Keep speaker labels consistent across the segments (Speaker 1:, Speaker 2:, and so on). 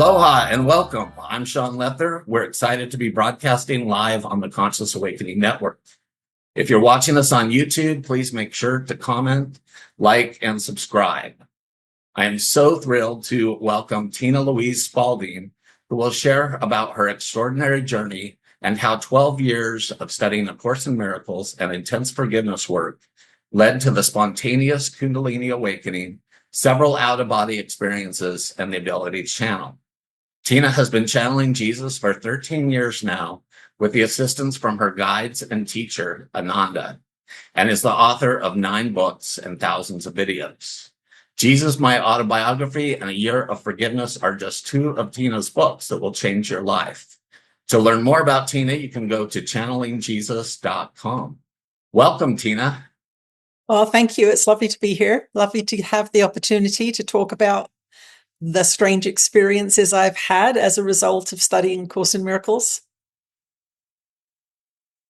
Speaker 1: Aloha and welcome. I'm Sean Lether. We're excited to be broadcasting live on the Conscious Awakening Network. If you're watching us on YouTube, please make sure to comment, like, and subscribe. I am so thrilled to welcome Tina Louise Spalding, who will share about her extraordinary journey and how 12 years of studying A Course in Miracles and intense forgiveness work led to the spontaneous Kundalini awakening, several out-of-body experiences, and the ability to channel. Tina has been channeling Jesus for 13 years now with the assistance from her guides and teacher, Ananda, and is the author of 9 books and thousands of videos. Jesus, My Autobiography, and A Year of Forgiveness are just 2 of Tina's books that will change your life. To learn more about Tina, you can go to channelingjesus.com. Welcome, Tina.
Speaker 2: Well, thank you. It's lovely to be here. Lovely to have the opportunity to talk about the strange experiences I've had as a result of studying Course in Miracles.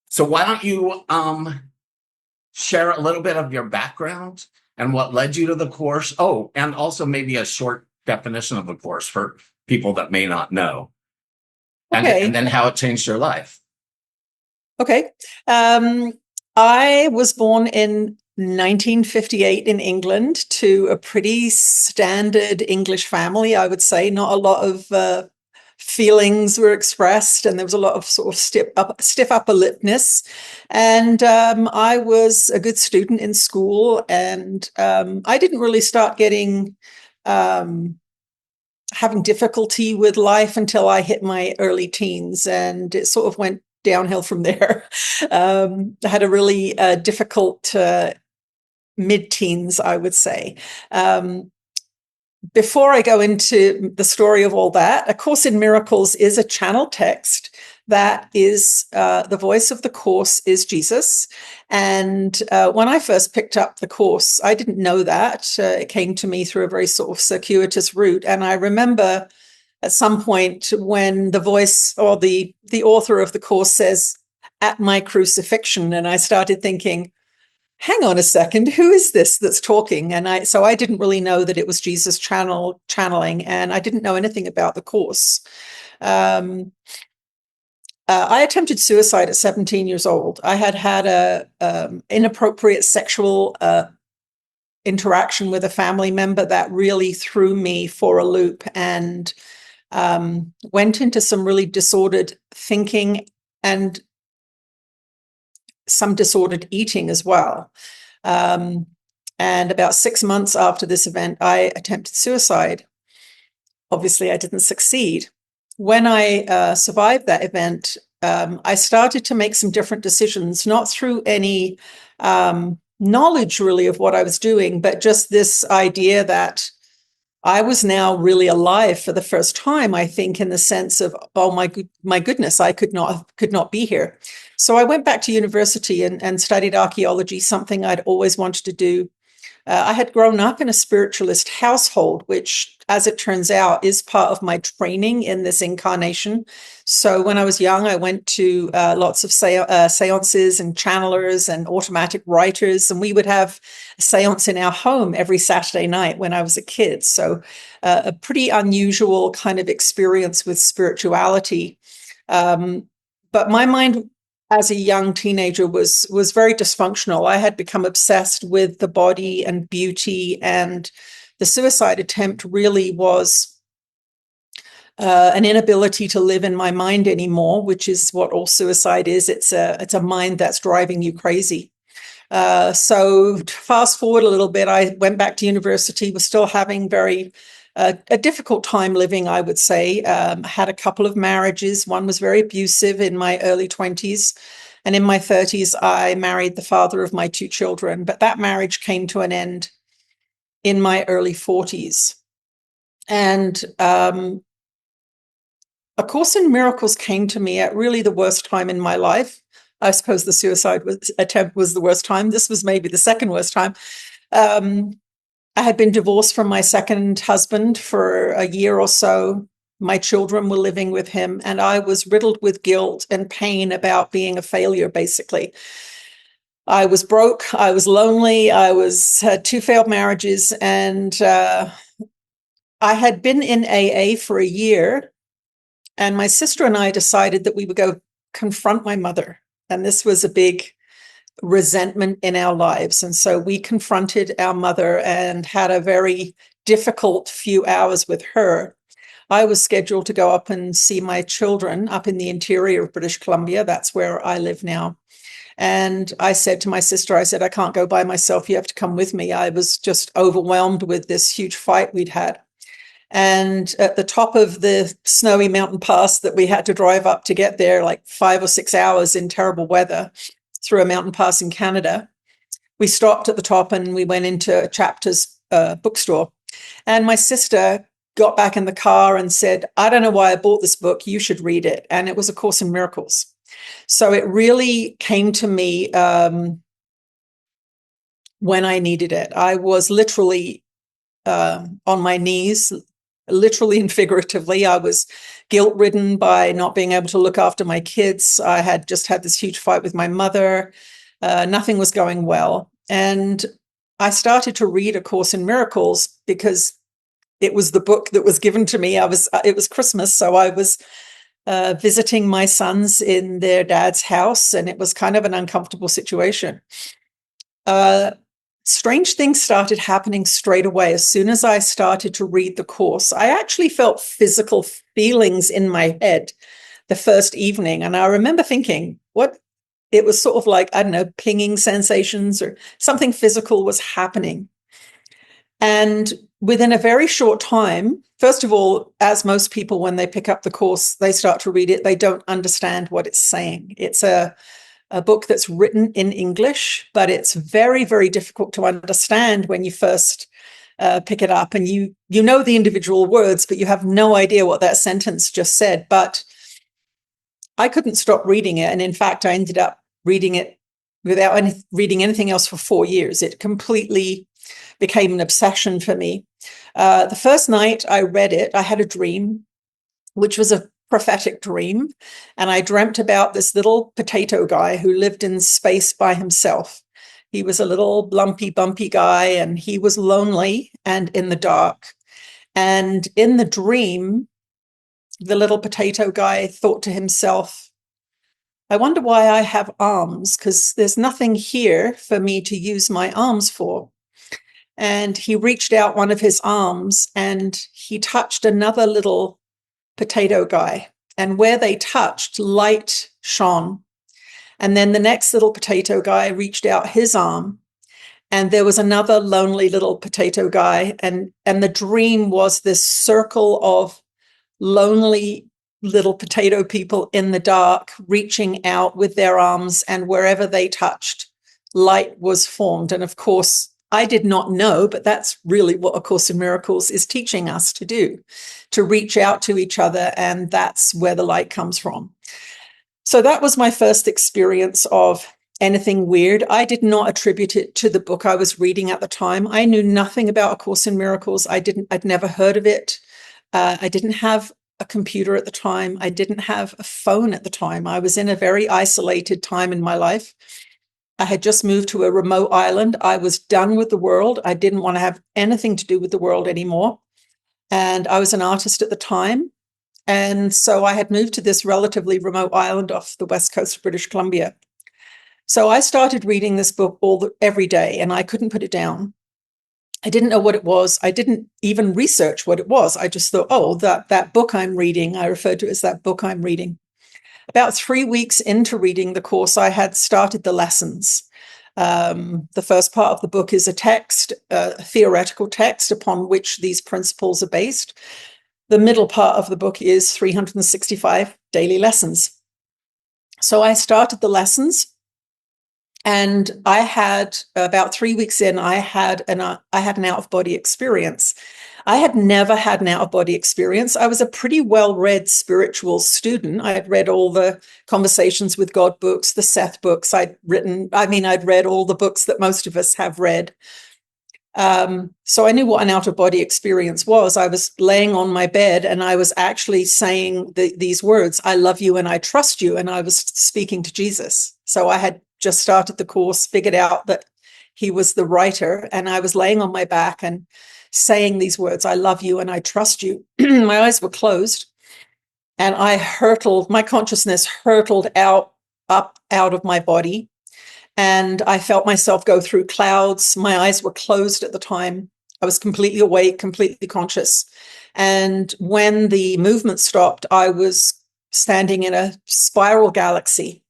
Speaker 1: So why don't you share a little bit of your background and what led you to the course? Oh, and also maybe a short definition of the course for people that may not know.
Speaker 2: Okay.
Speaker 1: And then how it changed your life.
Speaker 2: Okay. I was born in 1958 in England to a pretty standard English family, I would say. Not a lot of feelings were expressed, and there was a lot of sort of stiff upper lipness. And I was a good student in school, and I didn't really start getting having difficulty with life until I hit my early teens, and it sort of went downhill from there. I had a really difficult mid-teens, I would say. Before I go into the story of all that, A Course in Miracles is a channel text that is the voice of the Course is Jesus. And when I first picked up the Course, I didn't know that. It came to me through a very sort of circuitous route. And I remember at some point when the voice or the author of the Course says, "At my crucifixion," and I started thinking, hang on a second, who is this that's talking? And so I didn't really know that it was Jesus channeling, and I didn't know anything about the Course. I attempted suicide at 17 years old. I had had a inappropriate sexual interaction with a family member that really threw me for a loop, and went into some really disordered thinking and some disordered eating as well. And about 6 months after this event, I attempted suicide. Obviously, I didn't succeed. When I survived that event, I started to make some different decisions, not through any knowledge really of what I was doing, but just this idea that I was now really alive for the first time, I think, in the sense of, oh my goodness, I could not be here. So I went back to university and studied archaeology, something I'd always wanted to do. I had grown up in a spiritualist household, which, as it turns out, is part of my training in this incarnation. So when I was young, I went to lots of seances and channelers and automatic writers, and we would have a seance in our home every Saturday night when I was a kid. So a pretty unusual kind of experience with spirituality. But my mind as a young teenager was very dysfunctional. I had become obsessed with the body and beauty, and the suicide attempt really was an inability to live in my mind anymore, which is what all suicide is. It's a mind that's driving you crazy. So fast forward a little bit, I went back to university, was still having a difficult time living, I would say. Had a couple of marriages. One was very abusive in my early 20s. And in my 30s, I married the father of my 2 children. But that marriage came to an end in my early 40s. And A Course in Miracles came to me at really the worst time in my life. I suppose the suicide attempt was the worst time. This was maybe the second worst time. I had been divorced from my second husband for a year or so. My children were living with him, and I was riddled with guilt and pain about being a failure, basically. I was broke, I was lonely, I had 2 failed marriages, and I had been in AA for a year, and my sister and I decided that we would go confront my mother. And this was a big resentment in our lives. And so we confronted our mother and had a very difficult few hours with her. I was scheduled to go up and see my children up in the interior of British Columbia. That's where I live now. And I said to my sister, I said, I can't go by myself. You have to come with me. I was just overwhelmed with this huge fight we'd had. And at the top of the snowy mountain pass that we had to drive up to get there, like 5 or 6 hours in terrible weather through a mountain pass in Canada, we stopped at the top and we went into Chapter's bookstore. And my sister got back in the car and said, I don't know why I bought this book. You should read it. And it was A Course in Miracles. So it really came to me when I needed it. I was literally on my knees, literally and figuratively. I was guilt-ridden by not being able to look after my kids. I had just had this huge fight with my mother. Nothing was going well. And I started to read A Course in Miracles because it was the book that was given to me. It was Christmas, so I was visiting my sons in their dad's house, and it was kind of an uncomfortable situation. Strange things started happening straight away. As soon as I started to read the course, I actually felt physical feelings in my head the first evening. And I remember thinking, what? It was sort of like, I don't know, pinging sensations or something physical was happening. And within a very short time, first of all, as most people, when they pick up the course, they start to read it, they don't understand what it's saying. It's a book that's written in English, but it's very, very difficult to understand when you first pick it up. And you know the individual words, but you have no idea what that sentence just said. But I couldn't stop reading it. And in fact, I ended up reading it without reading anything else for 4 years. It completely became an obsession for me. The first night I read it, I had a dream, which was a prophetic dream. And I dreamt about this little potato guy who lived in space by himself. He was a little lumpy, bumpy guy, and he was lonely and in the dark. And in the dream, the little potato guy thought to himself, I wonder why I have arms, because there's nothing here for me to use my arms for. And he reached out one of his arms and he touched another little potato guy. And where they touched, light shone. And then the next little potato guy reached out his arm and there was another lonely little potato guy. And the dream was this circle of lonely little potato people in the dark reaching out with their arms, and wherever they touched, light was formed. And of course, I did not know, but that's really what A Course in Miracles is teaching us to do, to reach out to each other, and that's where the light comes from. So that was my first experience of anything weird. I did not attribute it to the book I was reading at the time. I knew nothing about A Course in Miracles. I'd never heard of it. I didn't have a computer at the time. I didn't have a phone at the time. I was in a very isolated time in my life. I had just moved to a remote island. I was done with the world. I didn't want to have anything to do with the world anymore. And I was an artist at the time. And so I had moved to this relatively remote island off the west coast of British Columbia. So I started reading this book every day, and I couldn't put it down. I didn't know what it was. I didn't even research what it was. I just thought, oh, that book I'm reading, I referred to it as that book I'm reading. About 3 weeks into reading the course, I had started the lessons. The first part of the book is a text, a theoretical text upon which these principles are based. The middle part of the book is 365 daily lessons. So I started the lessons, and I had about 3 weeks in, I had an out-of-body experience. I had never had an out-of-body experience. I was a pretty well-read spiritual student. I had read all the Conversations with God books, the Seth books. I'd read all the books that most of us have read. So I knew what an out-of-body experience was. I was laying on my bed and I was actually saying these words, I love you and I trust you. And I was speaking to Jesus. So I had just started the course, figured out that he was the writer, and I was laying on my back and saying these words, I love you and I trust you. My eyes were closed and my consciousness hurtled up out of my body. And I felt myself go through clouds. My eyes were closed at the time. I was completely awake, completely conscious. And when the movement stopped, I was standing in a spiral galaxy.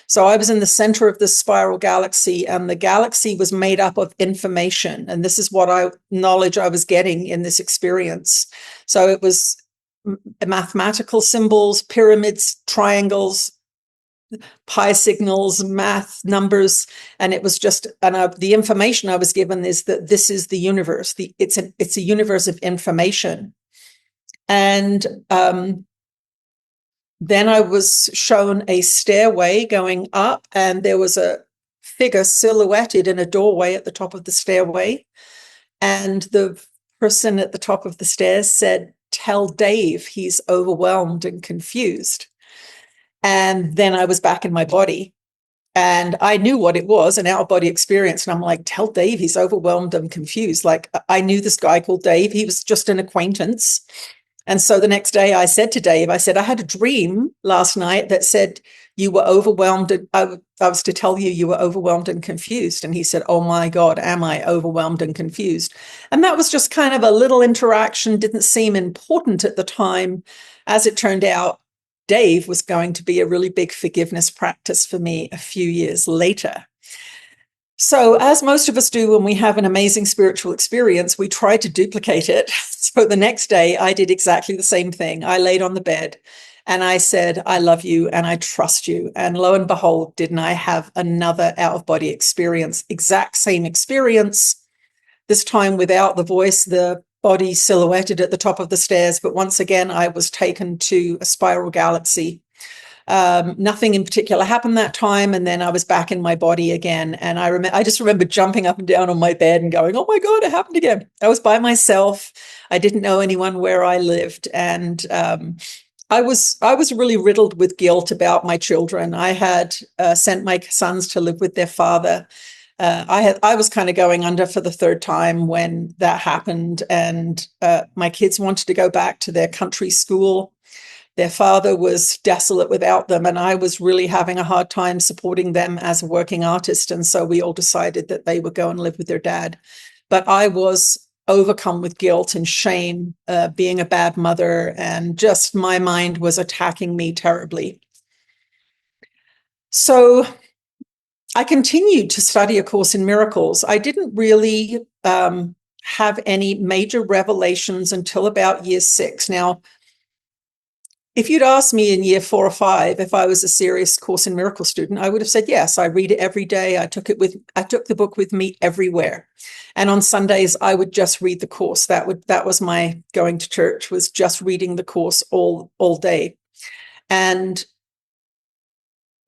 Speaker 2: So I was in the center of this spiral galaxy, and the galaxy was made up of information. And this is what knowledge I was getting in this experience. So it was mathematical symbols, pyramids, triangles, pi signals, math, numbers, and it was just, the information I was given is that this is the universe. It's a universe of information. And then I was shown a stairway going up, and there was a figure silhouetted in a doorway at the top of the stairway. And the person at the top of the stairs said, "Tell Dave he's overwhelmed and confused." And then I was back in my body, and I knew what it was, an out-of-body experience. And I'm like, "Tell Dave he's overwhelmed and confused." Like, I knew this guy called Dave. He was just an acquaintance. And so the next day I said to Dave, I said, "I had a dream last night that said you were overwhelmed. I was to tell you were overwhelmed and confused." And he said, "Oh my God, am I overwhelmed and confused?" And that was just kind of a little interaction, didn't seem important at the time. As it turned out, Dave was going to be a really big forgiveness practice for me a few years later. So, as most of us do when we have an amazing spiritual experience, we try to duplicate it. So the next day I did exactly the same thing. I laid on the bed and I said, "I love you and I trust you." And lo and behold, didn't I have another out-of-body experience, exact same experience, this time without the voice, the body silhouetted at the top of the stairs. But once again, I was taken to a spiral galaxy. Nothing in particular happened that time. And then I was back in my body again. And I just remember jumping up and down on my bed and going, "Oh my God, it happened again." I was by myself. I didn't know anyone where I lived. And I was really riddled with guilt about my children. I had sent my sons to live with their father. I was kind of going under for the third time when that happened. And my kids wanted to go back to their country school. Their father was desolate without them, and I was really having a hard time supporting them as a working artist. And so we all decided that they would go and live with their dad. But I was overcome with guilt and shame, being a bad mother, and just my mind was attacking me terribly. So I continued to study A Course in Miracles. I didn't really have any major revelations until about year 6. Now, if you'd asked me in year 4 or 5 if I was a serious Course in Miracles student, I would have said yes. I read it every day. I took the book with me everywhere, and on Sundays I would just read the course. That was my going to church, was just reading the course all day. And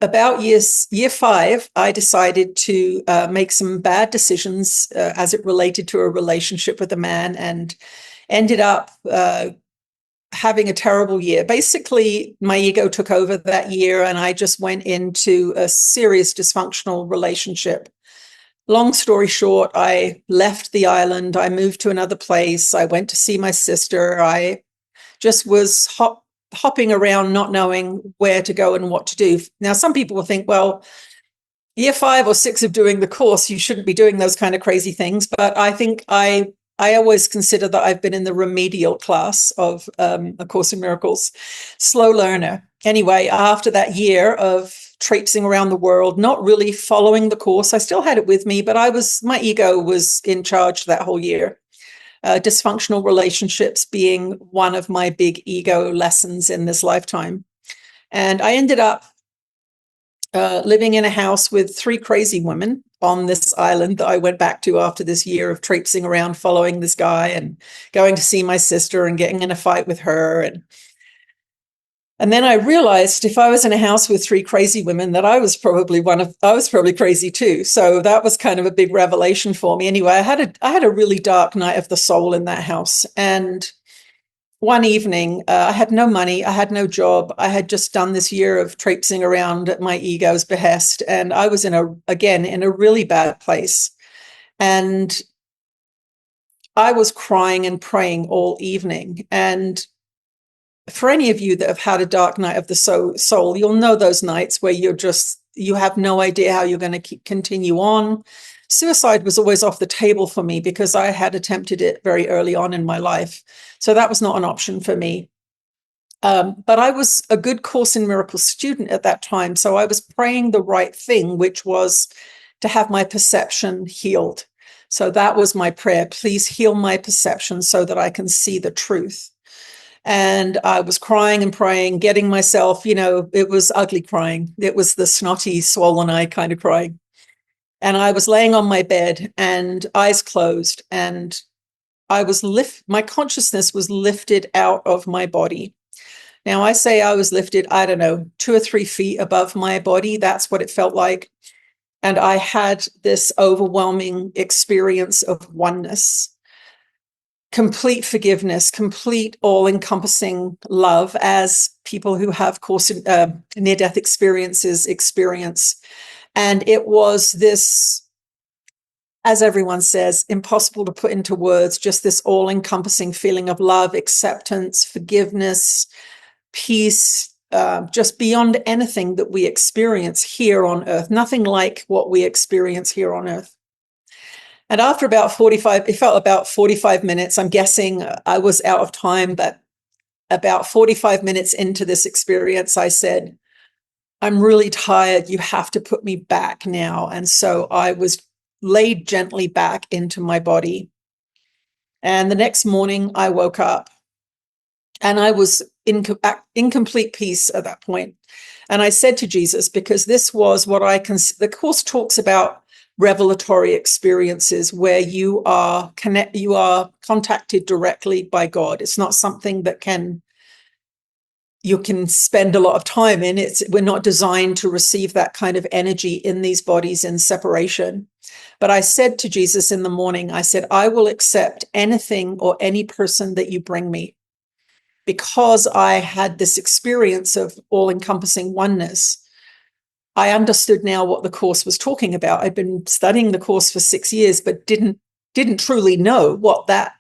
Speaker 2: about year 5, I decided to make some bad decisions as it related to a relationship with a man, and ended up having a terrible year. Basically, my ego took over that year, and I just went into a serious dysfunctional relationship. Long story short, I left the island. I moved to another place. I went to see my sister. I just was hopping around, not knowing where to go and what to do. Now, some people will think, well, year 5 or 6 of doing the course, you shouldn't be doing those kind of crazy things. But I think I always consider that I've been in the remedial class of A Course in Miracles, slow learner. Anyway, after that year of traipsing around the world, not really following the course, I still had it with me, but my ego was in charge that whole year. Dysfunctional relationships being one of my big ego lessons in this lifetime. And I ended up living in a house with 3 crazy women on this island that I went back to after this year of traipsing around following this guy and going to see my sister and getting in a fight with her. And then I realized if I was in a house with 3 crazy women, that I was probably crazy too. So that was kind of a big revelation for me. Anyway, I had a really dark night of the soul in that house. And one evening, I had no money, I had no job. I had just done this year of traipsing around at my ego's behest, and I was in a really bad place. And I was crying and praying all evening. And for any of you that have had a dark night of the soul, you'll know those nights where you have no idea how you're going to continue on. Suicide was always off the table for me because I had attempted it very early on in my life. So that was not an option for me. But I was a good Course in Miracles student at that time. So I was praying the right thing, which was to have my perception healed. So that was my prayer. Please heal my perception so that I can see the truth. And I was crying and praying, getting myself, it was ugly crying. It was the snotty, swollen eye kind of crying. And I was laying on my bed and eyes closed, and my consciousness was lifted out of my body. Now, I say I was lifted, I don't know, 2 or 3 feet above my body. That's what it felt like. And I had this overwhelming experience of oneness, complete forgiveness, complete all-encompassing love, as people who have near-death experiences experience. And it was this, as everyone says, impossible to put into words, just this all-encompassing feeling of love, acceptance, forgiveness, peace, just beyond anything that we experience here on earth. Nothing like what we experience here on earth. And after it felt about 45 minutes, I'm guessing I was out of time, but about 45 minutes into this experience, I said, I'm really tired. You have to put me back now. And so I was laid gently back into my body. And the next morning I woke up and I was in complete peace at that point. And I said to Jesus, because this was what the Course talks about revelatory experiences where you are contacted directly by God. It's not something that you can spend a lot of time in. We're not designed to receive that kind of energy in these bodies in separation. But I said to Jesus in the morning, I said, I will accept anything or any person that you bring me, because I had this experience of all-encompassing oneness. I understood now what the Course was talking about. I'd been studying the Course for 6 years, but didn't truly know what that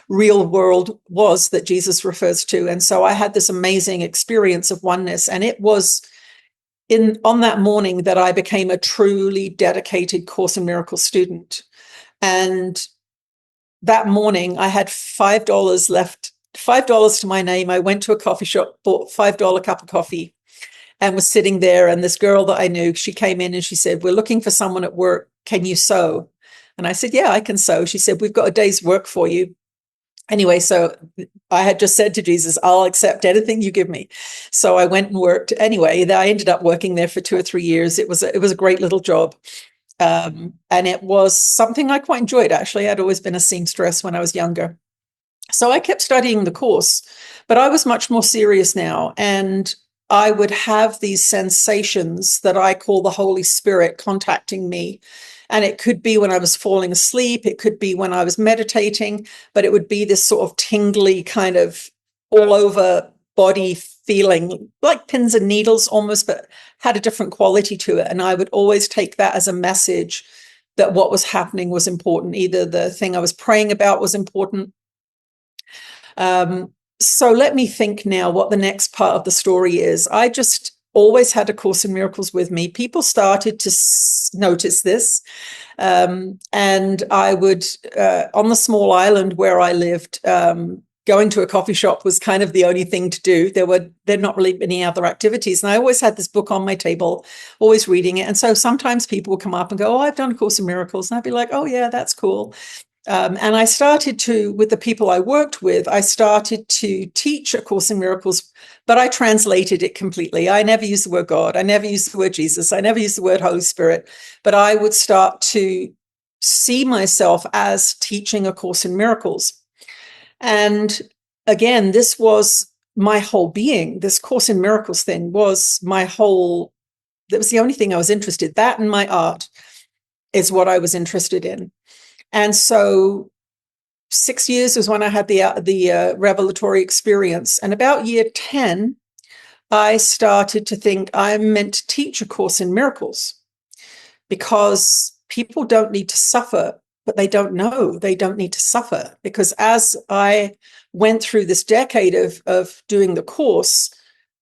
Speaker 2: real world was that Jesus refers to. And so I had this amazing experience of oneness. And it was on that morning that I became a truly dedicated Course in Miracles student. And that morning I had $5 left, $5 to my name. I went to a coffee shop, bought $5 cup of coffee, and was sitting there. And this girl that I knew, she came in and she said, we're looking for someone at work. Can you sew? And I said, yeah, I can sew. She said, we've got a day's work for you. Anyway, so I had just said to Jesus, I'll accept anything you give me. So I went and worked. Anyway, I ended up working there for 2 or 3 years. It was a great little job. And it was something I quite enjoyed, actually. I'd always been a seamstress when I was younger. So I kept studying the Course, but I was much more serious now. And I would have these sensations that I call the Holy Spirit contacting me. And it could be when I was falling asleep. It could be when I was meditating, but it would be this sort of tingly kind of all over body feeling, like pins and needles almost, but had a different quality to it. And I would always take that as a message that what was happening was important. Either the thing I was praying about was important. So let me think now what the next part of the story is. I just always had a Course in Miracles with me. People started to notice this. And I would, on the small island where I lived, going to a coffee shop was kind of the only thing to do. There not really any other activities. And I always had this book on my table, always reading it. And so sometimes people would come up and go, oh, I've done a Course in Miracles. And I'd be like, oh, yeah, that's cool. And I started to, with the people I worked with, I started to teach A Course in Miracles, but I translated it completely. I never used the word God. I never used the word Jesus. I never used the word Holy Spirit, but I would start to see myself as teaching A Course in Miracles. And again, this was my whole being. This Course in Miracles thing was that was the only thing I was interested in. That and my art is what I was interested in. And so 6 years was when I had the revelatory experience. And about year 10, I started to think I'm meant to teach A Course in Miracles, because people don't need to suffer but they don't know. They don't need to suffer, because as I went through this decade of doing the course,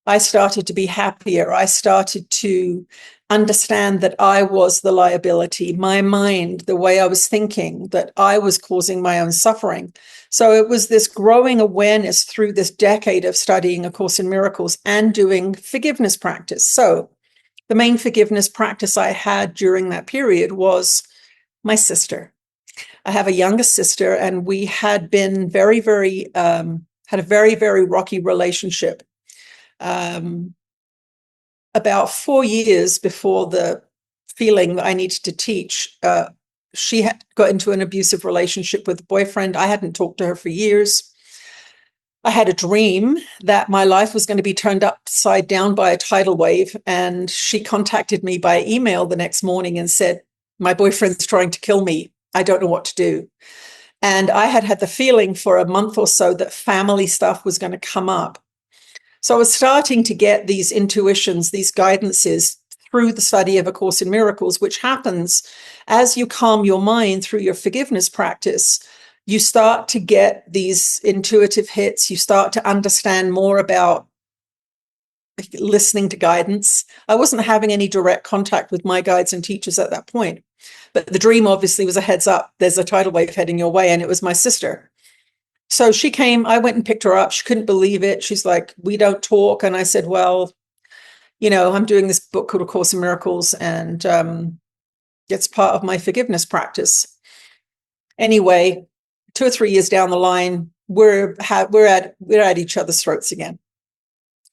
Speaker 2: I started to be happier. I started to understand that I was the liability, my mind, the way I was thinking, that I was causing my own suffering. So it was this growing awareness through this decade of studying A Course in Miracles and doing forgiveness practice. So the main forgiveness practice I had during that period was my sister. I have a younger sister, and we had been very, very, had a very, very rocky relationship. About 4 years before the feeling that I needed to teach, she had got into an abusive relationship with a boyfriend. I hadn't talked to her for years. I had a dream that my life was going to be turned upside down by a tidal wave. And she contacted me by email the next morning and said, my boyfriend's trying to kill me. I don't know what to do. And I had had the feeling for a month or so that family stuff was going to come up. So I was starting to get these intuitions, these guidances through the study of A Course in Miracles, which happens as you calm your mind through your forgiveness practice. You start to get these intuitive hits. You start to understand more about listening to guidance. I wasn't having any direct contact with my guides and teachers at that point, but the dream obviously was a heads up. There's a tidal wave heading your way, and it was my sister. So she came, I went and picked her up. She couldn't believe it. She's like, we don't talk. And I said, well, I'm doing this book called A Course in Miracles, and it's part of my forgiveness practice. Anyway, 2 or 3 years down the line, we're at each other's throats again.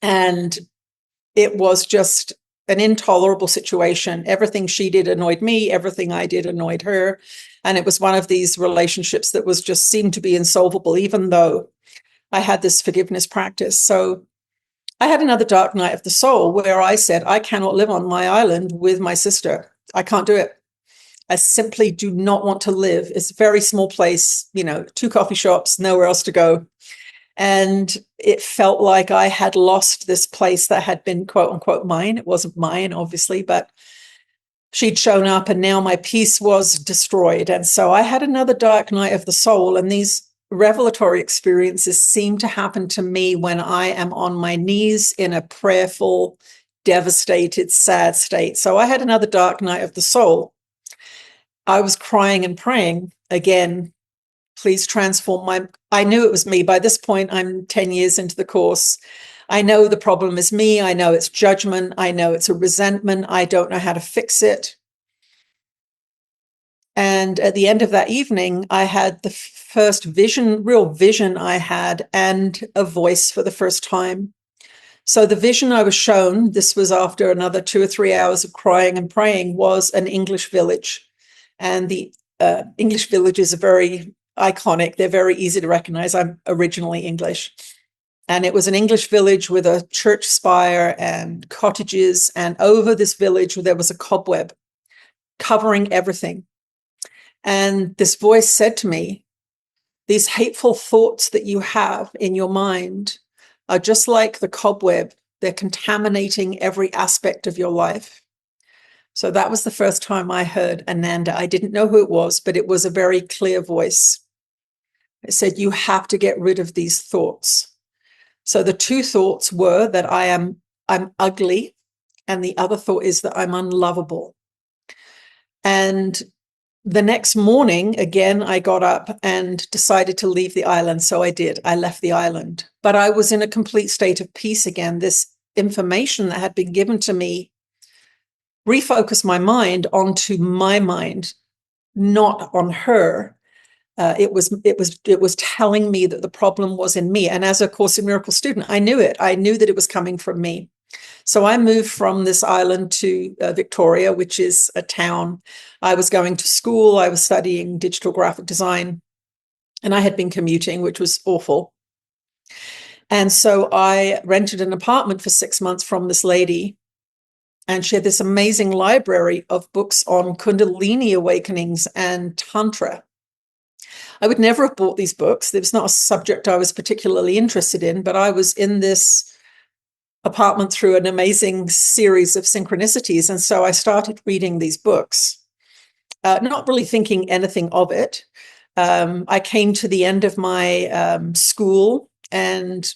Speaker 2: And it was just an intolerable situation. Everything she did annoyed me. Everything I did annoyed her. And it was one of these relationships that was just seemed to be insolvable, even though I had this forgiveness practice. So I had another dark night of the soul where I said, I cannot live on my island with my sister. I can't do it. I simply do not want to live. It's a very small place, 2 coffee shops, nowhere else to go. And it felt like I had lost this place that had been, quote unquote, mine. It wasn't mine, obviously, but she'd shown up, and now my peace was destroyed. And so I had another dark night of the soul. And these revelatory experiences seem to happen to me when I am on my knees in a prayerful, devastated, sad state. So I had another dark night of the soul. I was crying and praying again, please transform I knew it was me. By this point, I'm 10 years into the course. I know the problem is me. I know it's judgment. I know it's a resentment. I don't know how to fix it. And at the end of that evening, I had the first real vision I had, and a voice for the first time. So the vision I was shown, this was after another 2 or 3 hours of crying and praying, was an English village. And the English villages are very iconic. They're very easy to recognize. I'm originally English. And it was an English village with a church spire and cottages. And over this village, there was a cobweb covering everything. And this voice said to me, these hateful thoughts that you have in your mind are just like the cobweb. They're contaminating every aspect of your life. So that was the first time I heard Ananda. I didn't know who it was, but it was a very clear voice. It said, you have to get rid of these thoughts. So the 2 thoughts were that I'm ugly, and the other thought is that I'm unlovable. And the next morning, again, I got up and decided to leave the island. So I did. I left the island. But I was in a complete state of peace again. This information that had been given to me refocused my mind onto my mind, not on her. It was telling me that the problem was in me. And as a Course in Miracles student, I knew it. I knew that it was coming from me. So I moved from this island to Victoria, which is a town. I was going to school. I was studying digital graphic design, and I had been commuting, which was awful. And so I rented an apartment for 6 months from this lady, and she had this amazing library of books on Kundalini awakenings and Tantra. I would never have bought these books. It was not a subject I was particularly interested in, but I was in this apartment through an amazing series of synchronicities. And so I started reading these books. not really thinking anything of it. I came to the end of my school, and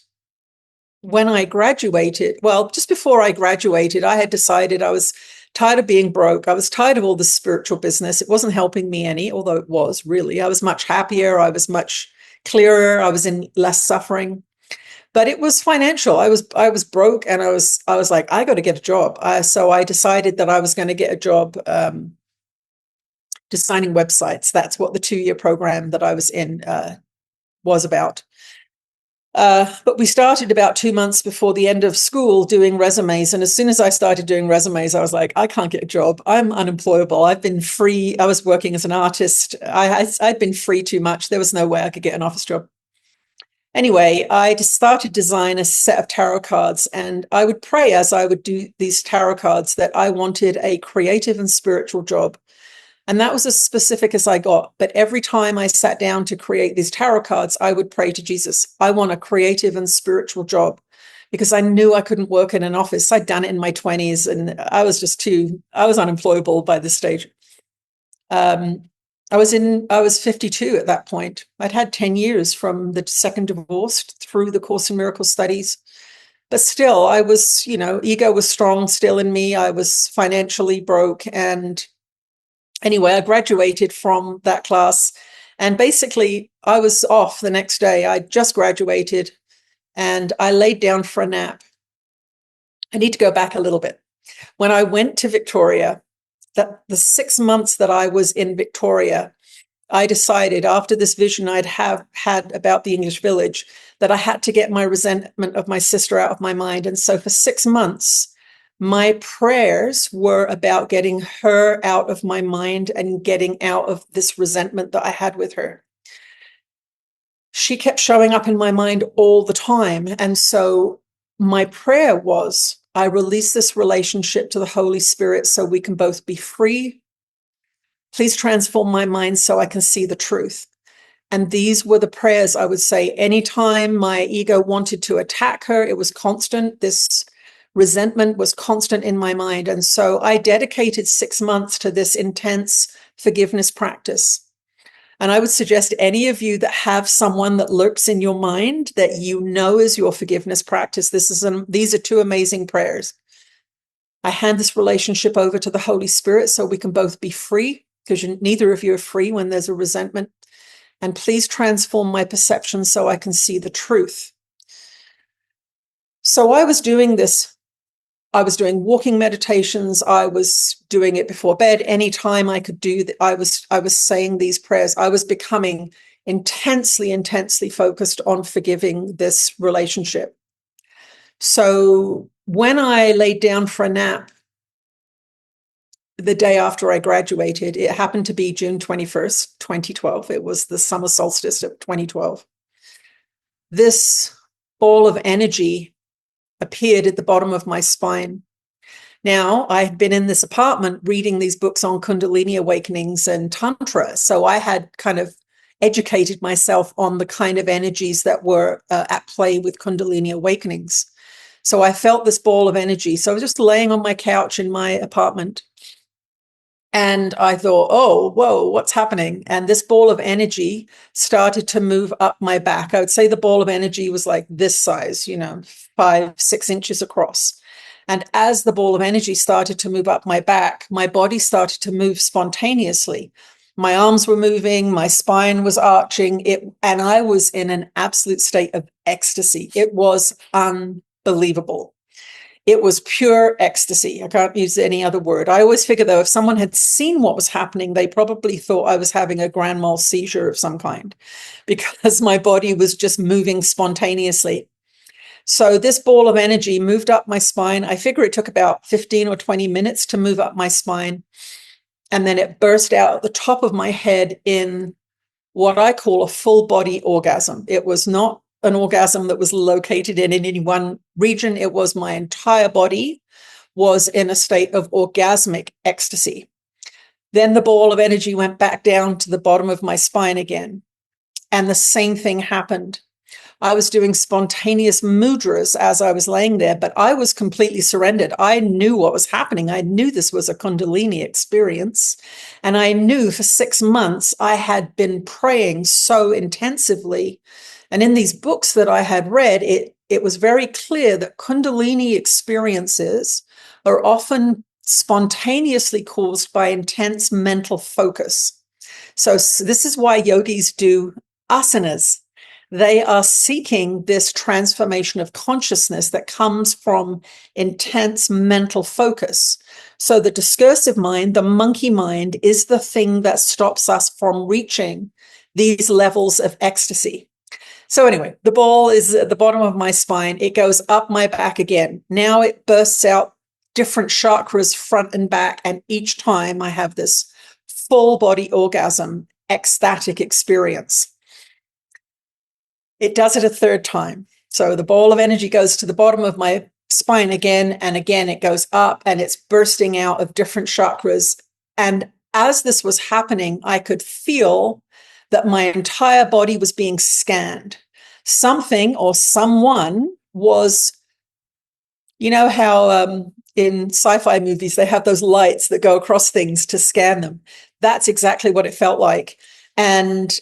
Speaker 2: when I graduated, well, just before I graduated, I had decided I was tired of being broke. I was tired of all this spiritual business. It wasn't helping me any, although it was really. I was much happier. I was much clearer. I was in less suffering. But it was financial. I was broke, and I was like, I got to get a job. So I decided that I was going to get a job designing websites. That's what the 2-year program that I was in was about. But we started about 2 months before the end of school doing resumes. And as soon as I started doing resumes, I was like, I can't get a job. I'm unemployable. I've been free. I was working as an artist. I'd been free too much. There was no way I could get an office job. Anyway, I just started to design a set of tarot cards, and I would pray as I would do these tarot cards that I wanted a creative and spiritual job. And that was as specific as I got. But every time I sat down to create these tarot cards, I would pray to Jesus, I want a creative and spiritual job, because I knew I couldn't work in an office. I'd done it in my 20s, and I was unemployable by this stage. I was 52 at that point. I'd had 10 years from the second divorce through the Course in Miracles studies. But still, I was, ego was strong still in me. I was financially broke. And anyway, I graduated from that class. And basically, I was off the next day. I just graduated, and I laid down for a nap. I need to go back a little bit. When I went to Victoria, that the 6 months that I was in Victoria, I decided after this vision I'd had about the English village that I had to get my resentment of my sister out of my mind. And so for 6 months, my prayers were about getting her out of my mind and getting out of this resentment that I had with her. She kept showing up in my mind all the time. And so my prayer was, I release this relationship to the Holy Spirit so we can both be free. Please transform my mind so I can see the truth. And these were the prayers I would say anytime my ego wanted to attack her. It was constant. This resentment was constant in my mind. And so I dedicated 6 months to this intense forgiveness practice. And I would suggest any of you that have someone that lurks in your mind that you know is your forgiveness practice, these are 2 amazing prayers. I hand this relationship over to the Holy Spirit so we can both be free, because neither of you are free when there's a resentment. And please transform my perception so I can see the truth. So I was doing this. I was doing walking meditations. I was doing it before bed. Anytime I could do that, I was saying these prayers. I was becoming intensely focused on forgiving this relationship. So when I laid down for a nap the day after I graduated, it happened to be June 21st, 2012. It was the summer solstice of 2012. This ball of energy appeared at the bottom of my spine. Now, I had been in this apartment reading these books on Kundalini awakenings and Tantra. So I had kind of educated myself on the kind of energies that were at play with Kundalini awakenings. So I felt this ball of energy. So I was just laying on my couch in my apartment. And I thought, oh, whoa, what's happening? And this ball of energy started to move up my back. I would say the ball of energy was like this size, 5-6 inches across. And as the ball of energy started to move up my back, my body started to move spontaneously. My arms were moving, my spine was arching, and I was in an absolute state of ecstasy. It was unbelievable. It was pure ecstasy. I can't use any other word. I always figure, though, if someone had seen what was happening, they probably thought I was having a grand mal seizure of some kind, because my body was just moving spontaneously. So this ball of energy moved up my spine. I figure it took about 15 or 20 minutes to move up my spine. And then it burst out at the top of my head in what I call a full body orgasm. It was not an orgasm that was located in any one region. It was my entire body was in a state of orgasmic ecstasy. Then the ball of energy went back down to the bottom of my spine again. And the same thing happened. I was doing spontaneous mudras as I was laying there, but I was completely surrendered. I knew what was happening. I knew this was a Kundalini experience. And I knew for 6 months I had been praying so intensively. And in these books that I had read, it was very clear that Kundalini experiences are often spontaneously caused by intense mental focus. So this is why yogis do asanas. They are seeking this transformation of consciousness that comes from intense mental focus. So the discursive mind, the monkey mind, is the thing that stops us from reaching these levels of ecstasy. So anyway, the ball is at the bottom of my spine. It goes up my back again. Now it bursts out different chakras front and back. And each time I have this full body orgasm, ecstatic experience. It does it a third time. So the ball of energy goes to the bottom of my spine again, and again it goes up and it's bursting out of different chakras. And as this was happening, I could feel that my entire body was being scanned. Something or someone was, you know how in sci-fi movies they have those lights that go across things to scan them. That's exactly what it felt like. And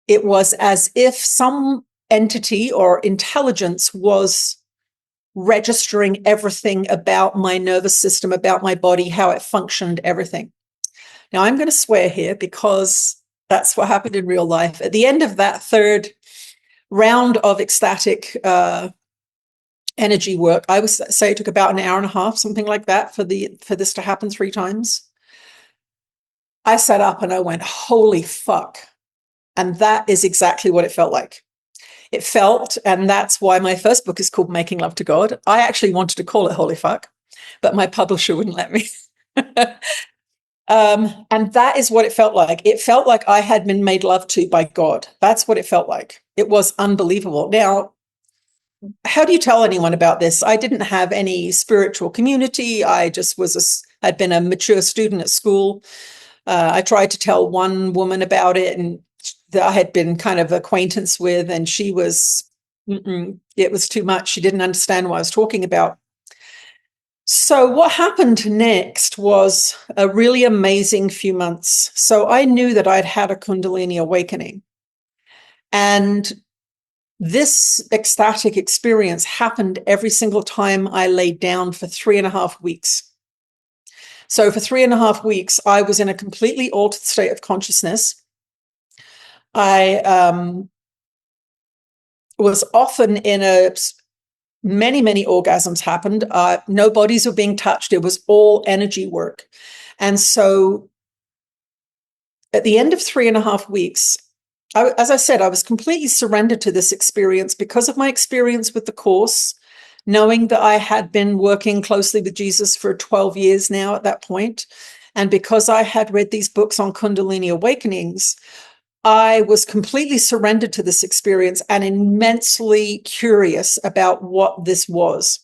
Speaker 2: it was as if some entity or intelligence was registering everything about my nervous system, about my body, how it functioned, everything. Now, I'm going to swear here because that's what happened in real life. At the end of that third round of ecstatic energy work, I would say it took about an hour and a half, something like that, for this to happen 3 times. I sat up and I went, holy fuck. And that is exactly what it felt like. It felt, and that's why my first book is called Making Love to God. I actually wanted to call it Holy Fuck, but my publisher wouldn't let me. And that is what it felt like. It felt like I had been made love to by God. That's what it felt like. It was unbelievable. Now, how do you tell anyone about this? I didn't have any spiritual community. I just I'd been a mature student at school. I tried to tell one woman about it and that I had been kind of acquaintance with, and she was, it was too much. She didn't understand what I was talking about. So what happened next was a really amazing few months. So I knew that I'd had a Kundalini awakening. And this ecstatic experience happened every single time I laid down for 3.5 weeks. So for 3.5 weeks, I was in a completely altered state of consciousness. I was often many orgasms happened. No bodies were being touched. It was all energy work. And so at the end of 3.5 weeks, as I said, I was completely surrendered to this experience because of my experience with the Course, knowing that I had been working closely with Jesus for 12 years now at that point, and because I had read these books on Kundalini awakenings, I was completely surrendered to this experience and immensely curious about what this was.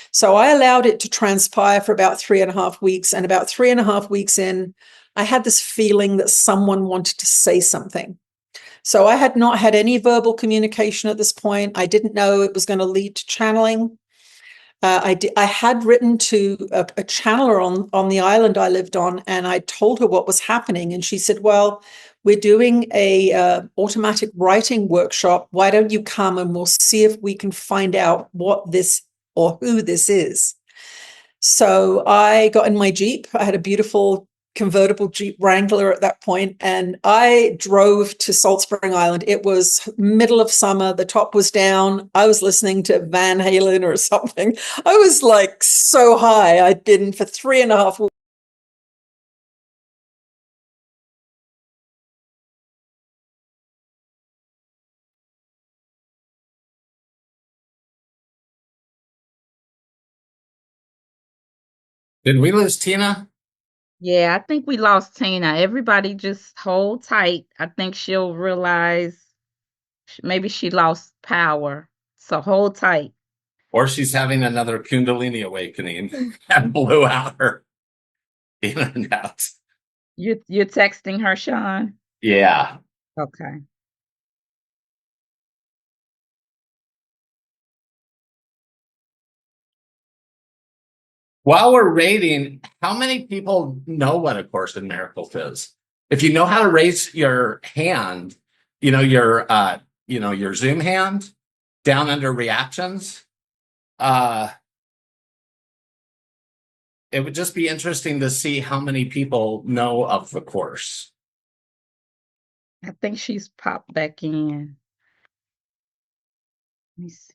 Speaker 2: So I allowed it to transpire for about 3.5 weeks, and about 3.5 weeks in, I had this feeling that someone wanted to say something. So I had not had any verbal communication at this point. I didn't know it was going to lead to channeling. I had written to a channeler on the island I lived on, and I told her what was happening. And she said, well, we're doing a automatic writing workshop. Why don't you come and we'll see if we can find out what this or who this is. So I got in my Jeep. I had a beautiful convertible Jeep Wrangler at that point, and I drove to Salt Spring Island. It was middle of summer. The top was down. I was listening to Van Halen or something. I was like so high. I'd been for 3.5 weeks.
Speaker 1: Did we lose Tina?
Speaker 3: Yeah, I think we lost Tina. Everybody just hold tight. I think she'll realize maybe she lost power. So hold tight.
Speaker 1: Or she's having another Kundalini awakening and blew out her internet.
Speaker 3: You're texting her, Sean?
Speaker 1: Yeah.
Speaker 3: Okay.
Speaker 1: While we're rating, how many people know what A Course in Miracles is? If you know how to raise your hand, your Zoom hand down under reactions, it would just be interesting to see how many people know of the course.
Speaker 3: I think she's popped back in. Let me see.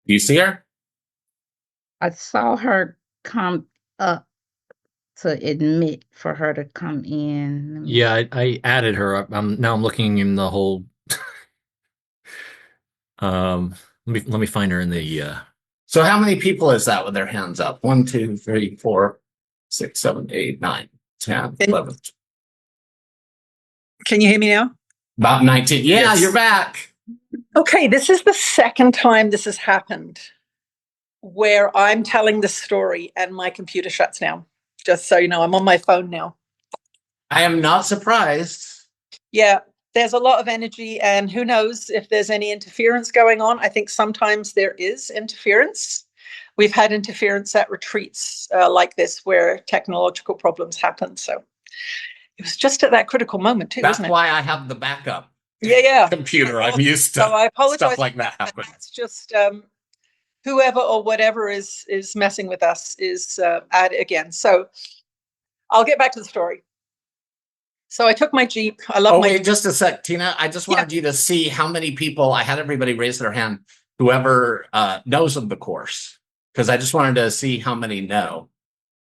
Speaker 1: Do you see her?
Speaker 3: I saw her come up to admit for her to come in. Let me
Speaker 4: Yeah,
Speaker 3: see.
Speaker 4: I added her. Now I'm looking in the whole. Let me find her in the.
Speaker 1: So how many people is that with their hands up? 1, 2, 3, 4, 6, 7, 8, 9, 10, 11.
Speaker 2: Can you hear me now?
Speaker 1: About 19. Yeah,
Speaker 4: Yes.
Speaker 1: You're back.
Speaker 2: Okay, this is the second time this has happened where I'm telling the story and my computer shuts down. Just so you know, I'm on my phone now.
Speaker 1: I am not surprised.
Speaker 2: Yeah, there's a lot of energy, and who knows if there's any interference going on. I think sometimes there is interference. We've had interference at retreats like this where technological problems happen. So it was just at that critical moment too,
Speaker 1: That's
Speaker 2: wasn't it?
Speaker 1: why I have the backup
Speaker 2: Yeah.
Speaker 1: computer. I'm used to
Speaker 2: So I apologize
Speaker 1: stuff like that
Speaker 2: for
Speaker 1: happening.
Speaker 2: That's just whoever or whatever is messing with us is at it again. So I'll get back to the story. So I took my Jeep. I love my
Speaker 1: wait, just a sec, Tina. I just wanted you to see how many people. I had everybody raise their hand. Whoever knows of the course, because I just wanted to see how many know.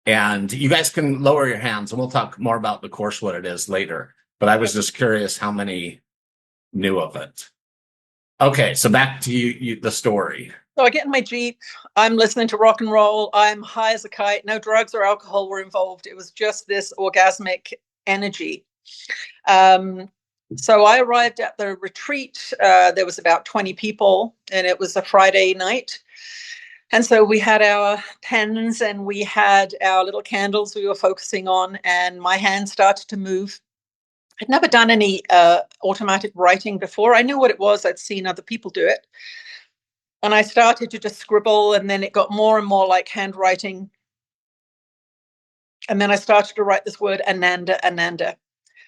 Speaker 1: And you guys can lower your hands, and we'll talk more about the course, what it is later. But I was just curious how many knew of it. Okay, so back to you the story.
Speaker 2: So I get in my Jeep. I'm listening to rock and roll. I'm high as a kite. No drugs or alcohol were involved. It was just this orgasmic energy. So I arrived at the retreat. There was about 20 people, and it was a Friday night. And so we had our pens and we had our little candles we were focusing on, and my hand started to move. I'd never done any automatic writing before. I knew what it was. I'd seen other people do it. And I started to just scribble, and then it got more and more like handwriting. And then I started to write this word Ananda, Ananda.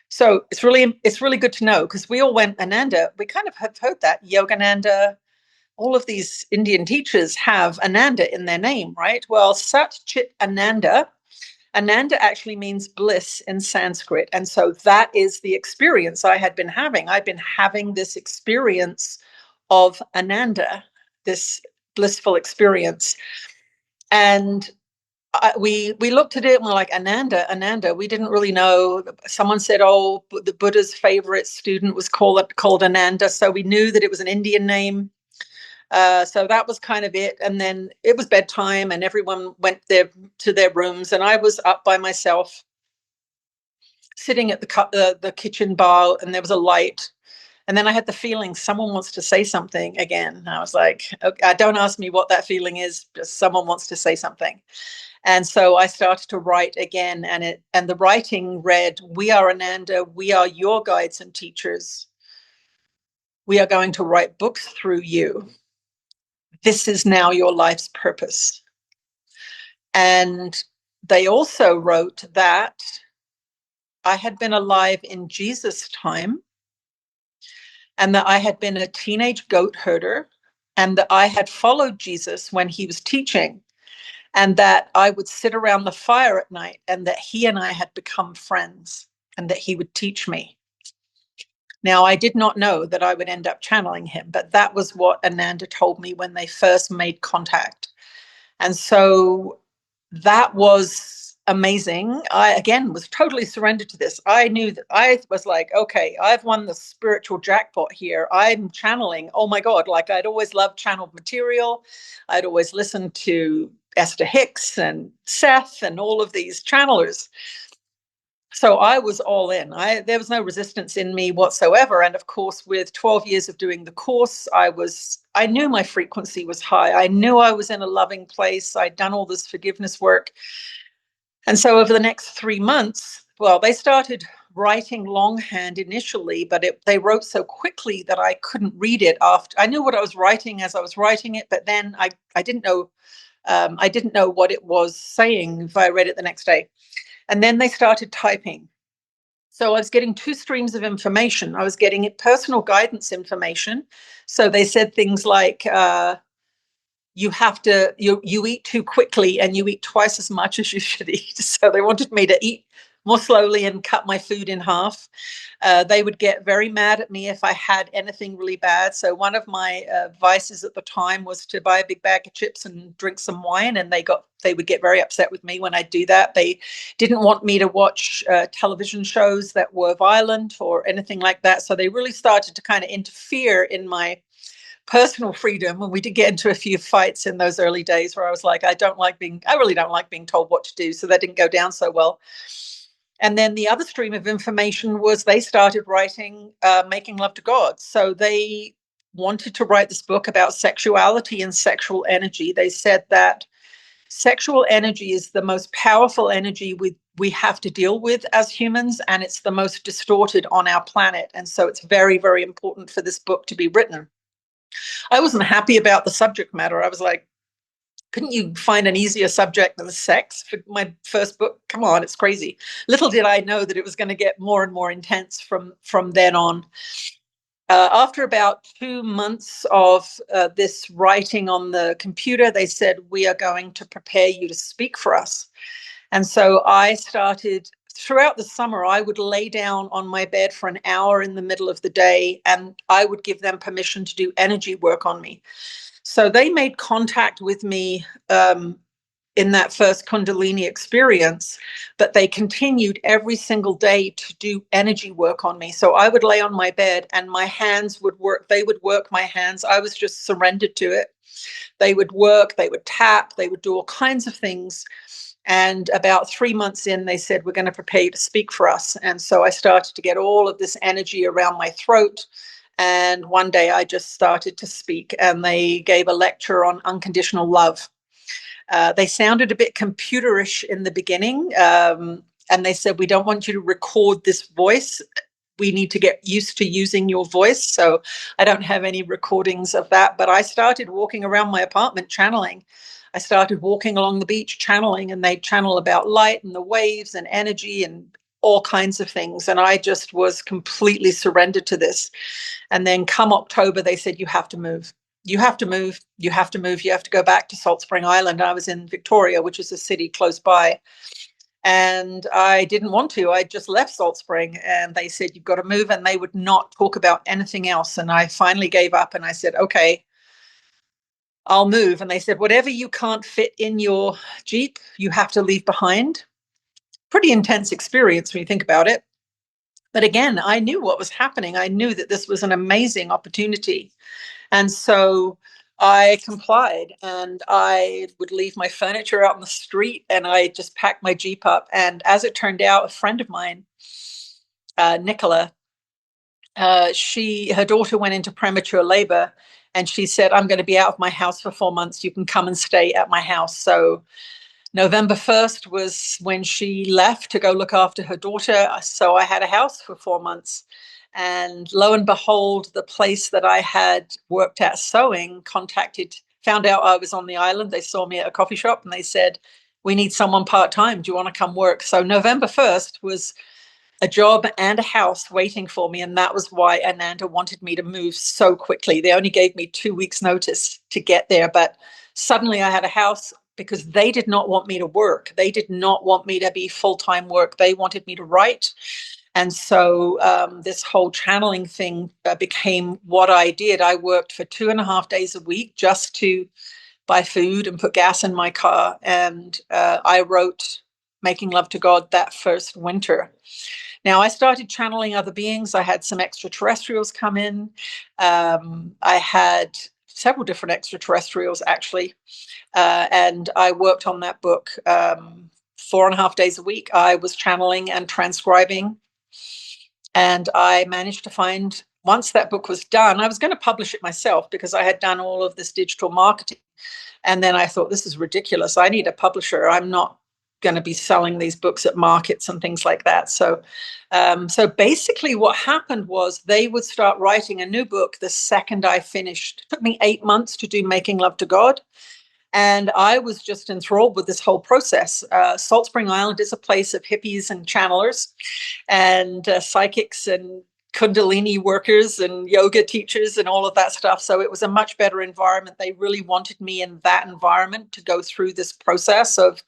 Speaker 2: So it's really good to know, because we all went Ananda. We kind of have heard that Yogananda. All of these Indian teachers have Ananda in their name, right? Well, Sat Chit Ananda. Ananda actually means bliss in Sanskrit. And so that is the experience I had been having. I've been having this experience of Ananda, this blissful experience. And we looked at it and we're like, Ananda, Ananda. We didn't really know. Someone said, oh, the Buddha's favorite student was called Ananda. So we knew that it was an Indian name. So that was kind of it. And then it was bedtime and everyone went to their rooms. And I was up by myself, sitting at the kitchen bar, and there was a light. And then I had the feeling someone wants to say something again. And I was like, okay, don't ask me what that feeling is, just someone wants to say something. And so I started to write again, and the writing read, "We are Ananda, we are your guides and teachers. We are going to write books through you. This is now your life's purpose." And they also wrote that I had been alive in Jesus' time, and that I had been a teenage goat herder, and that I had followed Jesus when he was teaching, and that I would sit around the fire at night, and that he and I had become friends, and that he would teach me. Now, I did not know that I would end up channeling him, but that was what Ananda told me when they first made contact. And so that was amazing. I, again, was totally surrendered to this. I knew that I was like, okay, I've won the spiritual jackpot here. I'm channeling. Oh my God. Like, I'd always loved channeled material. I'd always listened to Esther Hicks and Seth and all of these channelers. So I was all in. There was no resistance in me whatsoever. And of course, with 12 years of doing the course, I knew my frequency was high. I knew I was in a loving place. I'd done all this forgiveness work. And so over the next 3 months, well, they started writing longhand initially, but they wrote so quickly that I couldn't read it after. I knew what I was writing as I was writing it, but then I didn't know. I didn't know what it was saying if I read it the next day. And then they started typing. So I was getting two streams of information. I was getting personal guidance information. So they said things like, you eat too quickly and you eat twice as much as you should eat. So they wanted me to eat more slowly and cut my food in half. They would get very mad at me if I had anything really bad. So one of my vices at the time was to buy a big bag of chips and drink some wine, and they would get very upset with me when I do that. They didn't want me to watch television shows that were violent or anything like that. So they really started to kind of interfere in my personal freedom. And we did get into a few fights in those early days where I was like, I really don't like being told what to do. So that didn't go down so well. And then the other stream of information was they started writing Making Love to God. So they wanted to write this book about sexuality and sexual energy. They said that sexual energy is the most powerful energy we have to deal with as humans, and it's the most distorted on our planet. And so it's very, very important for this book to be written. I wasn't happy about the subject matter. I was like, couldn't you find an easier subject than sex for my first book? Come on, it's crazy. Little did I know that it was going to get more and more intense from then on. After about 2 months of this writing on the computer, they said, we are going to prepare you to speak for us. And so I started, throughout the summer, I would lay down on my bed for an hour in the middle of the day, and I would give them permission to do energy work on me. So they made contact with me in that first Kundalini experience, but they continued every single day to do energy work on me. So I would lay on my bed and my hands would work. They would work my hands. I was just surrendered to it. They would work, they would tap, they would do all kinds of things. And about 3 months in, they said, we're going to prepare you to speak for us. And so I started to get all of this energy around my throat. And one day I just started to speak, and they gave a lecture on unconditional love. They sounded a bit computerish in the beginning. And they said, we don't want you to record this voice. We need to get used to using your voice. So I don't have any recordings of that. But I started walking around my apartment channeling. I started walking along the beach channeling, and they channel about light and the waves and energy and all kinds of things. And I just was completely surrendered to this. And then come October, they said, you have to move. You have to move. You have to move. You have to go back to Salt Spring Island. I was in Victoria, which is a city close by. And I didn't want to. I just left Salt Spring, and they said, you've got to move. And they would not talk about anything else. And I finally gave up, and I said, okay, I'll move. And they said, whatever you can't fit in your Jeep, you have to leave behind. Pretty intense experience when you think about it. But again, I knew what was happening. I knew that this was an amazing opportunity. And so I complied, and I would leave my furniture out on the street, and I just packed my Jeep up. And as it turned out, a friend of mine, Nicola, her daughter went into premature labor, and she said, I'm going to be out of my house for 4 months. You can come and stay at my house. So November 1st was when she left to go look after her daughter. So I had a house for 4 months. And lo and behold, the place that I had worked at sewing found out I was on the island. They saw me at a coffee shop, and they said, we need someone part-time. Do you want to come work? So November 1st was a job and a house waiting for me. And that was why Ananda wanted me to move so quickly. They only gave me 2 weeks notice to get there. But suddenly I had a house, because they did not want me to work. They did not want me to be full-time work. They wanted me to write. And so this whole channeling thing became what I did. I worked for 2.5 days a week just to buy food and put gas in my car. And I wrote Making Love to God that first winter. Now, I started channeling other beings. I had some extraterrestrials come in. I had several different extraterrestrials, actually. And I worked on that book 4.5 days a week. I was channeling and transcribing. And I managed to find, once that book was done, I was going to publish it myself because I had done all of this digital marketing. And then I thought, this is ridiculous. I need a publisher. I'm not going to be selling these books at markets and things like that. So basically what happened was they would start writing a new book the second I finished. It took me 8 months to do Making Love to God. And I was just enthralled with this whole process. Salt Spring Island is a place of hippies and channelers and psychics and Kundalini workers and yoga teachers and all of that stuff. So it was a much better environment. They really wanted me in that environment to go through this process of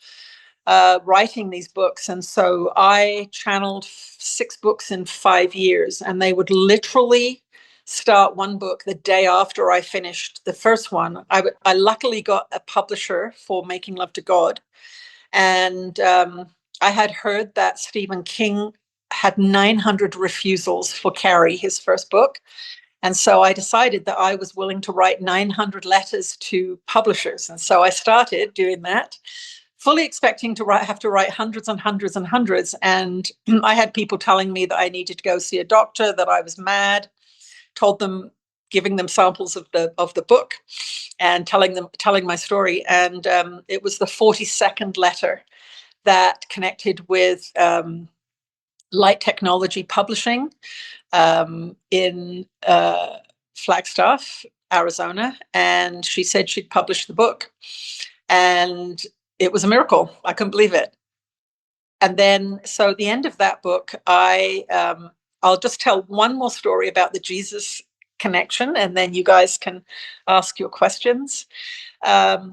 Speaker 2: writing these books. And so I channeled 6 books in 5 years, and they would literally start one book the day after I finished the first one. I luckily got a publisher for Making Love to God. And I had heard that Stephen King had 900 refusals for Carrie, his first book. And so I decided that I was willing to write 900 letters to publishers. And so I started doing that, fully expecting to have to write hundreds and hundreds and hundreds. And I had people telling me that I needed to go see a doctor, that I was mad, told them, giving them samples of the book and telling my story. And it was the 42nd letter that connected with Light Technology Publishing in Flagstaff, Arizona. And she said she'd publish the book. And it was a miracle. I couldn't believe it. And then, so at the end of that book, I'll just tell one more story about the Jesus connection, and then you guys can ask your questions. My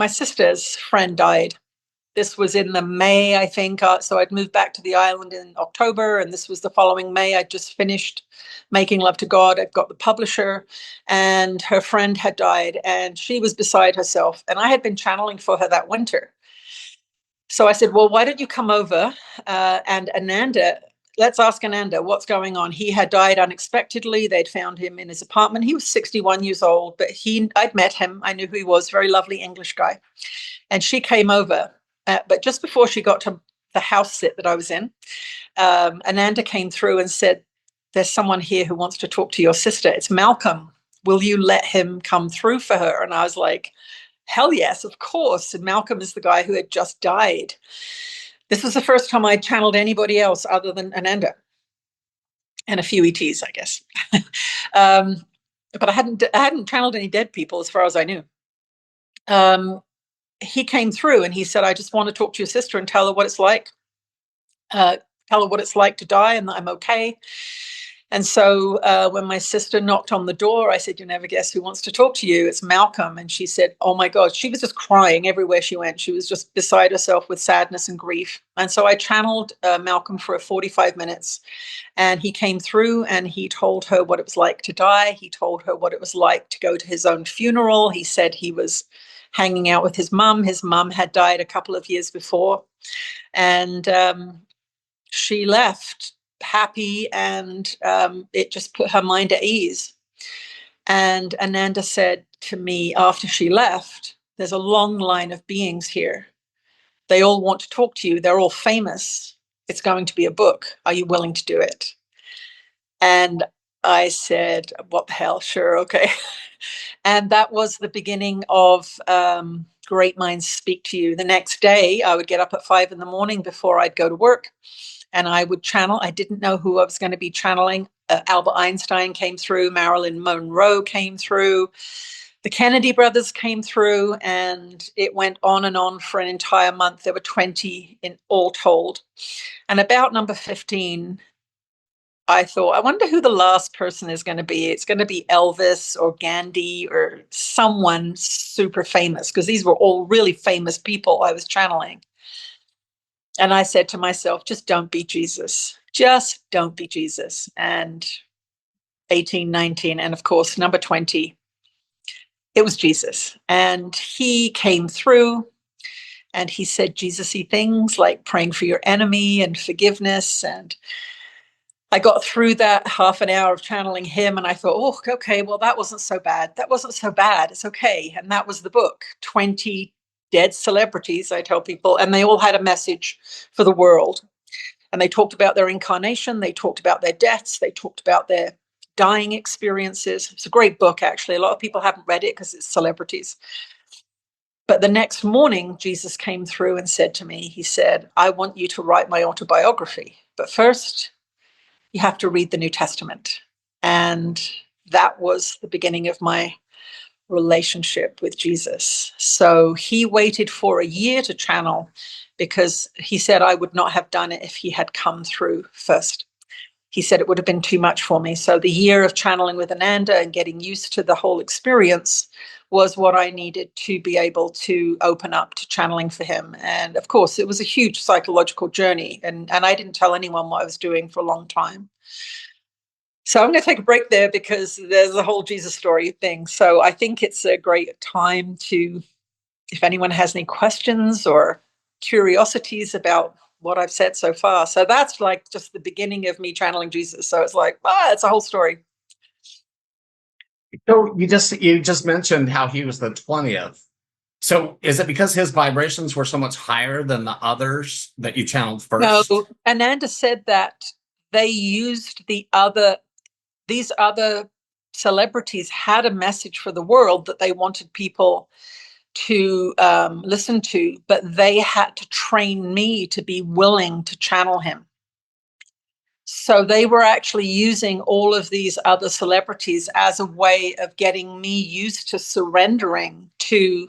Speaker 2: sister's friend died. This was in the May, I think. So I'd moved back to the island in October, and this was the following May. I'd just finished Making Love to God. I'd got the publisher, and her friend had died, and she was beside herself. And I had been channeling for her that winter. So I said, well, why don't you come over? And Ananda, let's ask Ananda what's going on. He had died unexpectedly. They'd found him in his apartment. He was 61 years old, but I'd met him. I knew who he was, very lovely English guy. And she came over. But just before she got to the house sit that I was in, Ananda came through and said, there's someone here who wants to talk to your sister. It's Malcolm. Will you let him come through for her? And I was like, hell yes, of course. And Malcolm is the guy who had just died. This was the first time I channeled anybody else other than Ananda and a few ETs, I guess. But I hadn't channeled any dead people as far as I knew. He came through and he said, I just want to talk to your sister and tell her what it's like. Tell her what it's like to die and that I'm okay. And so when my sister knocked on the door, I said, you never guess who wants to talk to you. It's Malcolm. And she said, oh my God, she was just crying everywhere she went. She was just beside herself with sadness and grief. And so I channeled Malcolm for 45 minutes. And he came through and he told her what it was like to die. He told her what it was like to go to his own funeral. He said he was hanging out with his mum. His mum had died a couple of years before. And she left happy, and it just put her mind at ease. And Ananda said to me after she left, there's a long line of beings here. They all want to talk to you. They're all famous. It's going to be a book. Are you willing to do it? And I said, what the hell? Sure. Okay. And that was the beginning of Great Minds Speak to You. The next day, I would get up at 5 a.m. before I'd go to work. And I would channel. I didn't know who I was going to be channeling. Albert Einstein came through. Marilyn Monroe came through. The Kennedy brothers came through. And it went on for an entire month. There were 20 in all told. And about number 15, I thought, I wonder who the last person is going to be. It's going to be Elvis or Gandhi or someone super famous, because these were all really famous people I was channeling. And I said to myself, just don't be Jesus. Just don't be Jesus. And 18, 19, and of course, number 20, it was Jesus. And he came through and he said Jesus-y things like praying for your enemy and forgiveness. And I got through that half an hour of channeling him and I thought, oh, okay, well, that wasn't so bad. That wasn't so bad. It's okay. And that was the book, 20 dead celebrities, I tell people, and they all had a message for the world. And they talked about their incarnation. They talked about their deaths. They talked about their dying experiences. It's a great book, actually. A lot of people haven't read it because it's celebrities. But the next morning, Jesus came through and said to me, he said, I want you to write my autobiography. But first, you have to read the New Testament. And that was the beginning of my relationship with Jesus. So he waited for a year to channel because he said I would not have done it if he had come through first. He said it would have been too much for me. So the year of channeling with Ananda and getting used to the whole experience was what I needed to be able to open up to channeling for him. And of course, it was a huge psychological journey. And I didn't tell anyone what I was doing for a long time. So I'm going to take a break there because there's a whole Jesus story thing. So I think it's a great time to, if anyone has any questions or curiosities about what I've said so far. So that's like just the beginning of me channeling Jesus. So it's like, it's a whole story.
Speaker 1: So you just mentioned how he was the 20th. So is it because his vibrations were so much higher than the others that you channeled first?
Speaker 2: No, Ananda said that they used these other celebrities had a message for the world that they wanted people to listen to, but they had to train me to be willing to channel him. So they were actually using all of these other celebrities as a way of getting me used to surrendering to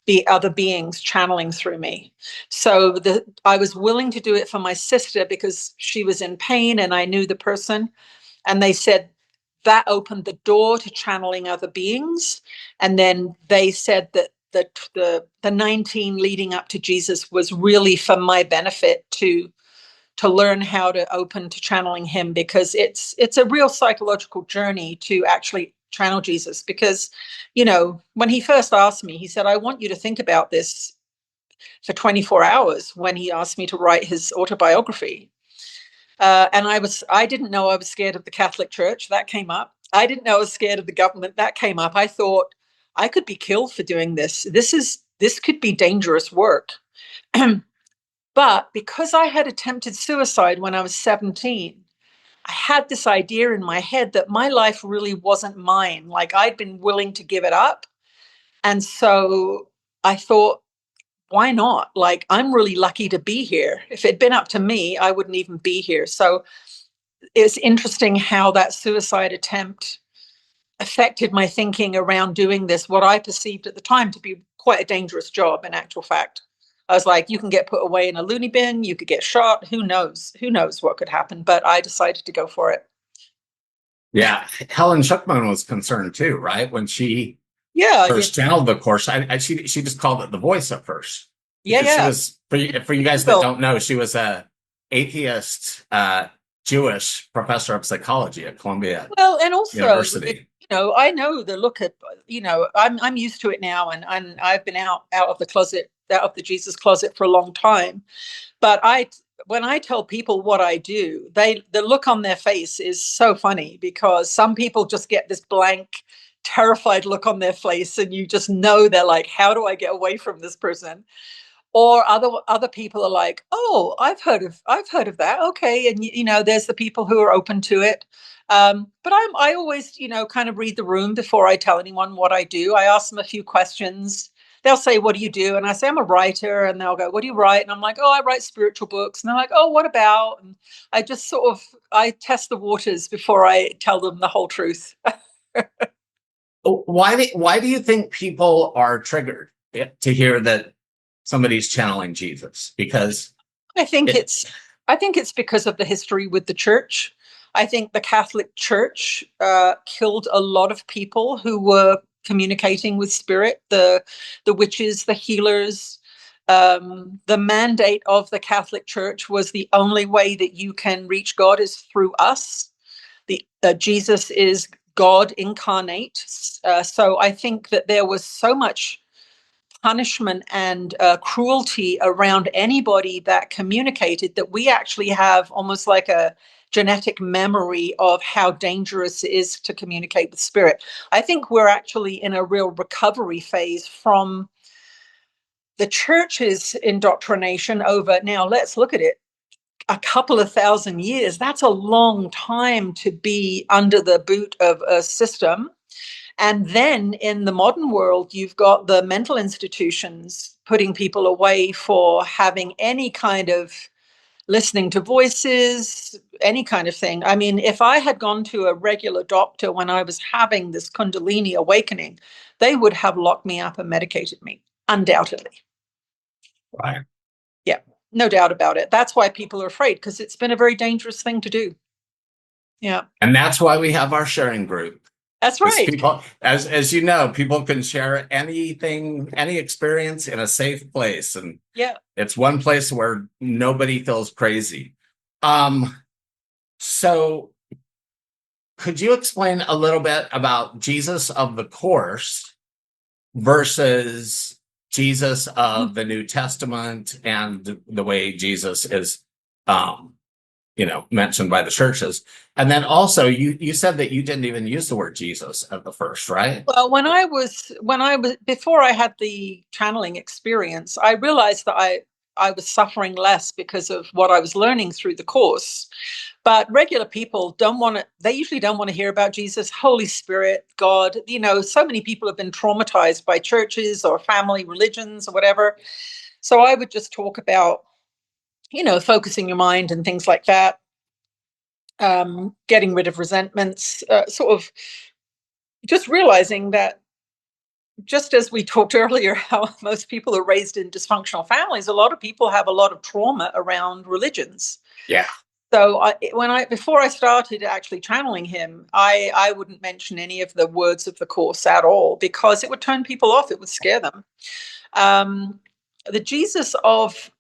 Speaker 2: the other beings channeling through me. So I was willing to do it for my sister because she was in pain and I knew the person. And they said that opened the door to channeling other beings. And then they said that the 19 leading up to Jesus was really for my benefit to learn how to open to channeling him, because it's a real psychological journey to actually channel Jesus. Because, when he first asked me, he said, I want you to think about this for 24 hours when he asked me to write his autobiography. And I didn't know I was scared of the Catholic Church. That came up. I didn't know I was scared of the government. That came up. I thought I could be killed for doing this. This could be dangerous work. But because I had attempted suicide when I was 17, I had this idea in my head that my life really wasn't mine. Like I'd been willing to give it up. And so I thought, why not? Like, I'm really lucky to be here. If it'd been up to me, I wouldn't even be here. So it's interesting how that suicide attempt affected my thinking around doing this, what I perceived at the time to be quite a dangerous job, in actual fact. I was like, you can get put away in a loony bin, you could get shot, who knows? Who knows what could happen? But I decided to go for it.
Speaker 1: Yeah, Helen Schuckman was concerned too, right? When she first channeled the course, she just called it the voice at first. She was, for you guys that don't know, she was a atheist Jewish professor of psychology at Columbia University.
Speaker 2: I know the look at, I'm used to it now, and I've been out of the closet, out of the Jesus closet for a long time. But when I tell people what I do, the look on their face is so funny, because some people just get this blank, terrified look on their face, and you just know they're like, how do I get away from this person? Or other people are like, oh, I've heard of that. Okay. And, there's the people who are open to it. But I always, kind of read the room before I tell anyone what I do. I ask them a few questions. They'll say, what do you do? And I say, I'm a writer. And they'll go, what do you write? And I'm like, oh, I write spiritual books. And they're like, oh, what about? And I just I test the waters before I tell them the whole truth.
Speaker 1: Why do you think people are triggered to hear that somebody's channeling Jesus? Because
Speaker 2: I think it's because of the history with the church. I think the Catholic Church killed a lot of people who were communicating with spirit, the witches, the healers. The mandate of the Catholic Church was the only way that you can reach God is through us. Jesus is God incarnate. So I think that there was so much punishment and cruelty around anybody that communicated that we actually have almost like a genetic memory of how dangerous it is to communicate with spirit. I think we're actually in a real recovery phase from the church's indoctrination over, now let's look at it, a couple of thousand years. That's a long time to be under the boot of a system. And then in the modern world, you've got the mental institutions putting people away for having any kind of listening to voices, any kind of thing. I mean, if I had gone to a regular doctor when I was having this Kundalini awakening, they would have locked me up and medicated me, undoubtedly.
Speaker 1: Right.
Speaker 2: Yeah, no doubt about it. That's why people are afraid, because it's been a very dangerous thing to do. Yeah.
Speaker 1: And that's why we have our sharing group.
Speaker 2: That's
Speaker 1: Because
Speaker 2: right.
Speaker 1: people, as you know, people can share anything, any experience in a safe place. And
Speaker 2: Yeah.
Speaker 1: it's one place where nobody feels crazy. So could you explain a little bit about Jesus of the Course versus Jesus of the New Testament and the way Jesus is, mentioned by the churches? And then also you said that you didn't even use the word Jesus at the first, right?
Speaker 2: Well, when I was before I had the channeling experience, I realized that I was suffering less because of what I was learning through the course. But regular people they usually don't want to hear about Jesus, Holy Spirit, God. So many people have been traumatized by churches or family religions or whatever. So I would just talk about, focusing your mind and things like that, getting rid of resentments, sort of just realizing that, just as we talked earlier, how most people are raised in dysfunctional families, a lot of people have a lot of trauma around religions.
Speaker 1: Yeah.
Speaker 2: So before I started actually channeling him, I wouldn't mention any of the words of the course at all, because it would turn people off. It would scare them. The Jesus of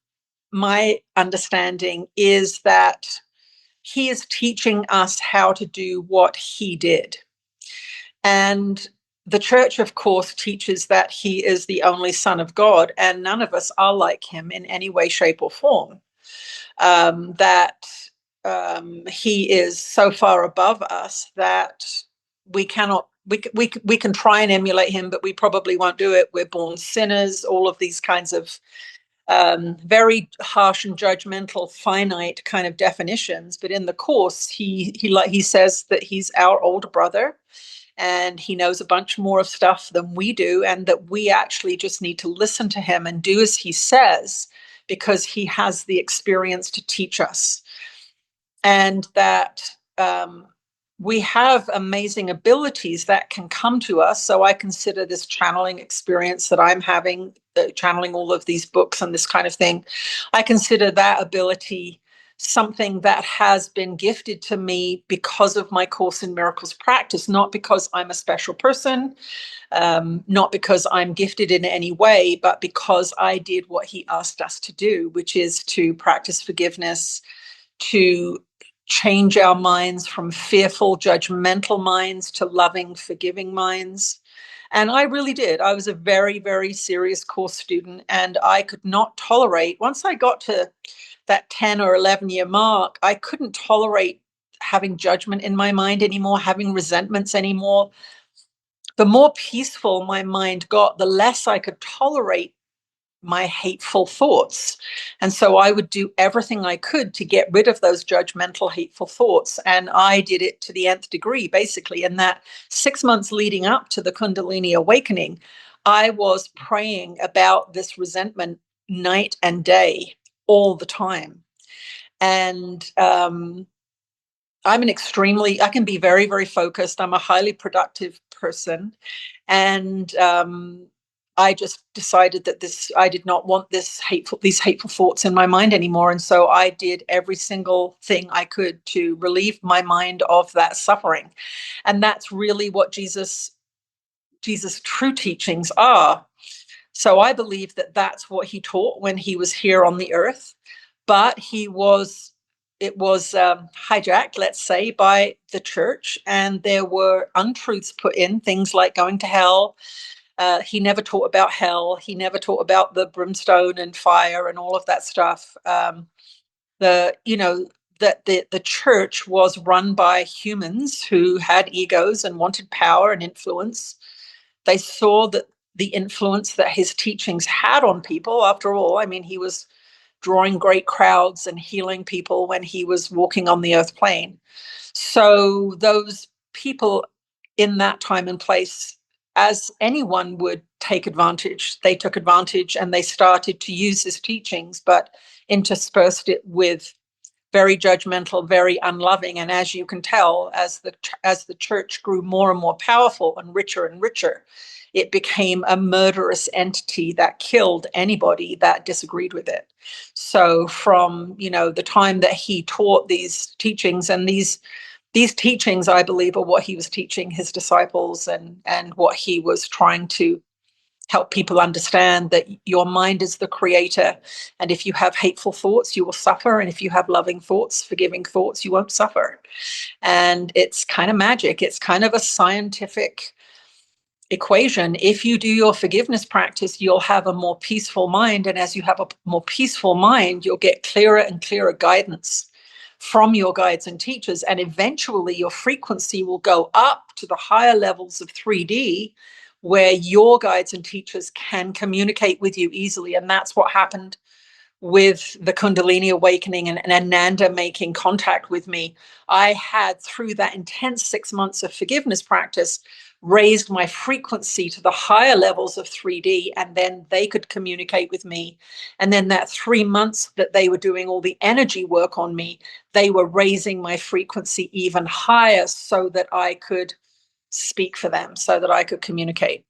Speaker 2: my understanding is that he is teaching us how to do what he did. And the church, of course, teaches that he is the only Son of God, and none of us are like him in any way, shape, or form. That he is so far above us that we cannot. We can try and emulate him, but we probably won't do it. We're born sinners. All of these kinds of very harsh and judgmental, finite kind of definitions. But in the course, he says that he's our older brother, and he knows a bunch more of stuff than we do, and that we actually just need to listen to him and do as he says, because he has the experience to teach us. And that we have amazing abilities that can come to us. So I consider this channeling experience that I'm having, channeling all of these books and this kind of thing, I consider that ability something that has been gifted to me because of my Course in Miracles practice, not because I'm a special person, not because I'm gifted in any way, but because I did what he asked us to do, which is to practice forgiveness, to change our minds from fearful, judgmental minds to loving, forgiving minds. And I really did. I was a very, very serious course student, and I could not tolerate, once I got to that 10 or 11-year mark, I couldn't tolerate having judgment in my mind anymore, having resentments anymore. The more peaceful my mind got, the less I could tolerate my hateful thoughts. And so I would do everything I could to get rid of those judgmental, hateful thoughts. And I did it to the nth degree, basically. In that 6 months leading up to the Kundalini awakening, I was praying about this resentment night and day, all the time. And I can be very, very focused. I'm a highly productive person. And I just decided that I did not want these hateful thoughts in my mind anymore. And so I did every single thing I could to relieve my mind of that suffering. And that's really what Jesus' true teachings are. So I believe that that's what he taught when he was here on the earth. But it was hijacked, let's say, by the church, and there were untruths put in, things like going to hell. He never taught about hell. He never taught about the brimstone and fire and all of that stuff. That the church was run by humans who had egos and wanted power and influence. They saw that the influence that his teachings had on people. After all, I mean, he was drawing great crowds and healing people when he was walking on the earth plane. So those people in that time and place, as anyone would take advantage, they took advantage and they started to use his teachings, but interspersed it with very judgmental, very unloving. And as you can tell, as the church grew more and more powerful and richer, it became a murderous entity that killed anybody that disagreed with it. So from, the time that he taught these teachings, and these teachings, I believe, are what he was teaching his disciples, and what he was trying to help people understand, that your mind is the creator. And if you have hateful thoughts, you will suffer. And if you have loving thoughts, forgiving thoughts, you won't suffer. And it's kind of magic. It's kind of a scientific equation. If you do your forgiveness practice, you'll have a more peaceful mind. And as you have a more peaceful mind, you'll get clearer and clearer guidance from your guides and teachers. And eventually your frequency will go up to the higher levels of 3D, where your guides and teachers can communicate with you easily. And that's what happened with the Kundalini awakening and Ananda making contact with me. I had, through that intense 6 months of forgiveness practice, raised my frequency to the higher levels of 3D, and then they could communicate with me. And then that 3 months that they were doing all the energy work on me, they were raising my frequency even higher so that I could speak for them, so that I could communicate.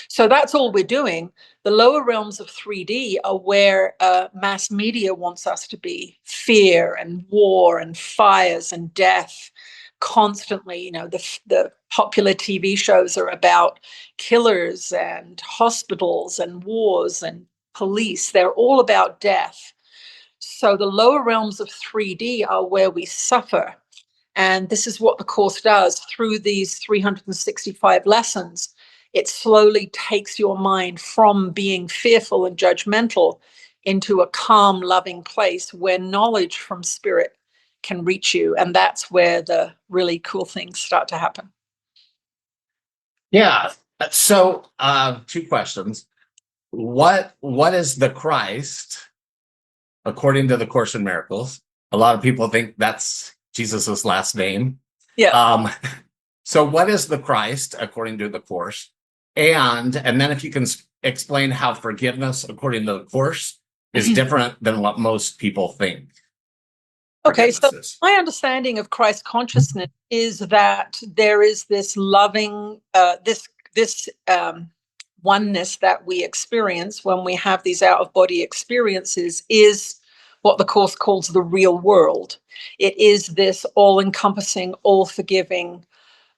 Speaker 2: So that's all we're doing. The lower realms of 3D are where mass media wants us to be. Fear and war and fires and death constantly. The popular TV shows are about killers and hospitals and wars and police. They're all about death. So the lower realms of 3D are where we suffer. And this is what the course does through these 365 lessons. It slowly takes your mind from being fearful and judgmental into a calm, loving place where knowledge from spirit can reach you. And that's where the really cool things start to happen.
Speaker 1: Yeah. So, 2 questions. What is the Christ according to the Course in Miracles? A lot of people think that's Jesus's last name.
Speaker 2: Yeah.
Speaker 1: So what is the Christ according to the Course? And then if you can explain how forgiveness according to the Course is different than what most people think.
Speaker 2: Okay, so my understanding of Christ consciousness is that there is this loving, this oneness that we experience when we have these out-of-body experiences is what the Course calls the real world. It is this all-encompassing, all-forgiving,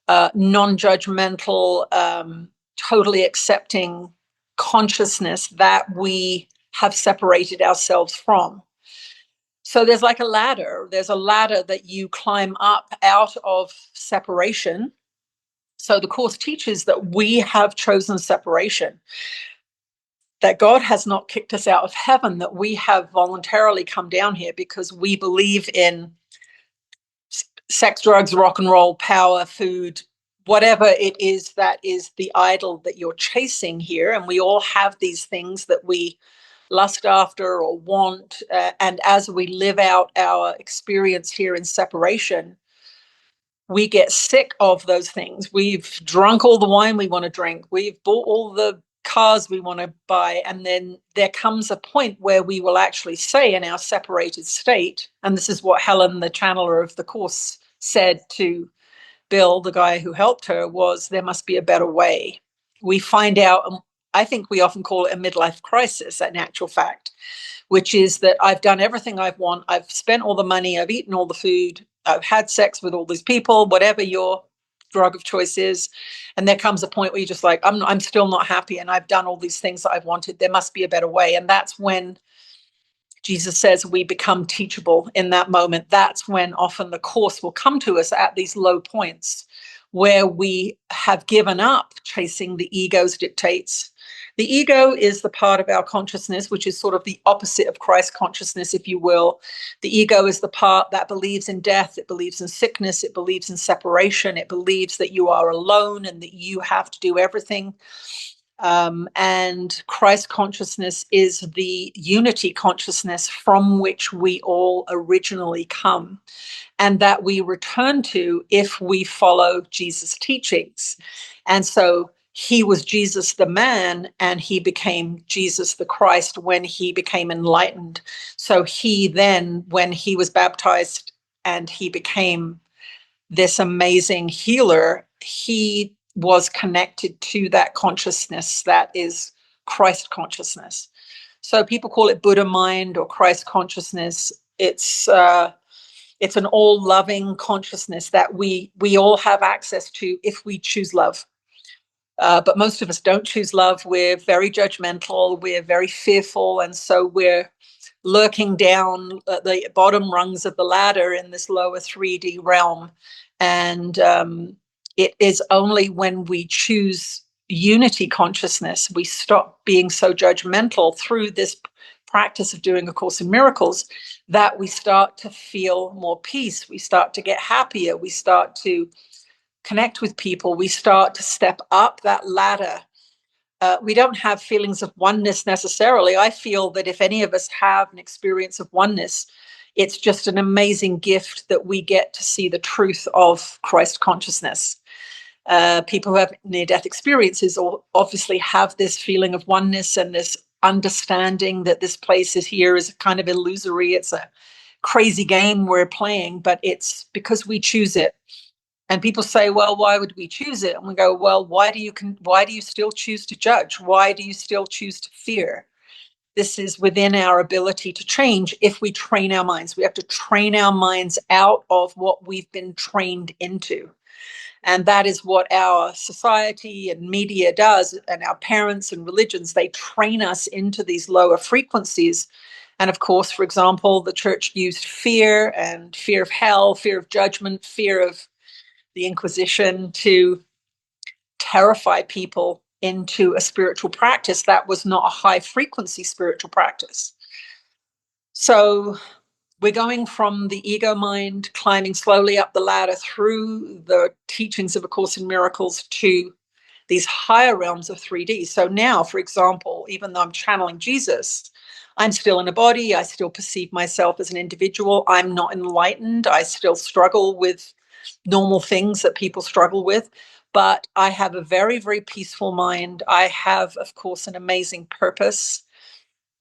Speaker 2: non-judgmental, totally accepting consciousness that we have separated ourselves from. So there's like a ladder. There's a ladder that you climb up out of separation. So the Course teaches that we have chosen separation, that God has not kicked us out of heaven, that we have voluntarily come down here because we believe in sex, drugs, rock and roll, power, food, whatever it is that is the idol that you're chasing here. And we all have these things that we lust after or want. And as we live out our experience here in separation, we get sick of those things. We've drunk all the wine we want to drink. We've bought all the cars we want to buy. And then there comes a point where we will actually say in our separated state, and this is what Helen, the channeler of the Course, said to Bill, the guy who helped her, was there must be a better way. We find out, I think we often call it a midlife crisis, in actual fact, which is that I've done everything I want. I've spent all the money. I've eaten all the food. I've had sex with all these people, whatever your drug of choice is. And there comes a point where you're just like, I'm still not happy. And I've done all these things that I've wanted. There must be a better way. And that's when Jesus says we become teachable in that moment. That's when often the Course will come to us at these low points where we have given up chasing the ego's dictates. The ego is the part of our consciousness, which is sort of the opposite of Christ consciousness, if you will. The ego is the part that believes in death. It believes in sickness. It believes in separation. It believes that you are alone and that you have to do everything. And Christ consciousness is the unity consciousness from which we all originally come. and that we return to if we follow Jesus' teachings. And so he was Jesus the man, and he became Jesus the Christ when he became enlightened. So he then, when he was baptized and he became this amazing healer, he was connected to that consciousness that is Christ consciousness. So people call it Buddha mind or Christ consciousness. It's an all-loving consciousness that we all have access to if we choose love. But most of us don't choose love. We're very judgmental. We're very fearful. And so we're lurking down the bottom rungs of the ladder in this lower 3D realm. And it is only when we choose unity consciousness, we stop being so judgmental through this practice of doing A Course in Miracles, that we start to feel more peace. We start to get happier. We start to connect with people. We start to step up that ladder. We don't have feelings of oneness necessarily. I feel that if any of us have an experience of oneness, it's just an amazing gift that we get to see the truth of Christ consciousness. People who have near-death experiences obviously have this feeling of oneness and this understanding that this place is here is kind of illusory. It's a crazy game we're playing, but it's because we choose it. And people say, well, why would we choose it? And we go, well, why do you still choose to judge? Why do you still choose to fear? This is within our ability to change if we train our minds. We have to train our minds out of what we've been trained into. And that is what our society and media does, and our parents and religions. They train us into these lower frequencies. And of course, for example, the church used fear and fear of hell, fear of judgment, fear of the Inquisition to terrify people into a spiritual practice that was not a high frequency spiritual practice. So we're going from the ego mind, climbing slowly up the ladder through the teachings of A Course in Miracles to these higher realms of 3D. So now, for example, even though I'm channeling Jesus, I'm still in a body. I still perceive myself as an individual. I'm not enlightened. I still struggle with normal things that people struggle with, but I have a very, very peaceful mind. I have, of course, an amazing purpose.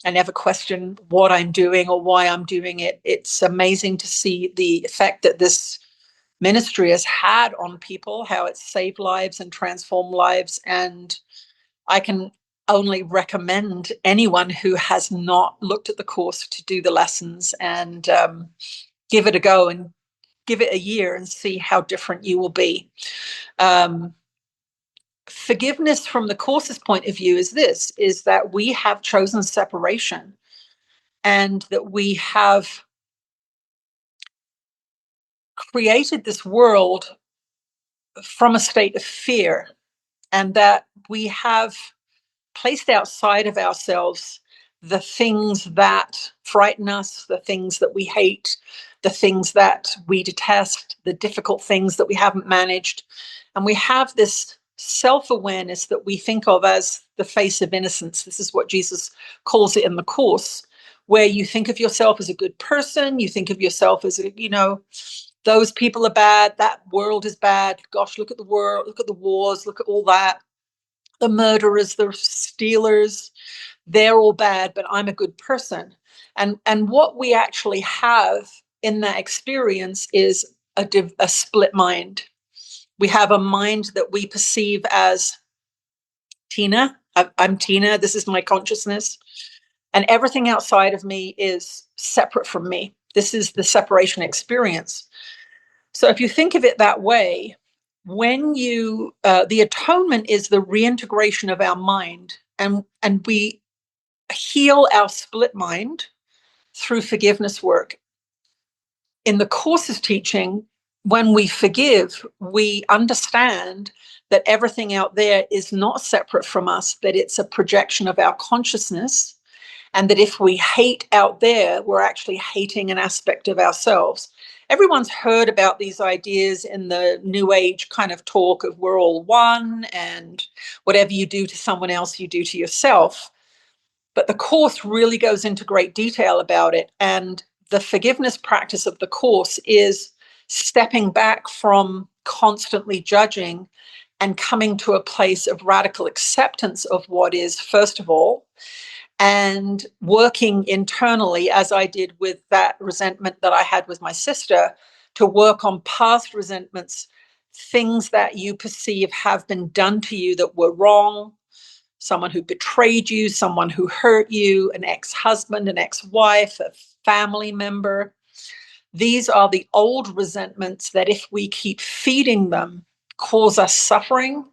Speaker 2: I never question what I'm doing or why I'm doing it. It's amazing to see the effect that this ministry has had on people, how it's saved lives and transformed lives. And I can only recommend anyone who has not looked at the course to do the lessons and give it a go and give it a year and see how different you will be. Forgiveness from the course's point of view is that we have chosen separation, and that we have created this world from a state of fear, and that we have placed outside of ourselves the things that frighten us, the things that we hate, the things that we detest, the difficult things that we haven't managed. And we have this self-awareness that we think of as the face of innocence. This is what Jesus calls it in the Course, where you think of yourself as a good person. You think of yourself as, those people are bad. That world is bad. Gosh, look at the world. Look at the wars. Look at all that. The murderers, the stealers, they're all bad, but I'm a good person. And what we actually have in that experience is a split mind. We have a mind that we perceive as Tina. I'm Tina. This is my consciousness. And everything outside of me is separate from me. This is the separation experience. So if you think of it that way, when the atonement is the reintegration of our mind, and we heal our split mind through forgiveness work. In the Course's teaching, when we forgive, we understand that everything out there is not separate from us, that it's a projection of our consciousness, and that if we hate out there, we're actually hating an aspect of ourselves. Everyone's heard about these ideas in the New Age kind of talk of we're all one, and whatever you do to someone else, you do to yourself. But the Course really goes into great detail about it. And the forgiveness practice of the Course is stepping back from constantly judging and coming to a place of radical acceptance of what is, first of all, and working internally, as I did with that resentment that I had with my sister, to work on past resentments, things that you perceive have been done to you that were wrong, someone who betrayed you, someone who hurt you, an ex-husband, an ex-wife, a family member. These are the old resentments that, if we keep feeding them, cause us suffering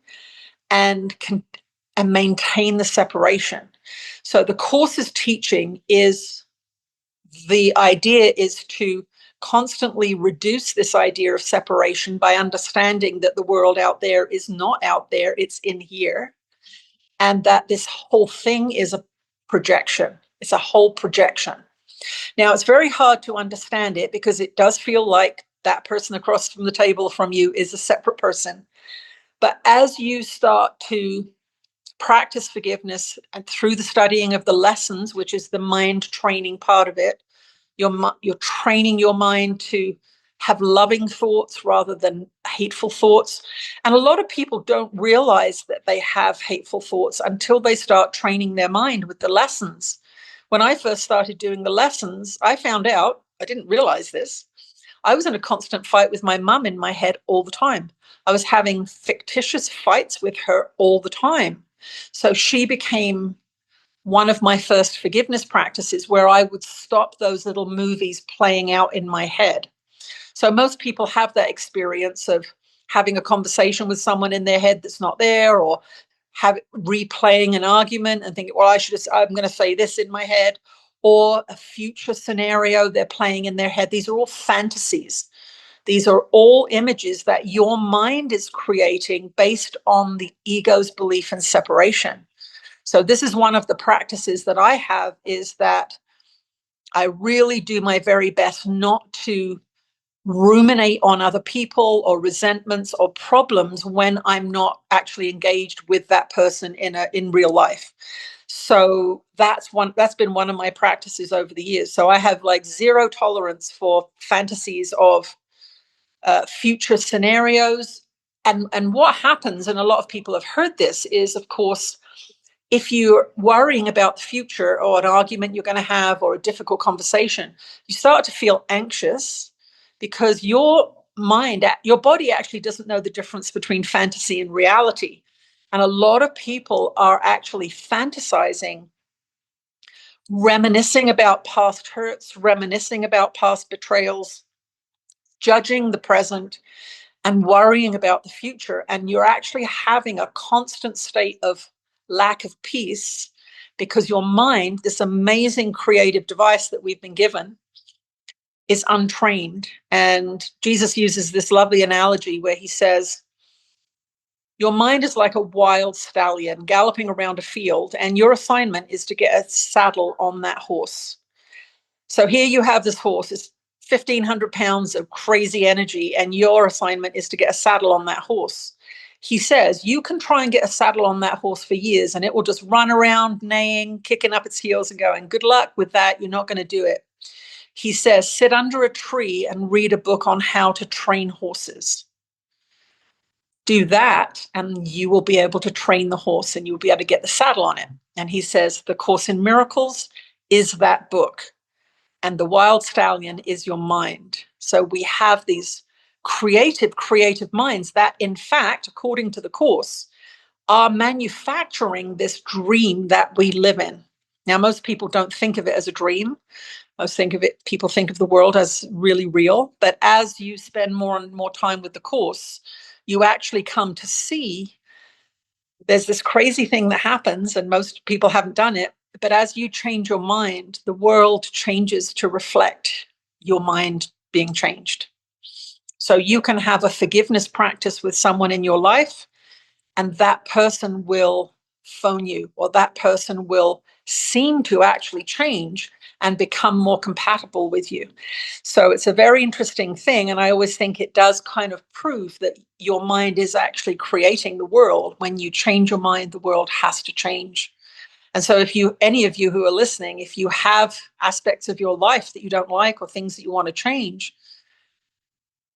Speaker 2: and maintain the separation. So the Course's teaching is, the idea is to constantly reduce this idea of separation by understanding that the world out there is not out there, it's in here, and that this whole thing is a projection. It's a whole projection. Now, it's very hard to understand it because it does feel like that person across from the table from you is a separate person. But as you start to practice forgiveness and through the studying of the lessons, which is the mind training part of it, you're training your mind to have loving thoughts rather than hateful thoughts. And a lot of people don't realize that they have hateful thoughts until they start training their mind with the lessons. When I first started doing the lessons, I found out, I didn't realize this, I was in a constant fight with my mum in my head all the time. I was having fictitious fights with her all the time. So she became one of my first forgiveness practices, where I would stop those little movies playing out in my head. So most people have that experience of having a conversation with someone in their head that's not there, or replaying an argument and thinking, well, I'm going to say this in my head, or a future scenario they're playing in their head. These are all fantasies. These are all images that your mind is creating based on the ego's belief in separation. So this is one of the practices that I have, is that I really do my very best not to ruminate on other people or resentments or problems when I'm not actually engaged with that person in real life. So that's been one of my practices over the years. So I have like zero tolerance for fantasies of future scenarios. And what happens, and a lot of people have heard this, is, of course, if you're worrying about the future or an argument you're going to have or a difficult conversation, you start to feel anxious because your body actually doesn't know the difference between fantasy and reality. And a lot of people are actually fantasizing, reminiscing about past hurts, reminiscing about past betrayals, judging the present, and worrying about the future. And you're actually having a constant state of lack of peace because your mind, this amazing creative device that we've been given, is untrained. And Jesus uses this lovely analogy where he says, your mind is like a wild stallion galloping around a field, and your assignment is to get a saddle on that horse. So here you have this horse, it's 1,500 pounds of crazy energy, and your assignment is to get a saddle on that horse. He says, you can try and get a saddle on that horse for years, and it will just run around neighing, kicking up its heels and going, good luck with that. You're not going to do it. He says, sit under a tree and read a book on how to train horses. Do that, and you will be able to train the horse, and you'll be able to get the saddle on it. And he says, the Course in Miracles is that book. And the wild stallion is your mind. So we have these creative minds that, in fact, according to the Course, are manufacturing this dream that we live in. Now, most people don't think of it as a dream. People think of the world as really real. But as you spend more and more time with the Course, you actually come to see there's this crazy thing that happens, and most people haven't done it. But as you change your mind, the world changes to reflect your mind being changed. So you can have a forgiveness practice with someone in your life, and that person will phone you, or that person will seem to actually change and become more compatible with you. So it's a very interesting thing. And I always think it does kind of prove that your mind is actually creating the world. When you change your mind, the world has to change. And so any of you who are listening, if you have aspects of your life that you don't like or things that you want to change,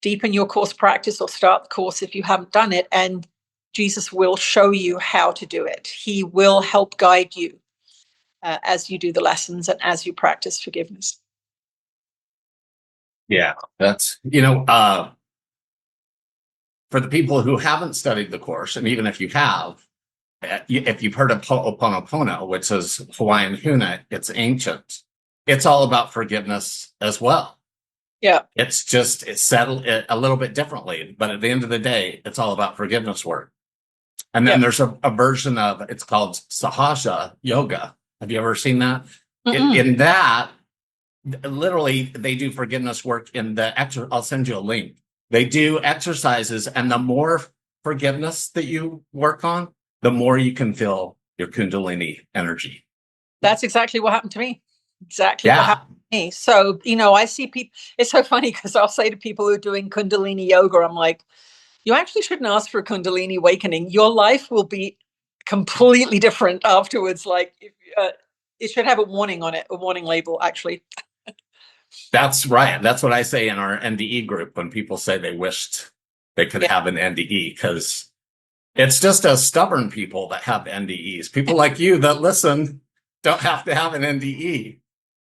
Speaker 2: deepen your course practice or start the course if you haven't done it, and Jesus will show you how to do it. He will help guide you as you do the lessons and as you practice forgiveness.
Speaker 1: Yeah, that's, for the people who haven't studied the course, and even if you have, if you've heard of Ho'oponopono, which is Hawaiian huna, it's ancient. It's all about forgiveness as well.
Speaker 2: Yeah.
Speaker 1: It's settled a little bit differently, but at the end of the day, it's all about forgiveness work. And then there's a version of it's called Sahaja yoga. Have you ever seen that? In that, literally, they do forgiveness work in the I'll send you a link. They do exercises, and the more forgiveness that you work on, the more you can feel your Kundalini energy.
Speaker 2: That's exactly what happened to me. Exactly what happened to me. So, I see people, it's so funny because I'll say to people who are doing Kundalini yoga, I'm like, you actually shouldn't ask for a Kundalini awakening. Your life will be completely different afterwards. Like, it should have a warning on it, a warning label, actually.
Speaker 1: That's right. That's what I say in our NDE group when people say they wished they could have an NDE, because it's just as stubborn people that have NDEs. People like you that listen don't have to have an NDE.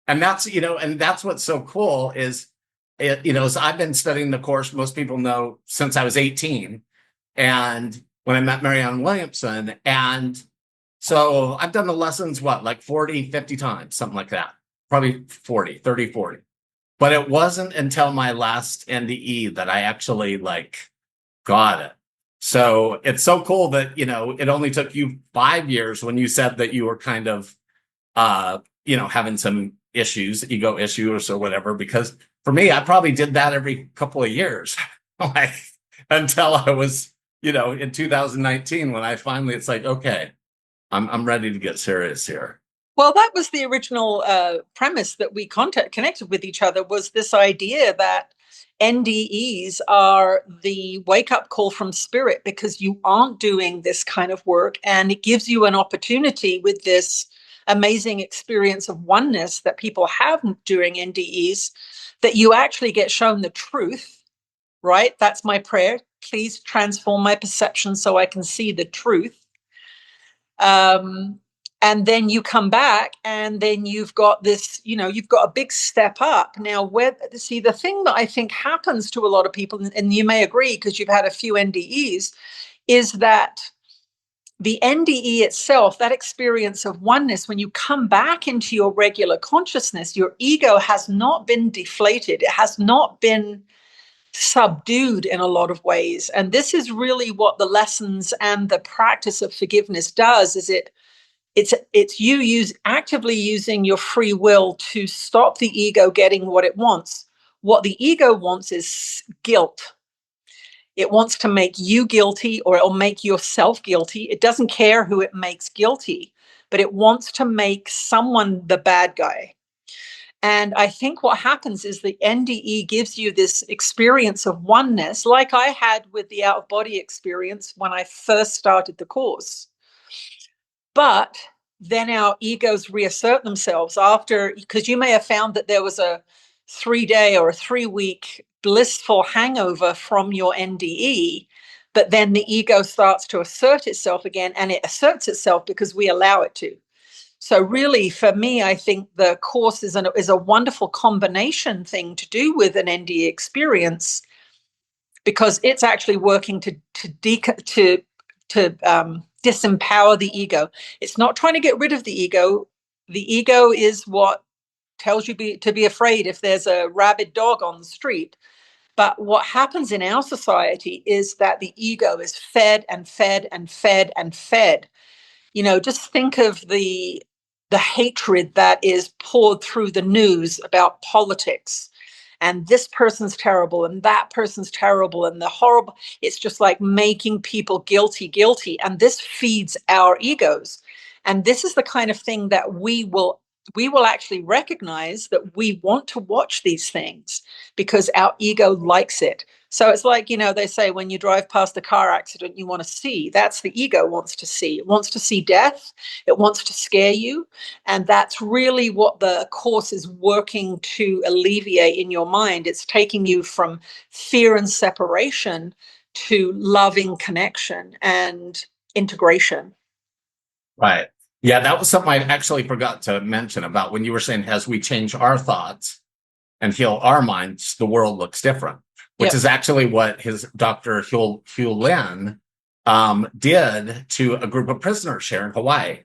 Speaker 1: And that's what's so cool is, as I've been studying the course, most people know, since I was 18. And when I met Marianne Williamson. And so I've done the lessons, like 40, 50 times, something like that. Probably 40. But it wasn't until my last NDE that I actually got it. So it's so cool that, it only took you 5 years when you said that you were kind of, having some issues, ego issues or whatever, because for me, I probably did that every couple of years, until I was, in 2019, when I finally, it's like, okay, I'm ready to get serious here.
Speaker 2: Well, that was the original premise that we connected with each other, was this idea that NDEs are the wake-up call from spirit, because you aren't doing this kind of work, and it gives you an opportunity with this amazing experience of oneness that people have during NDEs, that you actually get shown the truth, right? That's my prayer. Please transform my perception so I can see the truth. And then you come back, and then you've got this, you've got a big step up. Now, the thing that I think happens to a lot of people, and you may agree because you've had a few NDEs, is that the NDE itself, that experience of oneness, when you come back into your regular consciousness, your ego has not been deflated. It has not been subdued in a lot of ways. And this is really what the lessons and the practice of forgiveness does, is it's you actively using your free will to stop the ego getting what it wants. What the ego wants is guilt. It wants to make you guilty, or it'll make yourself guilty. It doesn't care who it makes guilty, but it wants to make someone the bad guy. And I think what happens is the NDE gives you this experience of oneness, like I had with the out-of-body experience when I first started the course. But then our egos reassert themselves after, because you may have found that there was a 3-day or a 3-week blissful hangover from your NDE, but then the ego starts to assert itself again, and it asserts itself because we allow it to. So really, for me, I think the course is a wonderful combination thing to do with an NDE experience, because it's actually working to disempower the ego. It's not trying to get rid of the ego. The ego is what tells you to be afraid if there's a rabid dog on the street. But what happens in our society is that the ego is fed and fed and fed and fed. Just think of the hatred that is poured through the news about politics, and this person's terrible and that person's terrible, and the horrible. It's just like making people guilty. And this feeds our egos. And this is the kind of thing that we will actually recognize, that we want to watch these things because our ego likes it. So it's like, they say when you drive past the car accident, you want to see. That's the ego wants to see. It wants to see death. It wants to scare you. And that's really what the Course is working to alleviate in your mind. It's taking you from fear and separation to loving connection and integration.
Speaker 1: Right. Yeah, that was something I actually forgot to mention about when you were saying as we change our thoughts and heal our minds, the world looks different, which
Speaker 2: Yep.
Speaker 1: is actually what his Dr. Hugh Lin did to a group of prisoners here in Hawaii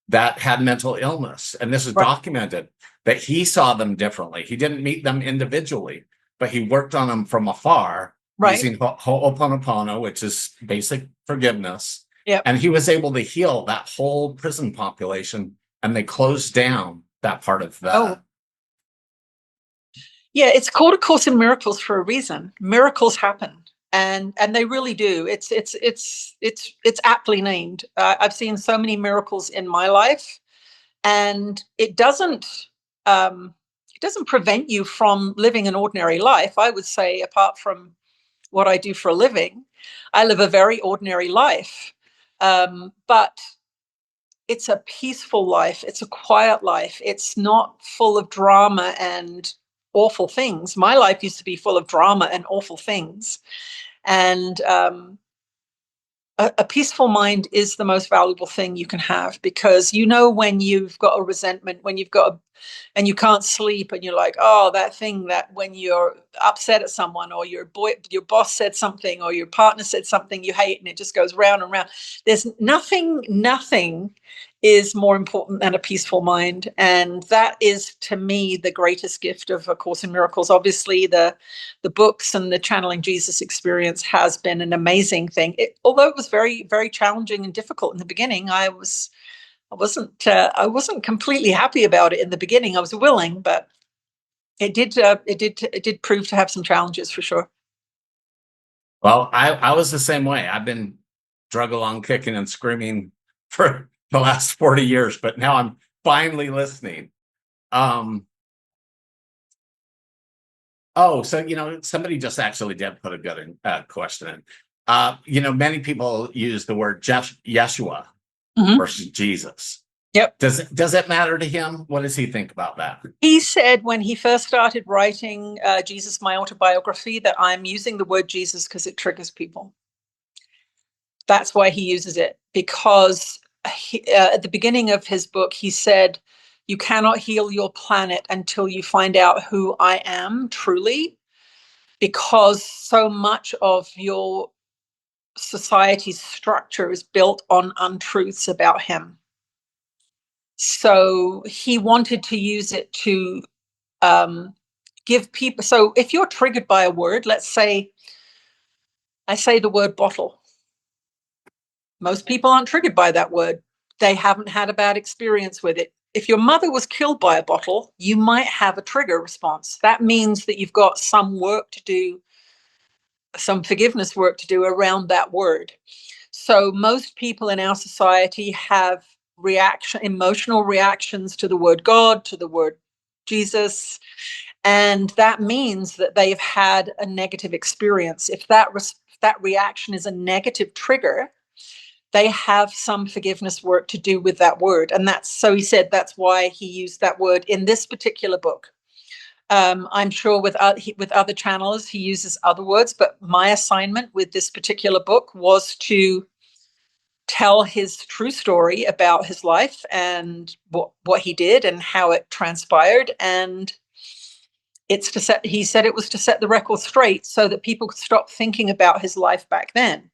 Speaker 1: that had mental illness. And this is
Speaker 2: Right.
Speaker 1: documented that he saw them differently. He didn't meet them individually, but he worked on them from afar
Speaker 2: Right.
Speaker 1: using Ho'oponopono, which is basic forgiveness.
Speaker 2: Yep.
Speaker 1: And he was able to heal that whole prison population, and they closed down that part of the.
Speaker 2: Oh. Yeah, it's called A Course in Miracles for a reason. Miracles happen, and they really do. It's aptly named. I've seen so many miracles in my life, and it doesn't prevent you from living an ordinary life. I would say, apart from what I do for a living, I live a very ordinary life, but it's a peaceful life. It's a quiet life. It's not full of drama and awful things. My life used to be full of drama and awful things. And a peaceful mind is the most valuable thing you can have, because when you've got a resentment, when you've got and you can't sleep, and you're like, oh, that thing that when you're upset at someone, or your boss said something, or your partner said something you hate, and it just goes round and round. There's nothing is more important than a peaceful mind. And that is, to me, the greatest gift of A Course in Miracles. Obviously, the books and the Channeling Jesus experience has been an amazing thing. Although it was very, very challenging and difficult in the beginning, I wasn't completely happy about it in the beginning. I was willing, but it did prove to have some challenges for sure.
Speaker 1: Well, I was the same way. I've been drug along kicking and screaming for the last 40 years, but now I'm finally listening. So somebody just actually did put a good question in. Many people use the word Yeshua versus Jesus.
Speaker 2: Yep.
Speaker 1: Does it matter to him? What does he think about that?
Speaker 2: He said when he first started writing Jesus, my autobiography, that I'm using the word Jesus because it triggers people. That's why he uses it, because at the beginning of his book, he said, you cannot heal your planet until you find out who I am truly, because so much of your society's structure is built on untruths about him. So he wanted to use it to give people. So if you're triggered by a word, let's say I say the word bottle. Most people aren't triggered by that word. They haven't had a bad experience with it. If your mother was killed by a bottle, you might have a trigger response. That means that you've got some work to do, some forgiveness work to do around that word. So most people in our society have emotional reactions to the word God, to the word Jesus. And that means that they've had a negative experience. If that reaction is a negative trigger, they have some forgiveness work to do with that word. And so he said that's why he used that word in this particular book. I'm sure with other channelers, he uses other words, but my assignment with this particular book was to tell his true story about his life and what he did and how it transpired. And he said it was to set the record straight so that people could stop thinking about his life back then.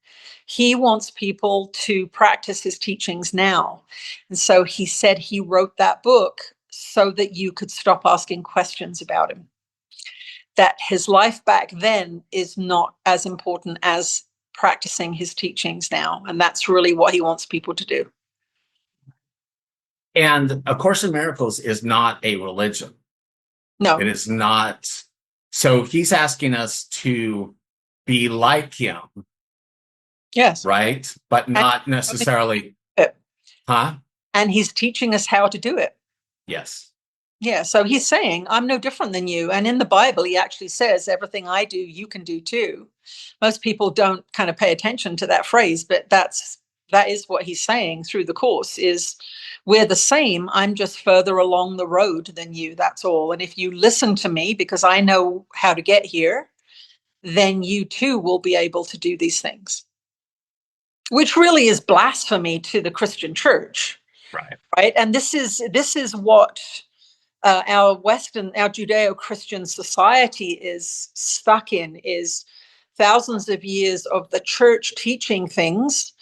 Speaker 2: He wants people to practice his teachings now. And so he said he wrote that book so that you could stop asking questions about him. That his life back then is not as important as practicing his teachings now. And that's really what he wants people to do.
Speaker 1: And A Course in Miracles is not a religion.
Speaker 2: No.
Speaker 1: It is not. So he's asking us to be like him.
Speaker 2: Yes.
Speaker 1: Right? But not necessarily.
Speaker 2: It.
Speaker 1: Huh?
Speaker 2: And he's teaching us how to do it.
Speaker 1: Yes.
Speaker 2: Yeah, so he's saying, I'm no different than you. And in the Bible, he actually says, everything I do, you can do too. Most people don't kind of pay attention to that phrase, but that is what he's saying through the course is we're the same. I'm just further along the road than you. That's all. And if you listen to me, because I know how to get here, then you too will be able to do these things, which really is blasphemy to the Christian church. Right. And this is what our Judeo-Christian society is stuck in, is thousands of years of the church teaching things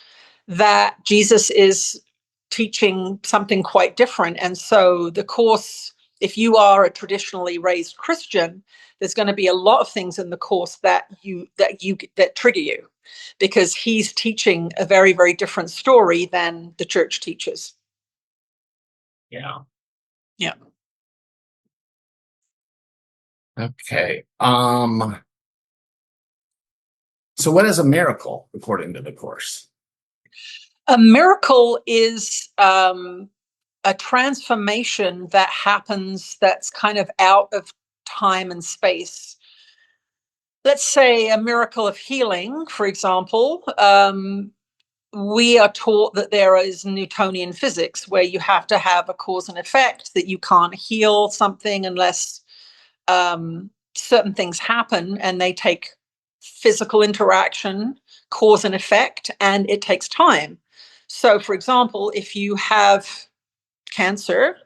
Speaker 2: that Jesus is teaching something quite different. And so the course, if you are a traditionally raised Christian, there's going to be a lot of things in the course that trigger you, because he's teaching a very, very different story than the church teaches.
Speaker 1: Yeah.
Speaker 2: Yeah.
Speaker 1: Okay. So what is a miracle according to the course?
Speaker 2: A miracle is a transformation that happens that's kind of out of time and space. Let's say a miracle of healing, for example. We are taught that there is Newtonian physics where you have to have a cause and effect, that you can't heal something unless certain things happen, and they take physical interaction, cause and effect, and it takes time. So, for example, if you have cancer,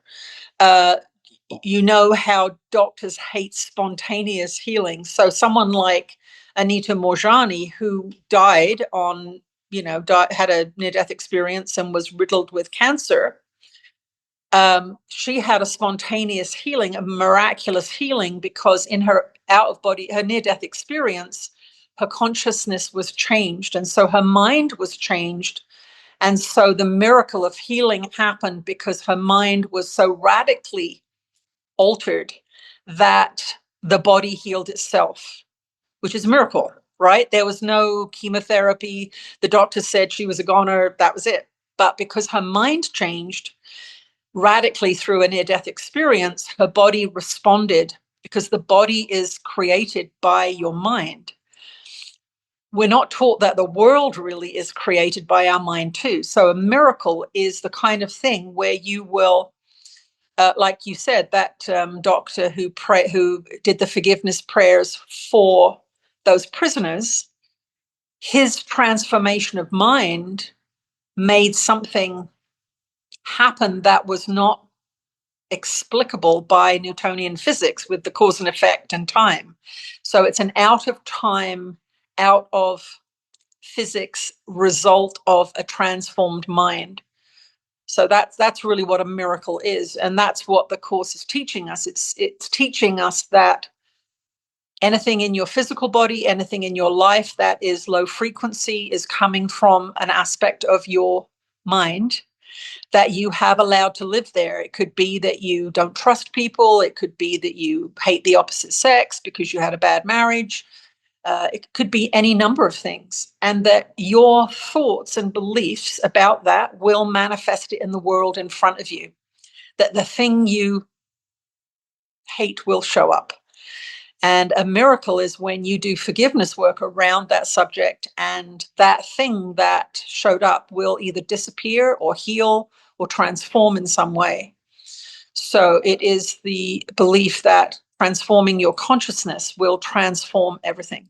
Speaker 2: you know how doctors hate spontaneous healing. So someone like Anita Morjani, who died had a near-death experience and was riddled with cancer, she had a spontaneous healing, a miraculous healing, because in her her near-death experience, her consciousness was changed. And so her mind was changed. And so the miracle of healing happened because her mind was so radically altered that the body healed itself, which is a miracle, right? There was no chemotherapy. The doctor said she was a goner. That was it. But because her mind changed radically through a near-death experience, her body responded, because the body is created by your mind. We're not taught that the world really is created by our mind too. So a miracle is the kind of thing where you will, like you said, that doctor who did the forgiveness prayers for those prisoners, his transformation of mind made something happen that was not explicable by Newtonian physics with the cause and effect and time. So it's an out of time, out of physics result of a transformed mind. So that's really what a miracle is, and that's what the course is teaching us. It's teaching us that anything in your physical body, anything in your life that is low frequency is coming from an aspect of your mind that you have allowed to live there. It could be that you don't trust people. It could be that you hate the opposite sex because you had a bad marriage. It could be any number of things, and that your thoughts and beliefs about that will manifest it in the world in front of you, that the thing you hate will show up. And a miracle is when you do forgiveness work around that subject, and that thing that showed up will either disappear or heal or transform in some way. So it is the belief that transforming your consciousness will transform everything.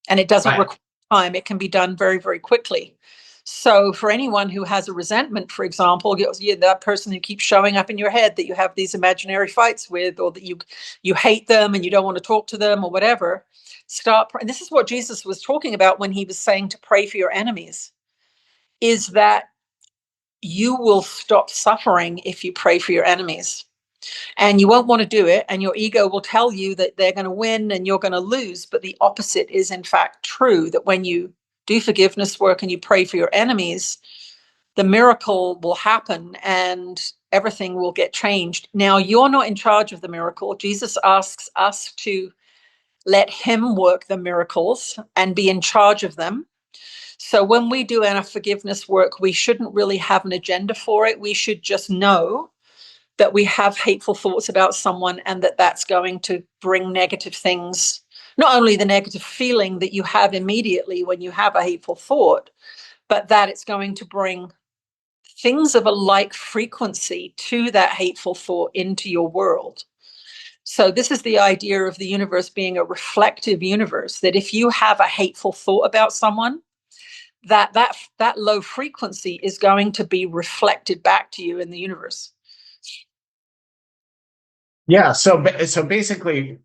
Speaker 2: And it doesn't require time. It can be done very, very quickly. So for anyone who has a resentment, for example, that person who keeps showing up in your head that you have these imaginary fights with, or that you hate them and you don't want to talk to them or whatever, start. This is what Jesus was talking about when he was saying to pray for your enemies, is that you will stop suffering if you pray for your enemies. And you won't want to do it, and your ego will tell you that they're going to win and you're going to lose. But the opposite is in fact true, that when you do forgiveness work and you pray for your enemies, the miracle will happen and everything will get changed. Now, you're not in charge of the miracle. Jesus asks us to let him work the miracles and be in charge of them. So when we do our forgiveness work, we shouldn't really have an agenda for it. We should just know that we have hateful thoughts about someone, and that's going to bring negative things. Not only the negative feeling that you have immediately when you have a hateful thought, but that it's going to bring things of a like frequency to that hateful thought into your world. So this is the idea of the universe being a reflective universe, that if you have a hateful thought about someone, that low frequency is going to be reflected back to you in the universe.
Speaker 1: Yeah. So basically,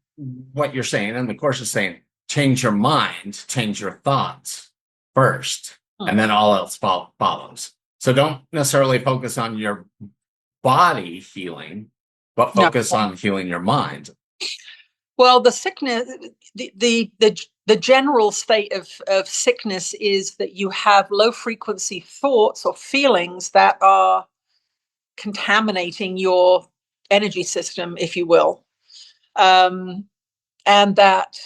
Speaker 1: what you're saying, and the course is saying, change your mind, change your thoughts first, and then all else follows. So don't necessarily focus on your body healing, but focus on healing your mind.
Speaker 2: Well, the sickness, the general state of sickness is that you have low frequency thoughts or feelings that are contaminating your energy system, if you will. And that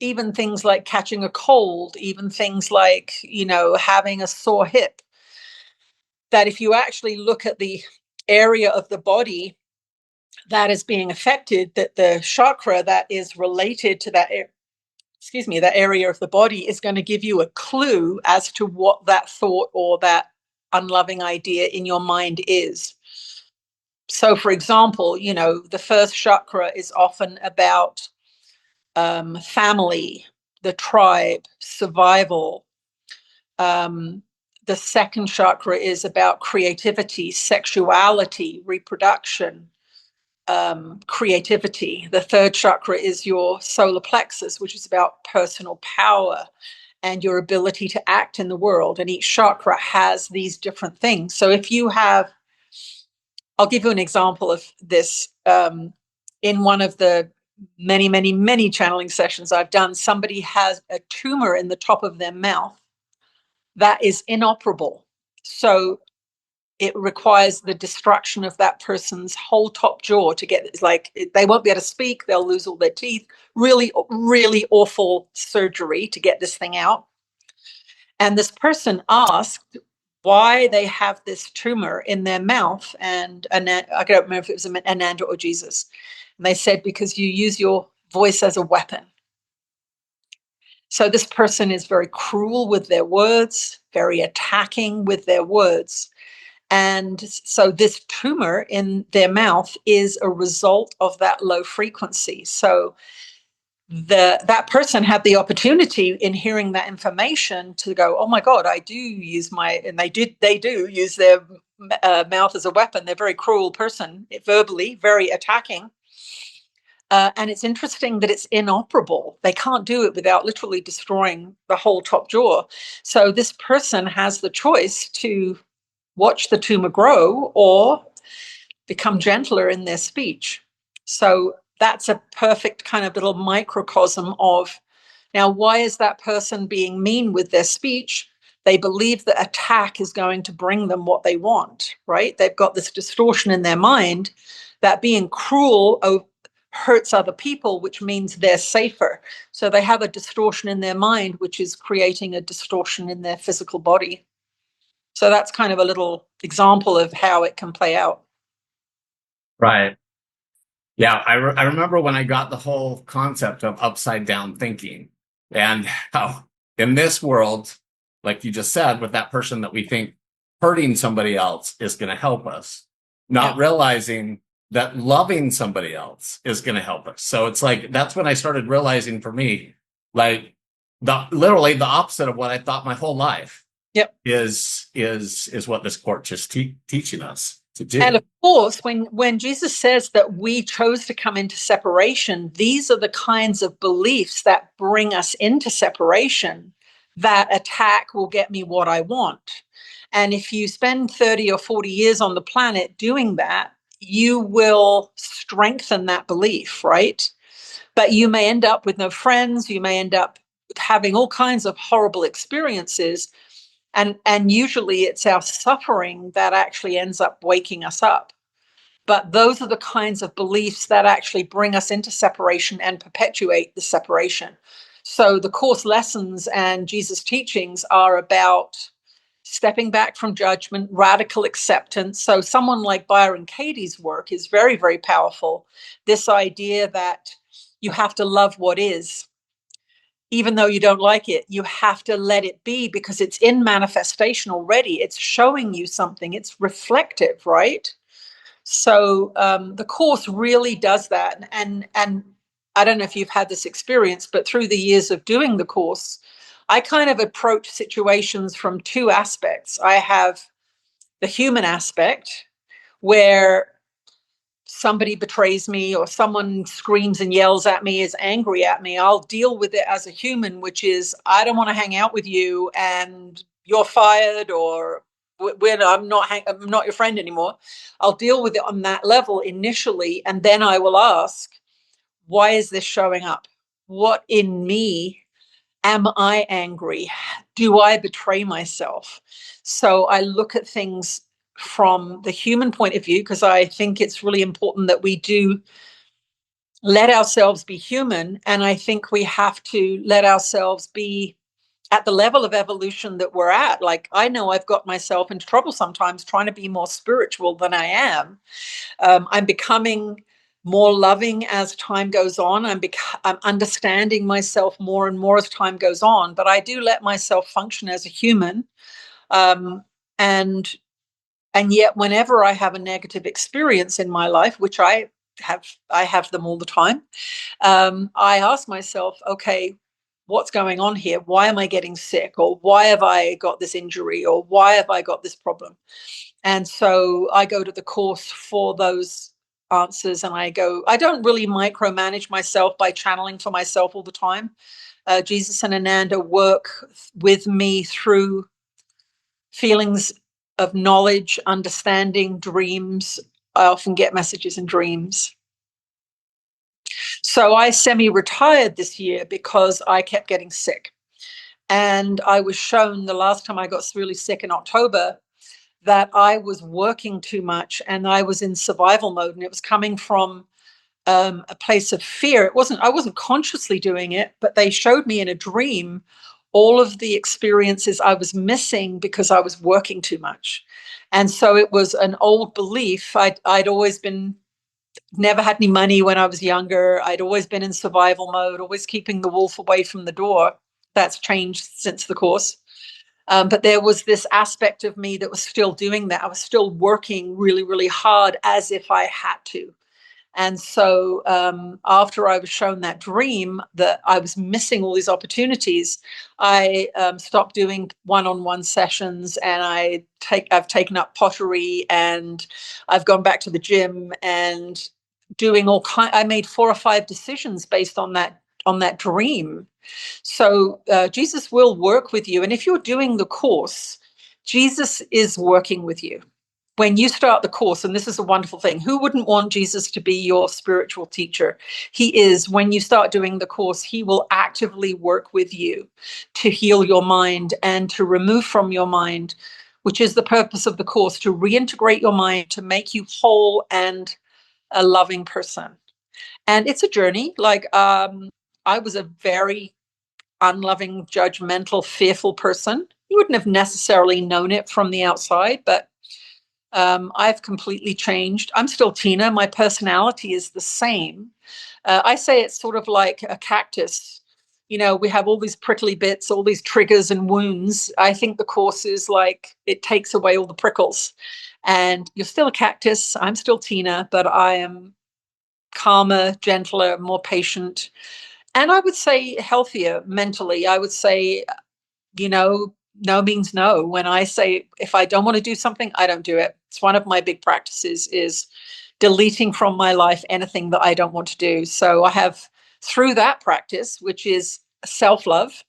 Speaker 2: even things like catching a cold, even things like, having a sore hip, that if you actually look at the area of the body that is being affected, that the chakra that is related to that area of the body is going to give you a clue as to what that thought or that unloving idea in your mind is. So, for example, the first chakra is often about family, the tribe, survival. The second chakra is about creativity, sexuality, reproduction, creativity. The third chakra is your solar plexus, which is about personal power and your ability to act in the world. And each chakra has these different things. So if you have, I'll give you an example of this. In one of the many, many, many channeling sessions I've done, somebody has a tumor in the top of their mouth that is inoperable. So it requires the destruction of that person's whole top jaw to get, they won't be able to speak, they'll lose all their teeth. Really, really awful surgery to get this thing out. And this person asked why they have this tumor in their mouth, and I don't remember if it was Ananda or Jesus. And they said, because you use your voice as a weapon. So this person is very cruel with their words, very attacking with their words. And so this tumor in their mouth is a result of that low frequency. So that person had the opportunity in hearing that information to go, oh my God, I do use and they do use their mouth as a weapon. They're a very cruel person, verbally, very attacking. And it's interesting that it's inoperable. They can't do it without literally destroying the whole top jaw. So this person has the choice to watch the tumor grow or become gentler in their speech. So that's a perfect kind of little microcosm of, now, why is that person being mean with their speech? They believe that attack is going to bring them what they want, right? They've got this distortion in their mind that being cruel hurts other people, which means they're safer. So they have a distortion in their mind, which is creating a distortion in their physical body. So that's kind of a little example of how it can play out.
Speaker 1: Right. Yeah. I remember when I got the whole concept of upside down thinking, and how in this world, like you just said, with that person that we think hurting somebody else is going to help us, not realizing that loving somebody else is going to help us. So it's like, that's when I started realizing, for me, like literally the opposite of what I thought my whole life.
Speaker 2: Yep.
Speaker 1: Is what this court just teaching us to do.
Speaker 2: And of course, when Jesus says that we chose to come into separation, these are the kinds of beliefs that bring us into separation. That attack will get me what I want. And if you spend 30 or 40 years on the planet doing that, you will strengthen that belief, right? But you may end up with no friends. You may end up having all kinds of horrible experiences. And usually it's our suffering that actually ends up waking us up. But those are the kinds of beliefs that actually bring us into separation and perpetuate the separation. So the Course lessons and Jesus' teachings are about stepping back from judgment, radical acceptance. So someone like Byron Katie's work is very, very powerful. This idea that you have to love what is, even though you don't like it, you have to let it be because it's in manifestation already. It's showing you something. It's reflective, right? So the course really does that. And I don't know if you've had this experience, but through the years of doing the course, I kind of approach situations from two aspects. I have the human aspect where somebody betrays me or someone screams and yells at me, is angry at me. I'll deal with it as a human, which is, I don't want to hang out with you and you're fired, or I'm not your friend anymore. I'll deal with it on that level initially, and then I will ask, why is this showing up? What in me am I angry? Do I betray myself? So I look at things from the human point of view, because I think it's really important that we do let ourselves be human. And I think we have to let ourselves be at the level of evolution that we're at. Like, I know I've got myself into trouble sometimes trying to be more spiritual than I am. I'm becoming more loving as time goes on. I'm understanding myself more and more as time goes on, but I do let myself function as a human. And yet whenever I have a negative experience in my life, which I have them all the time, I ask myself, okay, what's going on here? Why am I getting sick? Or why have I got this injury? Or why have I got this problem? And so I go to the course for those answers, and I don't really micromanage myself by channeling for myself all the time. Jesus and Ananda work with me through feelings of knowledge, understanding, dreams. I often get messages in dreams. So I semi-retired this year because I kept getting sick. And I was shown the last time I got really sick in October that I was working too much and I was in survival mode, and it was coming from a place of fear. I wasn't consciously doing it, but they showed me in a dream all of the experiences I was missing because I was working too much. And so it was an old belief. I'd always been, never had any money when I was younger. I'd always been in survival mode, always keeping the wolf away from the door. That's changed since the course. But there was this aspect of me that was still doing that. I was still working really, really hard as if I had to. And so after I was shown that dream that I was missing all these opportunities, I stopped doing one-on-one sessions, and I've taken up pottery, and I've gone back to the gym and doing I made 4 or 5 decisions based on that dream. So Jesus will work with you. And if you're doing the course, Jesus is working with you. When you start the course, and this is a wonderful thing, who wouldn't want Jesus to be your spiritual teacher? He is. When you start doing the course, he will actively work with you to heal your mind and to remove from your mind, which is the purpose of the course, to reintegrate your mind, to make you whole and a loving person. And it's a journey. Like I was a very unloving, judgmental, fearful person. You wouldn't have necessarily known it from the outside, but I've completely changed. I'm still Tina. My personality is the same. I say it's sort of like a cactus. You know, we have all these prickly bits, all these triggers and wounds. I think the course is like, it takes away all the prickles. And you're still a cactus. I'm still Tina, but I am calmer, gentler, more patient. And I would say healthier mentally. I would say, no means no. When I say, if I don't want to do something, I don't do it. It's one of my big practices, is deleting from my life anything that I don't want to do. So I have, through that practice, which is self-love,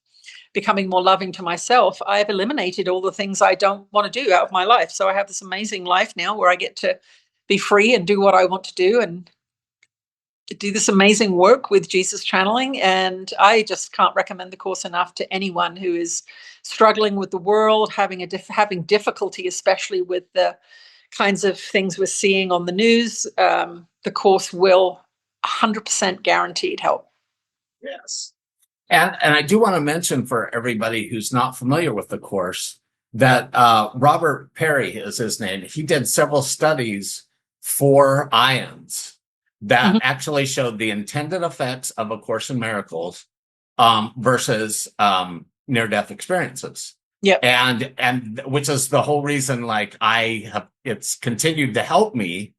Speaker 2: becoming more loving to myself, I've eliminated all the things I don't want to do out of my life. So I have this amazing life now where I get to be free and do what I want to do, and do this amazing work with Jesus Channeling. And I just can't recommend the course enough to anyone who is struggling with the world, having difficulty, especially with the kinds of things we're seeing on the news. The course will 100% guaranteed help.
Speaker 1: Yes. And I do want to mention for everybody who's not familiar with the course that Robert Perry is his name. He did several studies for IANDS that actually showed the intended effects of A Course in Miracles versus near-death experiences.
Speaker 2: Yeah.
Speaker 1: And which is the whole reason, like, it's continued to help me,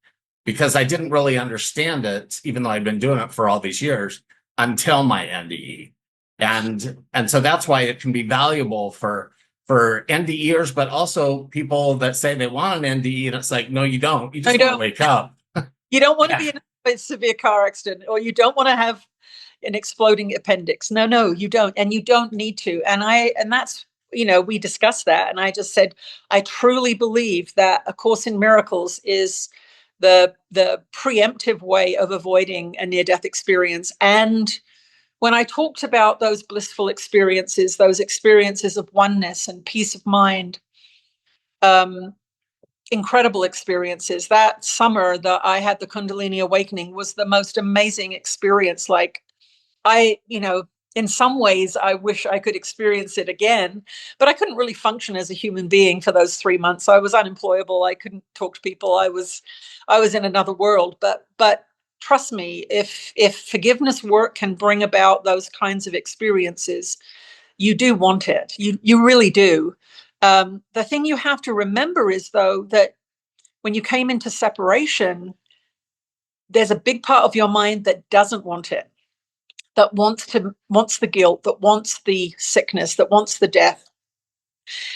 Speaker 1: because I didn't really understand it, even though I've been doing it for all these years, until my NDE. And so that's why it can be valuable for NDEers, but also people that say they want an NDE, and it's like, no, you don't. You just want to wake up.
Speaker 2: You don't want to be in a severe car accident, or you don't want to have an exploding appendix. No, you don't. And you don't need to. And that's, we discussed that. And I just said, I truly believe that A Course in Miracles is the preemptive way of avoiding a near-death experience. And when I talked about those blissful experiences, those experiences of oneness and peace of mind, incredible experiences. That summer that I had the Kundalini awakening was the most amazing experience. Like, in some ways, I wish I could experience it again, but I couldn't really function as a human being for those 3 months. I was unemployable. I couldn't talk to people. I was in another world. But trust me, if forgiveness work can bring about those kinds of experiences, you do want it. You really do. The thing you have to remember is, though, that when you came into separation, there's a big part of your mind that doesn't want it, that wants the guilt, that wants the sickness, that wants the death.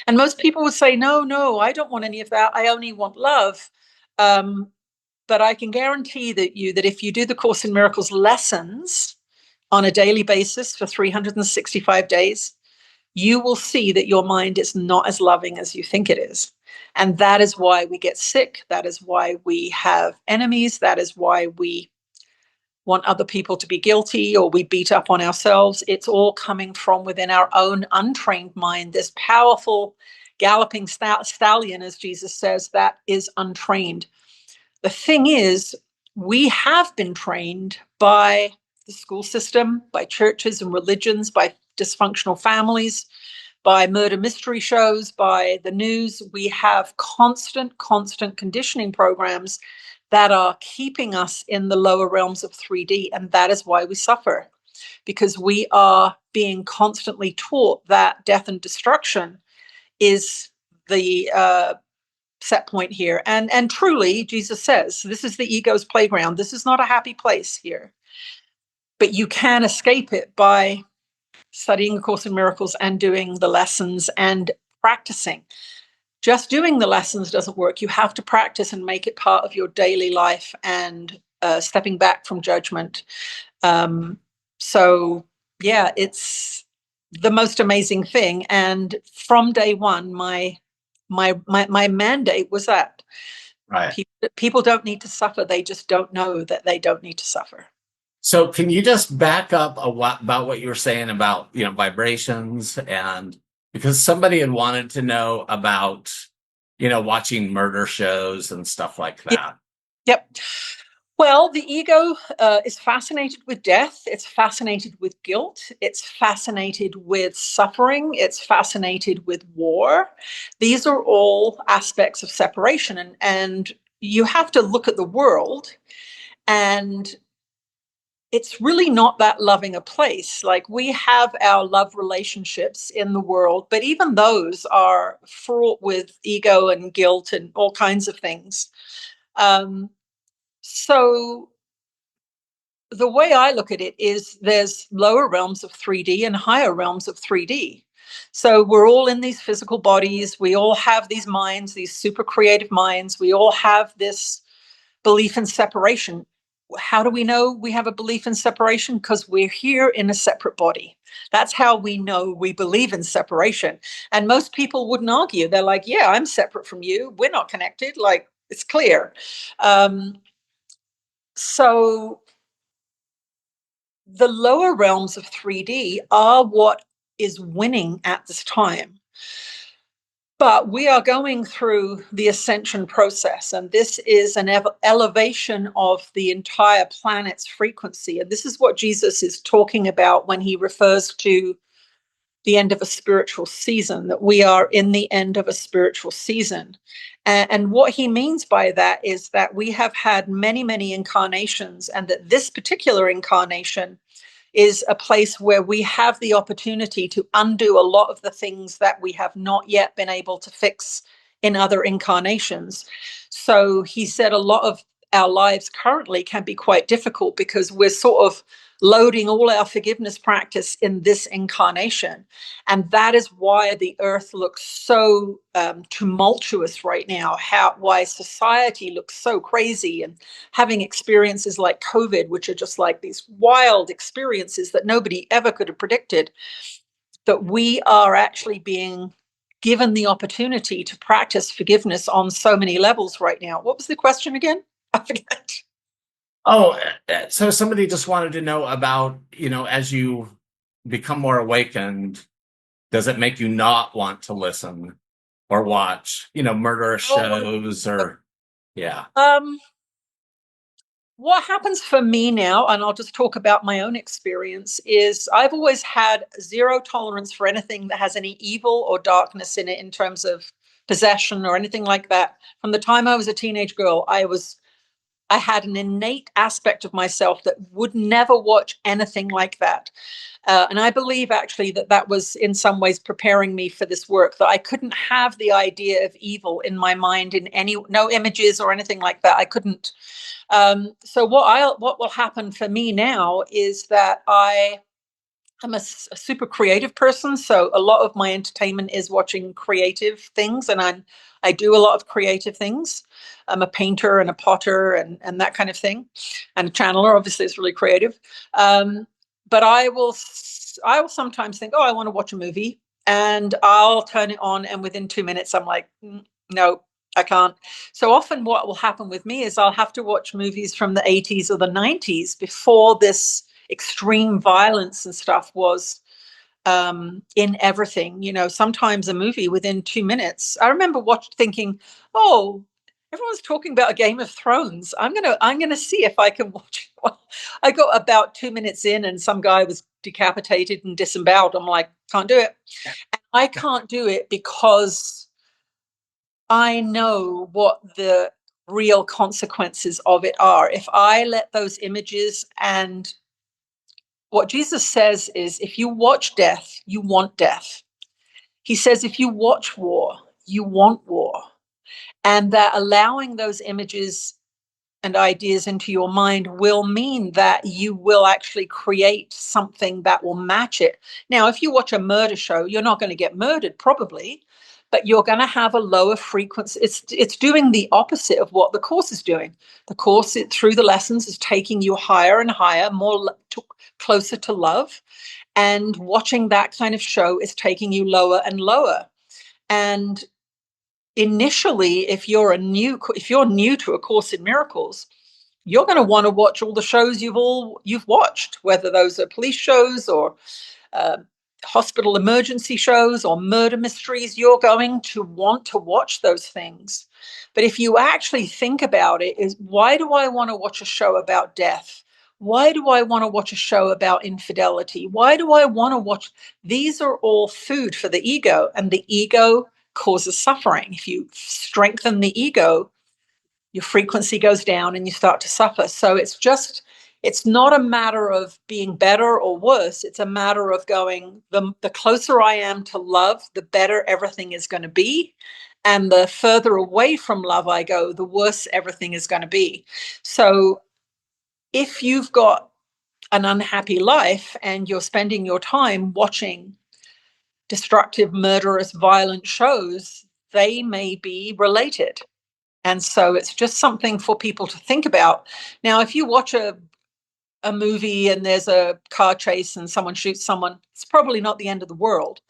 Speaker 2: And most people would say, no, I don't want any of that. I only want love. But I can guarantee that if you do the Course in Miracles lessons on a daily basis for 365 days, you will see that your mind is not as loving as you think it is. And that is why we get sick. That is why we have enemies. That is why we want other people to be guilty, or we beat up on ourselves. It's all coming from within our own untrained mind, this powerful galloping stallion, as Jesus says, that is untrained. The thing is, we have been trained by the school system, by churches and religions, by dysfunctional families, by murder mystery shows, by the news. We have constant conditioning programs that are keeping us in the lower realms of 3D. And that is why we suffer, because we are being constantly taught that death and destruction is the set point here. And truly, Jesus says, this is the ego's playground. This is not a happy place here. But you can escape it by studying A Course in Miracles and doing the lessons and practicing. Just doing the lessons doesn't work. You have to practice and make it part of your daily life, and stepping back from judgment. So yeah, it's the most amazing thing. And from day one, my mandate was that people don't need to suffer. They just don't know that they don't need to suffer.
Speaker 1: So can you just back up about what you were saying about, vibrations? And because somebody had wanted to know about, watching murder shows and stuff like that.
Speaker 2: Yep. Well, the ego is fascinated with death. It's fascinated with guilt. It's fascinated with suffering. It's fascinated with war. These are all aspects of separation. And you have to look at the world, and it's really not that loving a place. Like, we have our love relationships in the world, but even those are fraught with ego and guilt and all kinds of things. So the way I look at it is there's lower realms of 3D and higher realms of 3D. So we're all in these physical bodies. We all have these minds, these super creative minds. We all have this belief in separation. How do we know we have a belief in separation? Because we're here in a separate body. That's how we know we believe in separation. And most people wouldn't argue. They're like, yeah, I'm separate from you. We're not connected. Like, it's clear. So the lower realms of 3D are what is winning at this time. But we are going through the ascension process, and this is an elevation of the entire planet's frequency. And this is what Jesus is talking about when he refers to, the end of a spiritual season, that we are in the end of a spiritual season. And what he means by that is that we have had many, many incarnations, and that this particular incarnation is a place where we have the opportunity to undo a lot of the things that we have not yet been able to fix in other incarnations. So he said a lot of our lives currently can be quite difficult because we're sort of loading all our forgiveness practice in this incarnation. And that is why the earth looks so tumultuous right now, why society looks so crazy, and having experiences like COVID, which are just like these wild experiences that nobody ever could have predicted, that we are actually being given the opportunity to practice forgiveness on so many levels right now. What was the question again? I forget.
Speaker 1: Oh, so somebody just wanted to know about, as you become more awakened, does it make you not want to listen or watch, murderous shows or, yeah.
Speaker 2: What happens for me now, and I'll just talk about my own experience, is I've always had zero tolerance for anything that has any evil or darkness in it in terms of possession or anything like that. From the time I was a teenage girl, I had an innate aspect of myself that would never watch anything like that. And I believe actually that was in some ways preparing me for this work, that I couldn't have the idea of evil in my mind in no images or anything like that. I couldn't. So what will happen for me now is that I'm a super creative person, so a lot of my entertainment is watching creative things, and I do a lot of creative things. I'm a painter and a potter and that kind of thing, and a channeler. Obviously, it's really creative. But I will sometimes think, oh, I want to watch a movie, and I'll turn it on, and within 2 minutes, I'm like, no, I can't. So often, what will happen with me is I'll have to watch movies from the 80s or the 90s before this extreme violence and stuff was in everything. Sometimes a movie within 2 minutes. I remember thinking, oh, everyone's talking about a Game of Thrones. I'm gonna see if I can watch it. Well, I got about 2 minutes in, and some guy was decapitated and disemboweled. I'm like, can't do it. And I can't do it because I know what the real consequences of it are. If I let those images, and what Jesus says is, if you watch death, you want death. He says, if you watch war, you want war. And that allowing those images and ideas into your mind will mean that you will actually create something that will match it. Now, if you watch a murder show, you're not going to get murdered, probably, but you're going to have a lower frequency. It's doing the opposite of what the Course is doing. The Course, through the lessons, is taking you higher and higher, closer to love. And watching that kind of show is taking you lower and lower. And initially, if you're new to A Course in Miracles, you're going to want to watch all the shows you've watched, whether those are police shows or hospital emergency shows or murder mysteries. You're going to want to watch those things. But if you actually think about it, is why do I want to watch a show about death? Why do I want to watch a show about infidelity? Why do I want to watch? These are all food for the ego, and the ego causes suffering. If you strengthen the ego, your frequency goes down and you start to suffer. So it's not a matter of being better or worse. It's a matter of going, the closer I am to love, the better everything is going to be. And the further away from love I go, the worse everything is going to be. So if you've got an unhappy life and you're spending your time watching destructive, murderous, violent shows, they may be related. And so it's just something for people to think about. Now, if you watch a movie and there's a car chase and someone shoots someone, it's probably not the end of the world.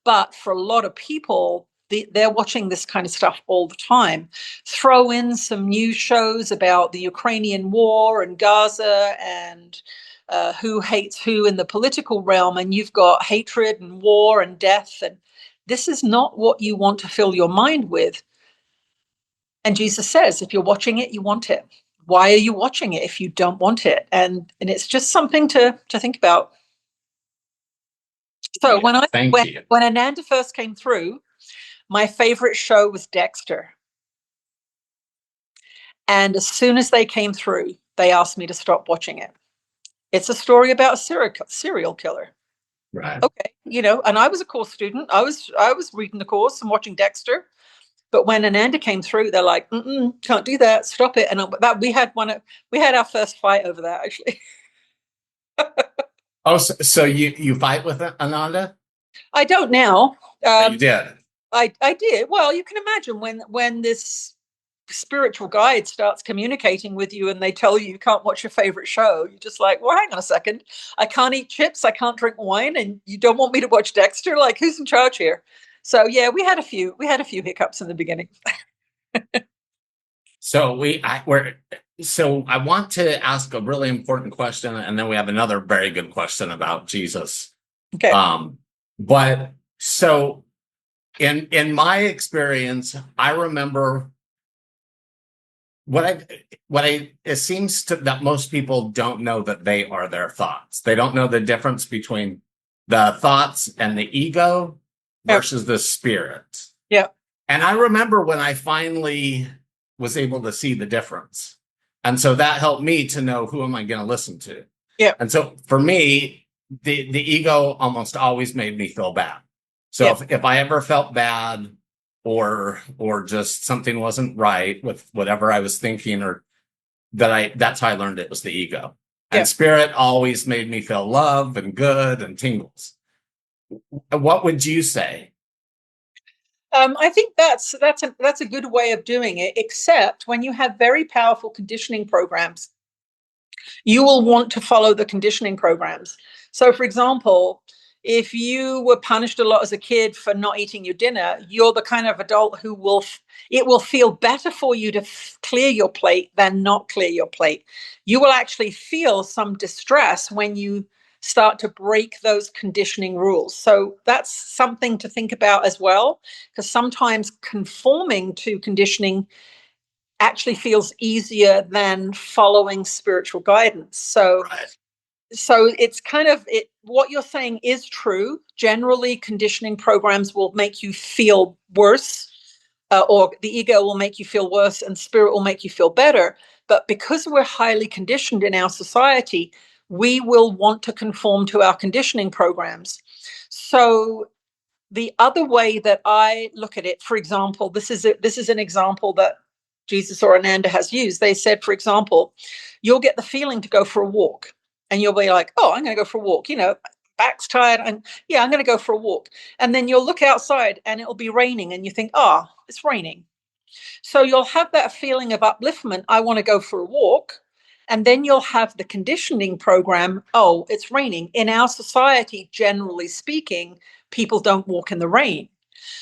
Speaker 2: But for a lot of people, they're watching this kind of stuff all the time. Throw in some news shows about the Ukrainian war and Gaza and who hates who in the political realm, and you've got hatred and war and death. And this is not what you want to fill your mind with. And Jesus says, if you're watching it, you want it. Why are you watching it if you don't want it? And it's just something to think about. So
Speaker 1: Yeah, thank you.
Speaker 2: when Ananda first came through, my favorite show was Dexter. And as soon as they came through, they asked me to stop watching it. It's a story about a serial killer.
Speaker 1: Right.
Speaker 2: Okay, and I was a course student. I was reading the course and watching Dexter. But when Ananda came through, they're like, can't do that. Stop it. And we had our first fight over that, actually.
Speaker 1: Oh, so you fight with Ananda?
Speaker 2: I don't now.
Speaker 1: You did.
Speaker 2: I did. Well, you can imagine when this spiritual guide starts communicating with you and they tell you can't watch your favorite show, you're just like, well, hang on a second. I can't eat chips, I can't drink wine, and you don't want me to watch Dexter? Like, who's in charge here? So yeah, we had a few hiccups in the beginning.
Speaker 1: So I want to ask a really important question, and then we have another very good question about Jesus.
Speaker 2: Okay.
Speaker 1: But so in my experience, I remember it seems that most people don't know that they are their thoughts. They don't know the difference between the thoughts and the ego versus the spirit.
Speaker 2: Yeah.
Speaker 1: And I remember when I finally was able to see the difference. And so that helped me to know, who am I going to listen to?
Speaker 2: Yeah.
Speaker 1: And so for me, the ego almost always made me feel bad. So if I ever felt bad or just something wasn't right with whatever I was thinking, or that's how I learned it was the ego. And spirit always made me feel love and good and tingles. What would you say?
Speaker 2: I think that's a good way of doing it, except when you have very powerful conditioning programs, you will want to follow the conditioning programs. So, for example, if you were punished a lot as a kid for not eating your dinner, you're the kind of adult who it will feel better for you to clear your plate than not clear your plate. You will actually feel some distress when you start to break those conditioning rules. So that's something to think about as well, because sometimes conforming to conditioning actually feels easier than following spiritual guidance. So it's kind of what you're saying is true. Generally, conditioning programs will make you feel worse, or the ego will make you feel worse and spirit will make you feel better. But because we're highly conditioned in our society, we will want to conform to our conditioning programs. So the other way that I look at it, for example, this is an example that Jesus or Ananda has used. They said, for example, you'll get the feeling to go for a walk, and you'll be like, oh, I'm going to go for a walk. Back's tired, and yeah, I'm going to go for a walk. And then you'll look outside and it'll be raining, and you think, oh, it's raining. So you'll have that feeling of upliftment. I want to go for a walk. And then you'll have the conditioning program. Oh, it's raining. In our society, generally speaking, people don't walk in the rain.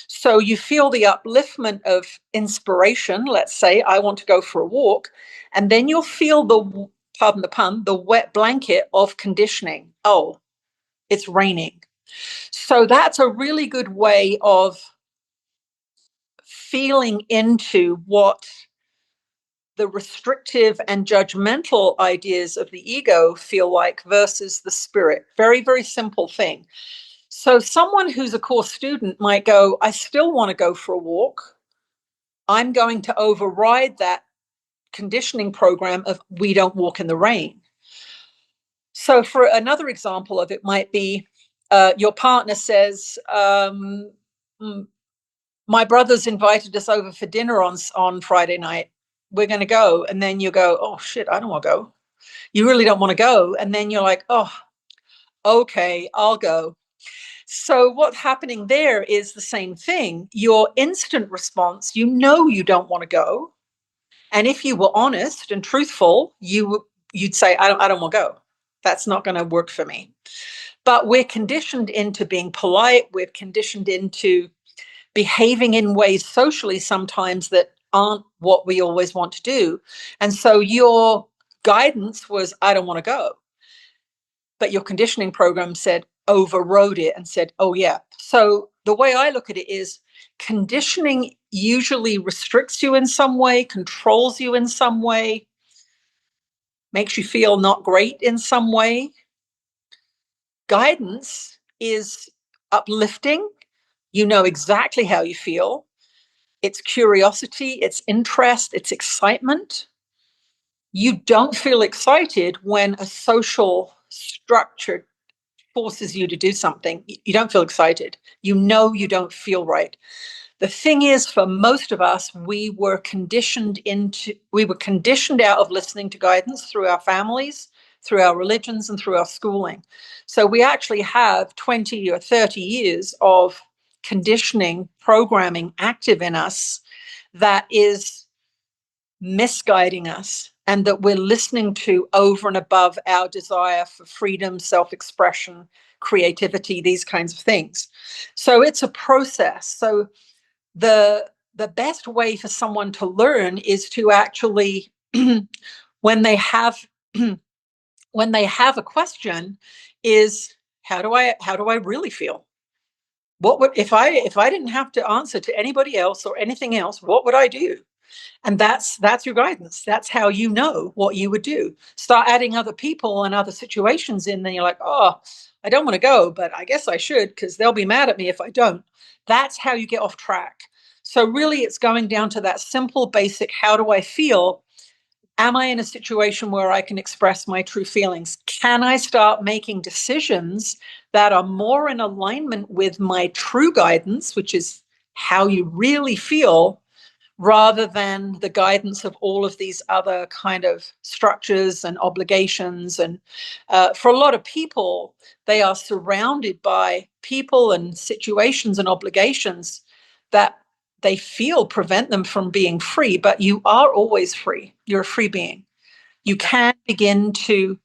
Speaker 2: So you feel the upliftment of inspiration. Let's say I want to go for a walk. And then you'll feel pardon the pun, the wet blanket of conditioning. Oh, it's raining. So that's a really good way of feeling into what the restrictive and judgmental ideas of the ego feel like versus the spirit. Very, very simple thing. So someone who's a course student might go, I still want to go for a walk. I'm going to override that conditioning program of we don't walk in the rain. So for another example of it might be your partner says, my brother's invited us over for dinner on Friday night. We're going to go. And then you go, oh, shit, I don't want to go. You really don't want to go. And then you're like, oh, okay, I'll go. So what's happening there is the same thing. Your instant response, you don't want to go. And if you were honest and truthful, you'd say, I don't want to go. That's not going to work for me. But we're conditioned into being polite. We're conditioned into behaving in ways socially sometimes that aren't what we always want to do. And so your guidance was, I don't want to go. But your conditioning program overrode it and said, oh, yeah. So the way I look at it is conditioning usually restricts you in some way, controls you in some way, makes you feel not great in some way. Guidance is uplifting. You know exactly how you feel. It's curiosity, it's interest, it's excitement. You don't feel excited when a social structure forces you to do something. You don't feel excited. You know you don't feel right. The thing is, for most of us, we were conditioned out of listening to guidance through our families, through our religions, and through our schooling. So we actually have 20 or 30 years of conditioning, programming active in us that is misguiding us, and that we're listening to over and above our desire for freedom, self-expression, creativity, these kinds of things. So it's a process. So the best way for someone to learn is to actually when they have a question, is how do I really feel? What would, if I didn't have to answer to anybody else or anything else, what would I do? And that's your guidance. That's how you know what you would do. Start adding other people and other situations in, then you're like, oh, I don't want to go, but I guess I should, because they'll be mad at me if I don't. That's how you get off track. So really, it's going down to that simple, basic, how do I feel? Am I in a situation where I can express my true feelings? Can I start making decisions that are more in alignment with my true guidance, which is how you really feel, rather than the guidance of all of these other kind of structures and obligations? And for a lot of people, they are surrounded by people and situations and obligations that they feel prevent them from being free, but you are always free. You're a free being. You can begin to.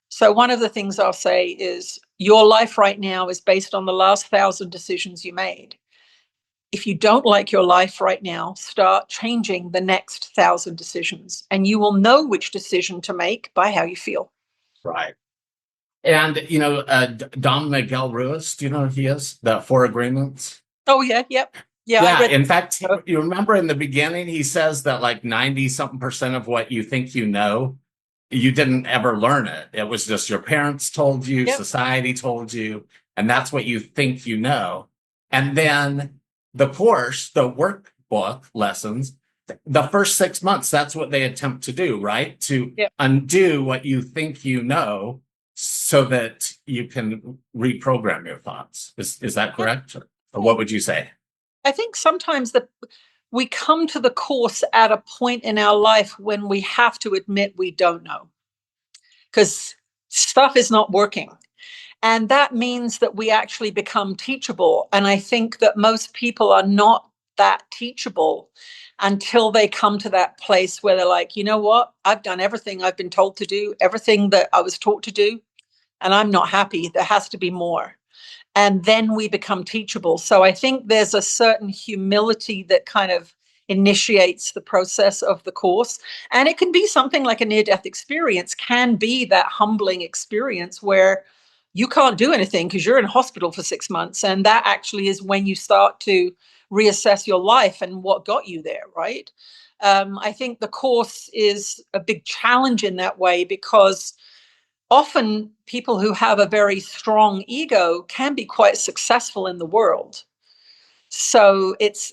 Speaker 2: So one of the things I'll say is your life right now is based on the last 1,000 decisions you made. If you don't like your life right now, start changing the next 1,000 decisions, and you will know which decision to make by how you feel.
Speaker 1: Right. And, Don Miguel Ruiz, do you know who he is? The Four Agreements?
Speaker 2: Oh, yeah. Yep. Yeah.
Speaker 1: Yeah.
Speaker 2: I read
Speaker 1: In fact, you remember in the beginning, he says that like 90 something percent of what you think you know, you didn't ever learn it. It was just your parents told you,
Speaker 2: Yep.
Speaker 1: society told you, and that's what you think you know. And then the course, the workbook lessons, the first 6 months, that's what they attempt to do, right? To
Speaker 2: Yep.
Speaker 1: undo what you think you know so that you can reprogram your thoughts. Is that correct? Or what would you say?
Speaker 2: I think sometimes we come to the course at a point in our life when we have to admit we don't know, because stuff is not working. And that means that we actually become teachable. And I think that most people are not that teachable until they come to that place where they're like, you know what? I've done everything I've been told to do, everything that I was taught to do, and I'm not happy. There has to be more. And then we become teachable. So I think there's a certain humility that kind of initiates the process of the course. And it can be something like a near-death experience, can be that humbling experience where you can't do anything because you're in hospital for 6 months. And that actually is when you start to reassess your life and what got you there, right? I think the course is a big challenge in that way, because often people who have a very strong ego can be quite successful in the world. So it's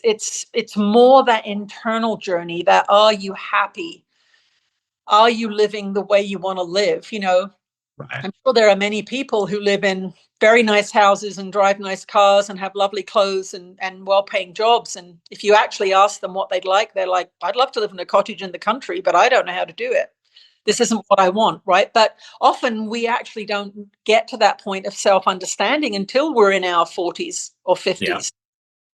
Speaker 2: more that internal journey, that are you happy? Are you living the way you want to live?
Speaker 1: Right.
Speaker 2: I'm sure there are many people who live in very nice houses and drive nice cars and have lovely clothes and well-paying jobs. And if you actually ask them what they'd like, they're like, I'd love to live in a cottage in the country, but I don't know how to do it. This isn't what I want, right? But often we actually don't get to that point of self-understanding until we're in our 40s or 50s.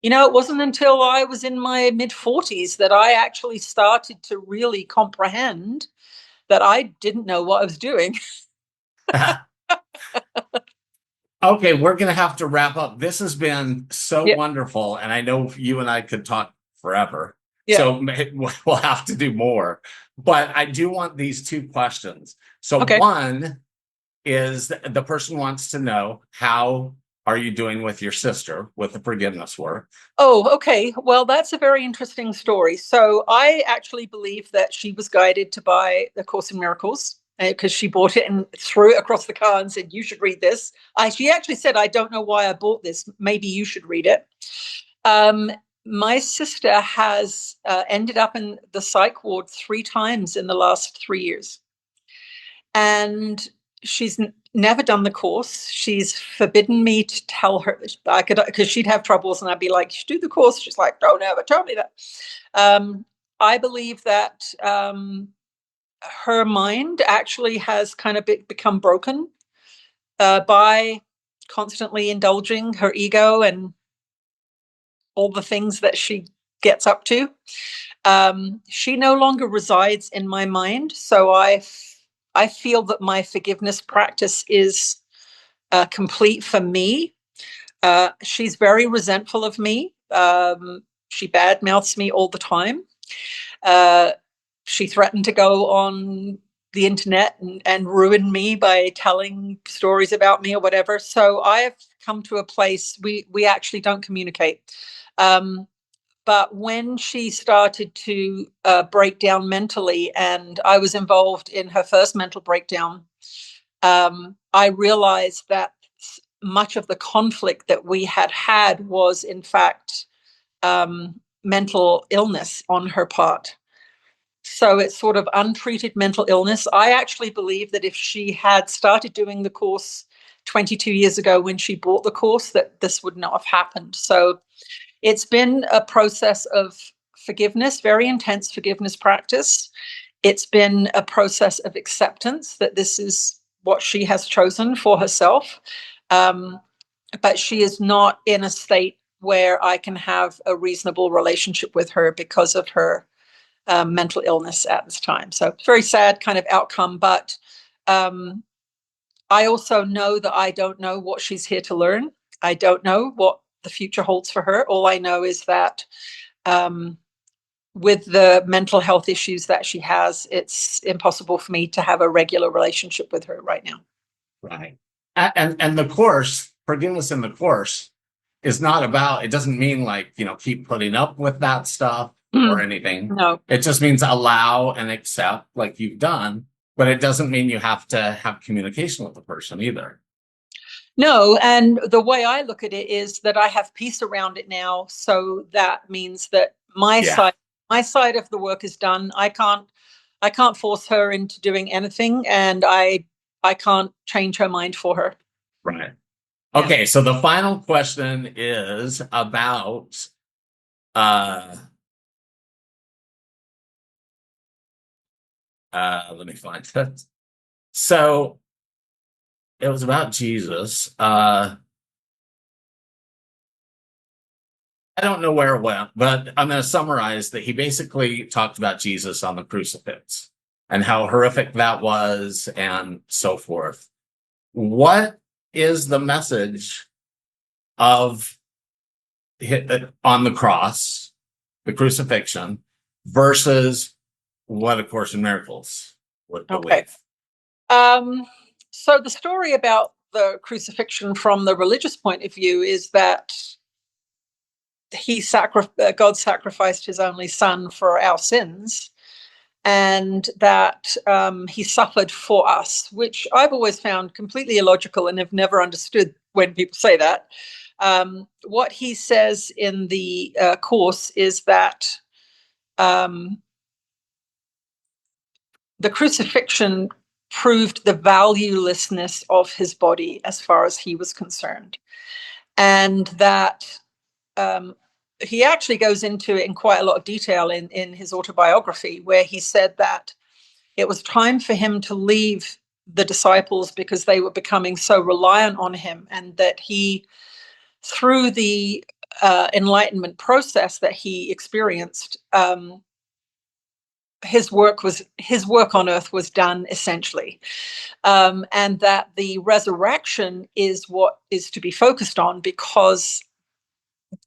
Speaker 1: Yeah.
Speaker 2: It wasn't until I was in my mid-40s that I actually started to really comprehend that I didn't know what I was doing.
Speaker 1: Okay, we're going to have to wrap up. This has been so
Speaker 2: Yep.
Speaker 1: wonderful, and I know you and I could talk forever.
Speaker 2: Yeah.
Speaker 1: So we'll have to do more. But I do want these two questions. So
Speaker 2: Okay.
Speaker 1: one is the person wants to know, how are you doing with your sister with the forgiveness work?
Speaker 2: Oh, okay. Well, that's a very interesting story. So I actually believe that she was guided to buy the Course in Miracles. because she bought it and threw it across the car and said, "You should read this." She actually said, "I don't know why I bought this. Maybe you should read it." My sister has ended up in the psych ward 3 times in the last 3 years. And she's never done the course. She's forbidden me to tell her I could, because she'd have troubles and I'd be like, "You should do the course." She's like, "Don't ever tell me that." I believe that her mind actually has kind of become broken by constantly indulging her ego and all the things that she gets up to. She no longer resides in my mind, so I feel that my forgiveness practice is complete for me. She's very resentful of me. She badmouths me all the time. She threatened to go on the internet and ruin me by telling stories about me or whatever. So I have come to a place we actually don't communicate. But when she started to break down mentally, and I was involved in her first mental breakdown, I realized that much of the conflict that we had was, in fact, mental illness on her part. So it's sort of untreated mental illness. I actually believe that if she had started doing the course 22 years ago when she bought the course, that this would not have happened. So it's been a process of forgiveness, very intense forgiveness practice. It's been a process of acceptance that this is what she has chosen for herself. But she is not in a state where I can have a reasonable relationship with her because of her mental illness at this time. So it's a very sad kind of outcome. But I also know that I don't know what she's here to learn. I don't know what the future holds for her. All I know is that with the mental health issues that she has, it's impossible for me to have a regular relationship with her right now.
Speaker 1: Right. And the course, forgiveness in the course, is not about, it doesn't mean like, keep putting up with that stuff or anything.
Speaker 2: No.
Speaker 1: It just means allow and accept like you've done, but it doesn't mean you have to have communication with the person either.
Speaker 2: No, and the way I look at it is that I have peace around it now. So that means that my side of the work is done. I can't force her into doing anything, and I can't change her mind for her.
Speaker 1: Right. Okay, so the final question is about let me find it. So it was about Jesus. I don't know where it went, but I'm going to summarize that he basically talked about Jesus on the crucifix and how horrific that was and so forth. What is the message of on the cross, the crucifixion, versus what A Course in Miracles would believe?
Speaker 2: Okay. So the story about the crucifixion from the religious point of view is that God sacrificed his only son for our sins, and that he suffered for us, which I've always found completely illogical and have never understood when people say that. What he says in the Course is that the crucifixion proved the valuelessness of his body as far as he was concerned. And that he actually goes into it in quite a lot of detail in his autobiography, where he said that it was time for him to leave the disciples because they were becoming so reliant on him, and that he, through the enlightenment process that he experienced, his work on earth was done essentially, and that the resurrection is what is to be focused on, because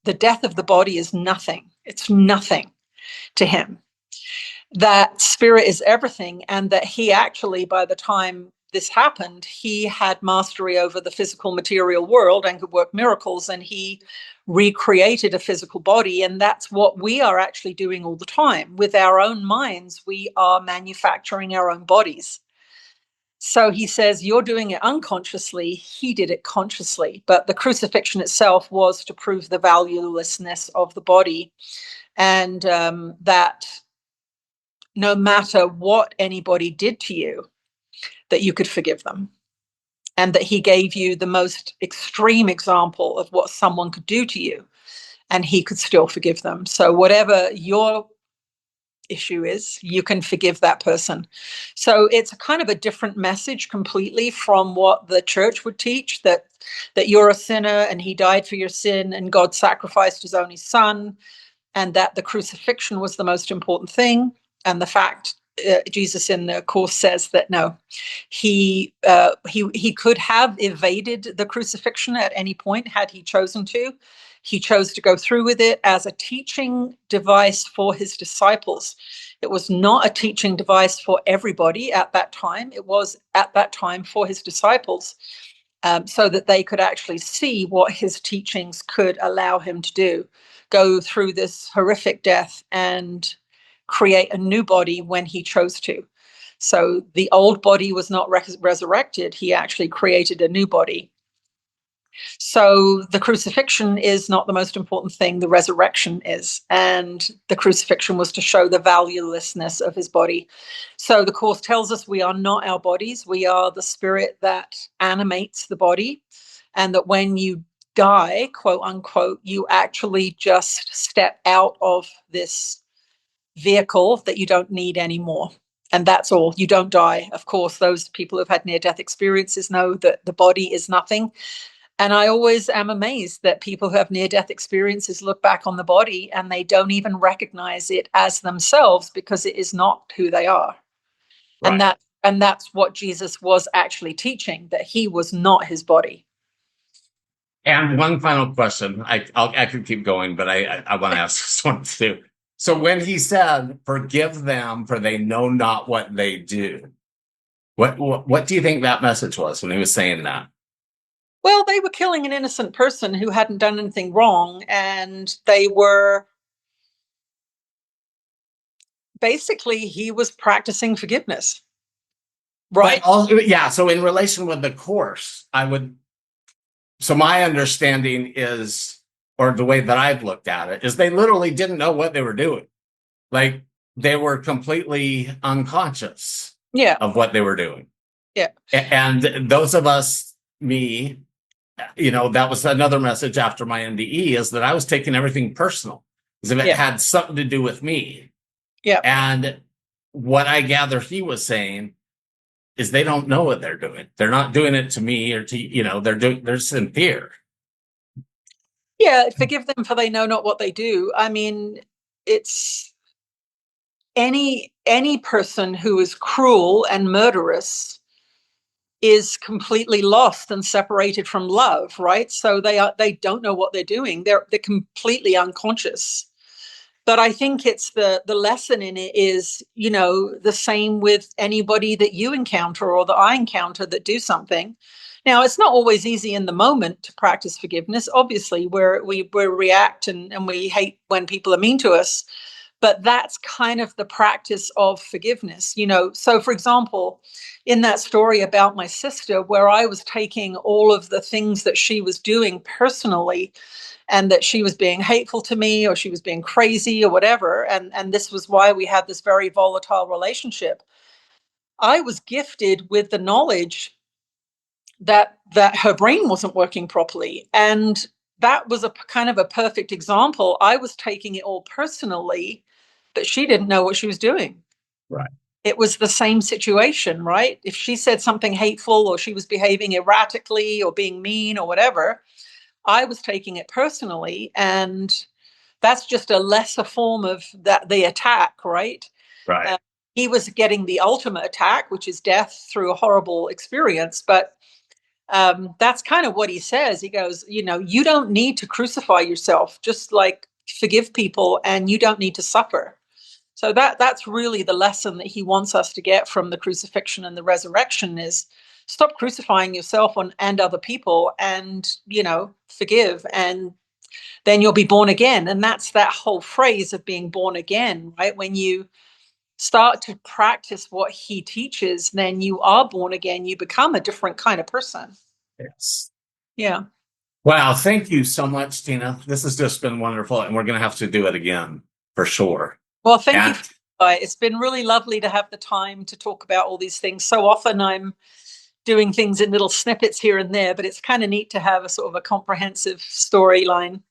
Speaker 2: the death of the body is nothing. It's nothing to him. That spirit is everything, and that he actually, by the time this happened, he had mastery over the physical material world and could work miracles, and he recreated a physical body. And that's what we are actually doing all the time with our own minds. We are manufacturing our own bodies. So he says, you're doing it unconsciously. He did it consciously. But the crucifixion itself was to prove the valuelessness of the body, and that no matter what anybody did to you, that you could forgive them. And that he gave you the most extreme example of what someone could do to you, and he could still forgive them. So whatever your issue is, you can forgive that person. So it's a kind of a different message completely from what the church would teach, that you're a sinner and he died for your sin and God sacrificed his only son, and that the crucifixion was the most important thing. And the fact Jesus in the course says that no, he could have evaded the crucifixion at any point had he chosen to. He chose to go through with it as a teaching device for his disciples. It was not a teaching device for everybody at that time. It was at that time for his disciples, so that they could actually see what his teachings could allow him to do. Go through this horrific death and create a new body when he chose to. So the old body was not resurrected. He actually created a new body. So the crucifixion is not the most important thing. The resurrection is. And the crucifixion was to show the valuelessness of his body. So the Course tells us we are not our bodies. We are the spirit that animates the body. And that when you die, quote unquote, you actually just step out of this vehicle that you don't need anymore. And that's all. You don't die. Of course, those people who've had near-death experiences know that the body is nothing. And I always am amazed that people who have near-death experiences look back on the body and they don't even recognize it as themselves, because it is not who they are.
Speaker 1: Right.
Speaker 2: And that's what Jesus was actually teaching, that he was not his body.
Speaker 1: And one final question. I could keep going, but I want to ask this one too. So when he said, "Forgive them, for they know not what they do," what do you think that message was when he was saying that?
Speaker 2: Well, they were killing an innocent person who hadn't done anything wrong, and they were basically, he was practicing forgiveness, right?
Speaker 1: Yeah. So in relation with the Course, so my understanding is, or the way that I've looked at it, is they literally didn't know what they were doing. Like, they were completely unconscious
Speaker 2: Yeah.
Speaker 1: of what they were doing.
Speaker 2: Yeah.
Speaker 1: And those of us, me, that was another message after my NDE, is that I was taking everything personal, as if it had something to do with me.
Speaker 2: Yeah.
Speaker 1: And what I gather he was saying is they don't know what they're doing. They're not doing it to me or to, they're just in fear.
Speaker 2: Yeah. Forgive them, for they know not what they do. I mean, it's any person who is cruel and murderous is completely lost and separated from love, right? So they don't know what they're doing. They're completely unconscious. But I think it's the lesson in it is, the same with anybody that you encounter or that I encounter that do something. Now, it's not always easy in the moment to practice forgiveness. Obviously, we react and we hate when people are mean to us. But that's kind of the practice of forgiveness. So for example, in that story about my sister, where I was taking all of the things that she was doing personally, and that she was being hateful to me, or she was being crazy or whatever, and this was why we had this very volatile relationship, I was gifted with the knowledge that her brain wasn't working properly. And that was a kind of a perfect example. I was taking it all personally, but she didn't know what she was doing.
Speaker 1: Right.
Speaker 2: It was the same situation, right? If she said something hateful, or she was behaving erratically or being mean or whatever, I was taking it personally. And that's just a lesser form of the attack, right?
Speaker 1: Right.
Speaker 2: He was getting the ultimate attack, which is death through a horrible experience. But that's kind of what he says. He goes, you don't need to crucify yourself. Just like forgive people, and you don't need to suffer. So that's really the lesson that he wants us to get from the crucifixion and the resurrection is stop crucifying yourself and other people, and, forgive, and then you'll be born again. And that's that whole phrase of being born again, right? When you start to practice what he teaches, then you are born again. You become a different kind of person.
Speaker 1: Yes.
Speaker 2: Yeah.
Speaker 1: Wow. Thank you so much, Tina. This has just been wonderful, and we're going to have to do it again for sure.
Speaker 2: Well, thank you.
Speaker 1: And
Speaker 2: It's been really lovely to have the time to talk about all these things. So often I'm doing things in little snippets here and there, but it's kind of neat to have a sort of a comprehensive storyline.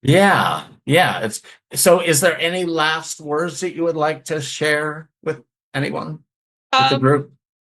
Speaker 1: yeah, it's so. Is there any last words that you would like to share with anyone, with the group?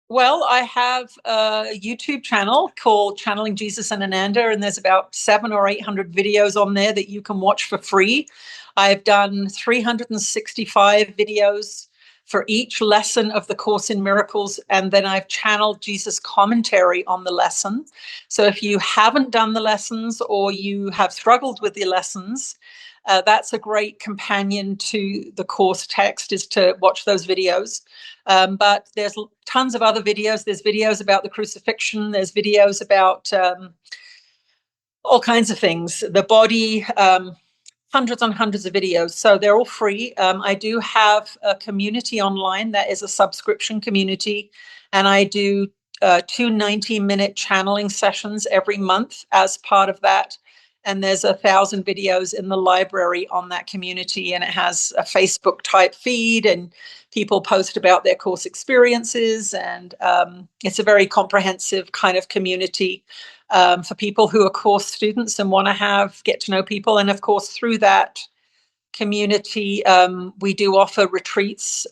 Speaker 2: Well, I have a YouTube channel called Channeling Jesus and Ananda, and there's about 700 or 800 videos on there that you can watch for free. I've done 365 videos for each lesson of the Course in Miracles, and then I've channeled Jesus commentary on the lesson. So if you haven't done the lessons or you have struggled with the lessons, that's a great companion to the course text, is to watch those videos. But there's tons of other videos. There's videos about the crucifixion. There's videos about all kinds of things, the body, hundreds and hundreds of videos. So they're all free. I do have a community online that is a subscription community, and I do 2 90-minute channeling sessions every month as part of that. And there's 1,000 videos in the library on that community, and it has a Facebook type feed, and people post about their course experiences. And it's a very comprehensive kind of community for people who are course students and want to get to know people. And of course, through that community, we do offer retreats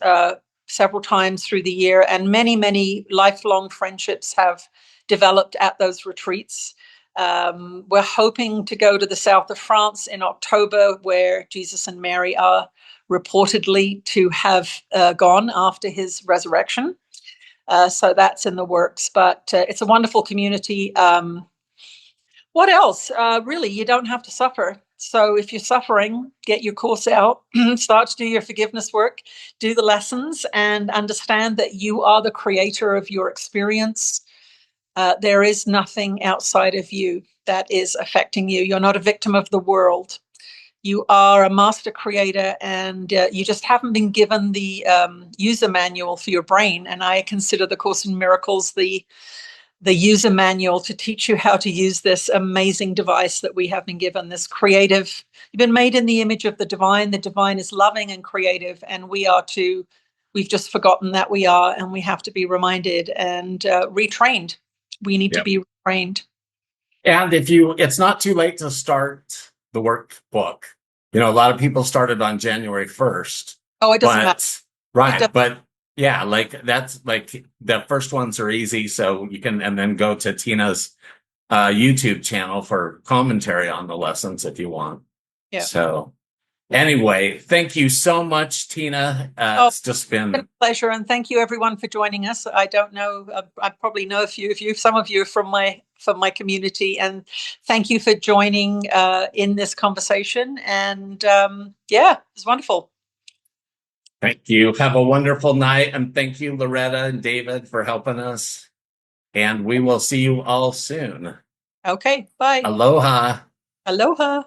Speaker 2: several times through the year, and many, many lifelong friendships have developed at those retreats. We're hoping to go to the south of France in October, where Jesus and Mary are reportedly to have gone after his resurrection. So that's in the works, but it's a wonderful community. What else? Really, you don't have to suffer. So if you're suffering, get your course out, start to do your forgiveness work, do the lessons, and understand that you are the creator of your experience. There is nothing outside of you that is affecting you. You're not a victim of the world. You are a master creator, and you just haven't been given the user manual for your brain. And I consider the Course in Miracles the user manual to teach you how to use this amazing device that we have been given, this creative. You've been made in the image of the divine. The divine is loving and creative, and we are too. We've just forgotten that we are, and we have to be reminded and retrained. We need to be retrained.
Speaker 1: And it's not too late to start the workbook. A lot of people started on January 1st.
Speaker 2: Oh, it doesn't matter.
Speaker 1: Right. But yeah, that's the first ones are easy. So you can, and then go to Tina's YouTube channel for commentary on the lessons if you want.
Speaker 2: Yeah.
Speaker 1: So anyway, thank you so much, Tina. It's just been
Speaker 2: a pleasure. And thank you everyone for joining us. I don't know, I probably know a few of you, some of you from my community, and thank you for joining in this conversation. And it was wonderful.
Speaker 1: Thank you. Have a wonderful night. And thank you, Loretta and David, for helping us. And we will see you all soon.
Speaker 2: Okay. Bye.
Speaker 1: Aloha.
Speaker 2: Aloha.